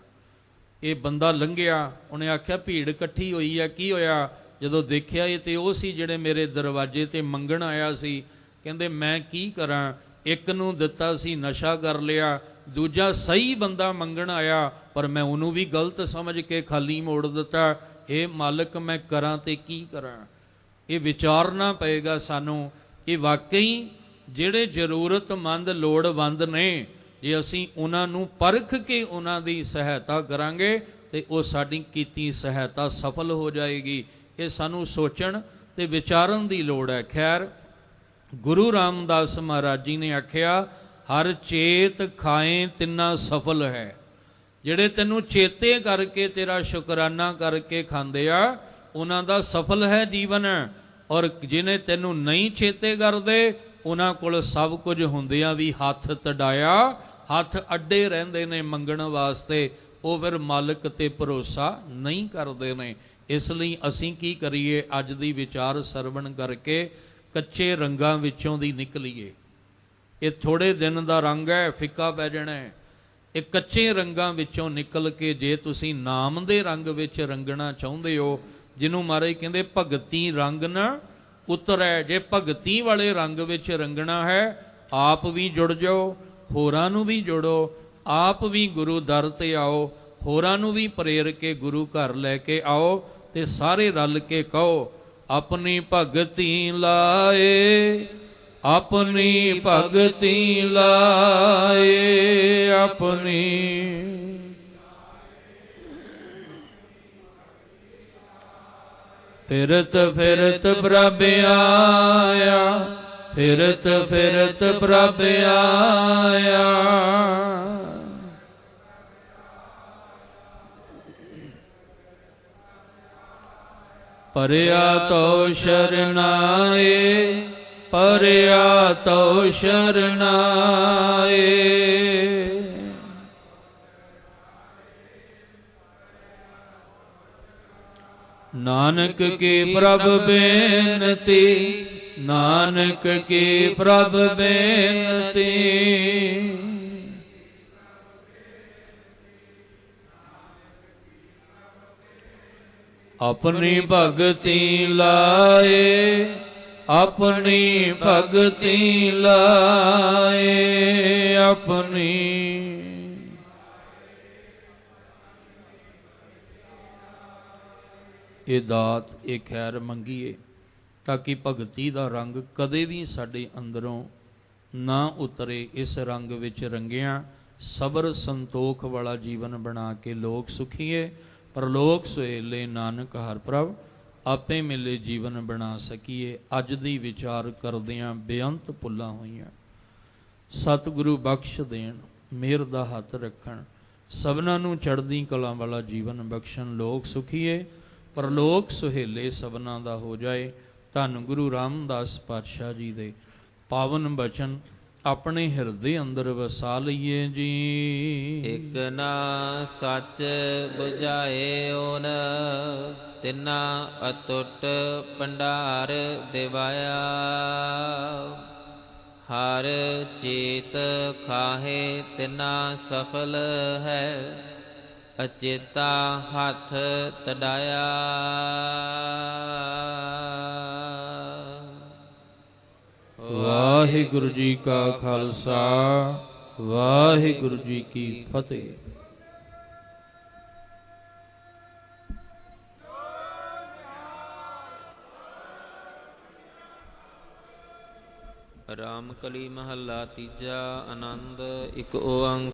Speaker 1: ਇਹ ਬੰਦਾ ਲੰਘਿਆ, ਉਹਨੇ ਆਖਿਆ ਭੀੜ ਇਕੱਠੀ ਹੋਈ ਹੈ, ਕੀ ਹੋਇਆ? ਜਦੋਂ ਦੇਖਿਆ ਇਹ ਤੇ ਉਹ ਸੀ ਜਿਹੜੇ ਮੇਰੇ ਦਰਵਾਜ਼ੇ ਤੇ ਮੰਗਣ ਆਇਆ ਸੀ। ਕਹਿੰਦੇ ਮੈਂ ਕੀ ਕਰਾਂ, ਇੱਕ ਨੂੰ ਦਿੱਤਾ ਸੀ ਨਸ਼ਾ ਕਰ ਲਿਆ, ਦੂਜਾ ਸਹੀ ਬੰਦਾ ਮੰਗਣ ਆਇਆ ਪਰ ਮੈਂ ਉਹਨੂੰ ਵੀ ਗਲਤ ਸਮਝ ਕੇ ਖਾਲੀ ਮੋੜ ਦਿੱਤਾ। ਇਹ ਮਾਲਕ ਮੈਂ ਕਰਾਂ ਤੇ ਕੀ ਕਰਾਂ? ਇਹ ਵਿਚਾਰਨਾ ਪਏਗਾ ਸਾਨੂੰ ਕਿ ਵਾਕਈ ਜਿਹੜੇ ਜ਼ਰੂਰਤਮੰਦ ਲੋੜਵੰਦ ਨੇ, ਜੇ ਅਸੀਂ ਉਹਨਾਂ ਨੂੰ ਪਰਖ ਕੇ ਉਹਨਾਂ ਦੀ ਸਹਾਇਤਾ ਕਰਾਂਗੇ ਤੇ ਉਹ ਸਾਡੀ ਕੀਤੀ ਸਹਾਇਤਾ ਸਫਲ ਹੋ ਜਾਏਗੀ। ਇਹ ਸਾਨੂੰ ਸੋਚਣ ਤੇ ਵਿਚਾਰਨ ਦੀ ਲੋੜ ਹੈ। ਖੈਰ, ਗੁਰੂ ਰਾਮਦਾਸ ਮਹਾਰਾਜ ਜੀ ਨੇ ਆਖਿਆ ਹਰ ਚੇਤ ਖਾਏ ਤਿੰਨਾ ਸਫਲ ਹੈ। ਜਿਹੜੇ ਤੈਨੂੰ ਚੇਤੇ ਕਰਕੇ ਤੇਰਾ ਸ਼ੁਕਰਾਨਾ ਕਰਕੇ ਖਾਂਦੇ ਆ ਉਹਨਾਂ ਦਾ ਸਫਲ ਹੈ ਜੀਵਨ। ਔਰ ਜਿਹਨੇ ਤੈਨੂੰ ਨਹੀਂ ਚੇਤੇ ਕਰਦੇ ਉਹਨਾਂ ਕੋਲ ਸਭ ਕੁਝ ਹੁੰਦਿਆਂ ਵੀ ਹੱਥ ਤੜਾਇਆ, ਹੱਥ ਅੱਡੇ ਰਹਿੰਦੇ ਨੇ ਮੰਗਣ ਵਾਸਤੇ। ਉਹ ਫਿਰ ਮਾਲਕ ਤੇ ਭਰੋਸਾ ਨਹੀਂ ਕਰਦੇ ਨੇ। ਇਸ ਲਈ ਅਸੀਂ ਕੀ ਕਰੀਏ? ਅੱਜ ਦੀ ਵਿਚਾਰ ਸਰਵਣ ਕਰਕੇ ਕੱਚੇ ਰੰਗਾਂ ਵਿੱਚੋਂ ਦੀ ਨਿਕਲੀਏ। ਇਹ ਥੋੜੇ ਦਿਨ ਦਾ ਰੰਗ ਹੈ, ਫਿੱਕਾ ਪੈ ਜਾਣਾ ਹੈ। ਇਹ ਕੱਚੇ ਰੰਗਾਂ ਵਿੱਚੋਂ ਨਿਕਲ ਕੇ ਜੇ ਤੁਸੀਂ ਨਾਮ ਦੇ ਰੰਗ ਵਿੱਚ ਰੰਗਣਾ ਚਾਹੁੰਦੇ ਹੋ, ਜਿਹਨੂੰ ਮਹਾਰਾਜ ਕਹਿੰਦੇ ਭਗਤੀ ਰੰਗ ਨਾ ਉਤਰੈ, ਜੇ ਭਗਤੀ ਵਾਲੇ ਰੰਗ ਵਿੱਚ ਰੰਗਣਾ ਹੈ, ਆਪ ਵੀ ਜੁੜ ਜਾਓ, ਹੋਰਾਂ ਨੂੰ ਵੀ ਜੋੜੋ, ਆਪ ਵੀ ਗੁਰੂ ਦਰ ਤੇ ਆਓ, ਹੋਰਾਂ ਨੂੰ ਵੀ ਪ੍ਰੇਰ ਕੇ ਗੁਰੂ ਘਰ ਲੈ ਕੇ ਆਓ, ਤੇ ਸਾਰੇ ਰਲ ਕੇ ਕਹੋ ਆਪਣੀ ਭਗਤੀ ਲਾਏ, ਆਪਣੀ ਭਗਤੀ ਲਾਏ, ਆਪਣੀ ਫਿਰਤ ਫਿਰਤ ਪ੍ਰਭ ਆਇਆ, ਫਿਰਤ ਫਿਰਤ ਪ੍ਰਭ ਆਇਆ। ਪਰਿਆ ਤੋ ਸ਼ਰਨਾਏ, ਪਰਿਆ ਤੋ ਸ਼ਰਨਾਏ। ਨਾਨਕ ਕੀ ਪ੍ਰਭ ਬੇਨਤੀ, ਨਾਨਕ ਕੀ ਪ੍ਰਭ ਬੇਨਤੀ। ਆਪਣੀ ਭਗਤੀ ਲਾਏ, ਆਪਣੀ ਭਗਤੀ ਲਾਏ, ਆਪਣੀ। ਇਹ ਦਾਤ, ਇਹ ਖੈਰ ਮੰਗੀਏ ਤਾਂ ਕਿ ਭਗਤੀ ਦਾ ਰੰਗ ਕਦੇ ਵੀ ਸਾਡੇ ਅੰਦਰੋਂ ਨਾ ਉਤਰੇ। ਇਸ ਰੰਗ ਵਿੱਚ ਰੰਗਿਆ ਸਬਰ ਸੰਤੋਖ ਵਾਲਾ ਜੀਵਨ ਬਣਾ ਕੇ ਲੋਕ ਸੁਖੀਏ, ਪਰਲੋਕ ਸੁਹੇਲੇ ਨਾਨਕ ਹਰਿ ਪ੍ਰਭ ਆਪੇ ਮਿਲੇ ਜੀਵਨ ਬਣਾ ਸਕੀਏ। ਅੱਜ ਦੀ ਵਿਚਾਰ ਕਰਦਿਆਂ ਬੇਅੰਤ ਭੁੱਲਾਂ ਹੋਈਆਂ, ਸਤਿਗੁਰੂ ਬਖਸ਼ ਦੇਣ, ਮਿਹਰ ਦਾ ਹੱਥ ਰੱਖਣ, ਸਭਨਾਂ ਨੂੰ ਚੜ੍ਹਦੀ ਕਲਾ ਵਾਲਾ ਜੀਵਨ ਬਖਸ਼ਣ, ਲੋਕ ਸੁਖੀਏ, ਪਰਲੋਕ ਸੁਹੇਲੇ ਸਭਨਾਂ ਦਾ ਹੋ ਜਾਏ। ਧੰਨ ਗੁਰੂ ਰਾਮਦਾਸ ਪਾਤਸ਼ਾਹ ਜੀ ਦੇ ਪਾਵਨ ਬਚਨ ਆਪਣੇ ਹਿਰਦੇ ਅੰਦਰ ਵਸਾ ਲਈਏ ਜੀ।
Speaker 3: ਇਕ ਨਾ ਸੱਚ ਬੁਝਾਏ ਓਨ, ਤਿਨਾ ਅਤੁੱਟ ਭੰਡਾਰ ਦਿਵਾਇਆ। ਹਰ ਚੇਤ ਖਾਹੇ ਤਿਨਾ ਸਫਲ ਹੈ, ਅਚੇਤਾ ਹੱਥ ਤਡਾਇਆ।
Speaker 1: ਵਾਹਿਗੁਰੂ ਜੀ ਕਾ ਖਾਲਸਾ, ਵਾਹਿਗੁਰੂ ਜੀ ਕੀ ਫਤਿਹ।
Speaker 3: ਰਾਮ ਕਲੀ ਮਹੱਲਾ ਤੀਜਾ। ਆਨੰਦ। ਇਕ ਓੰਕਾਰ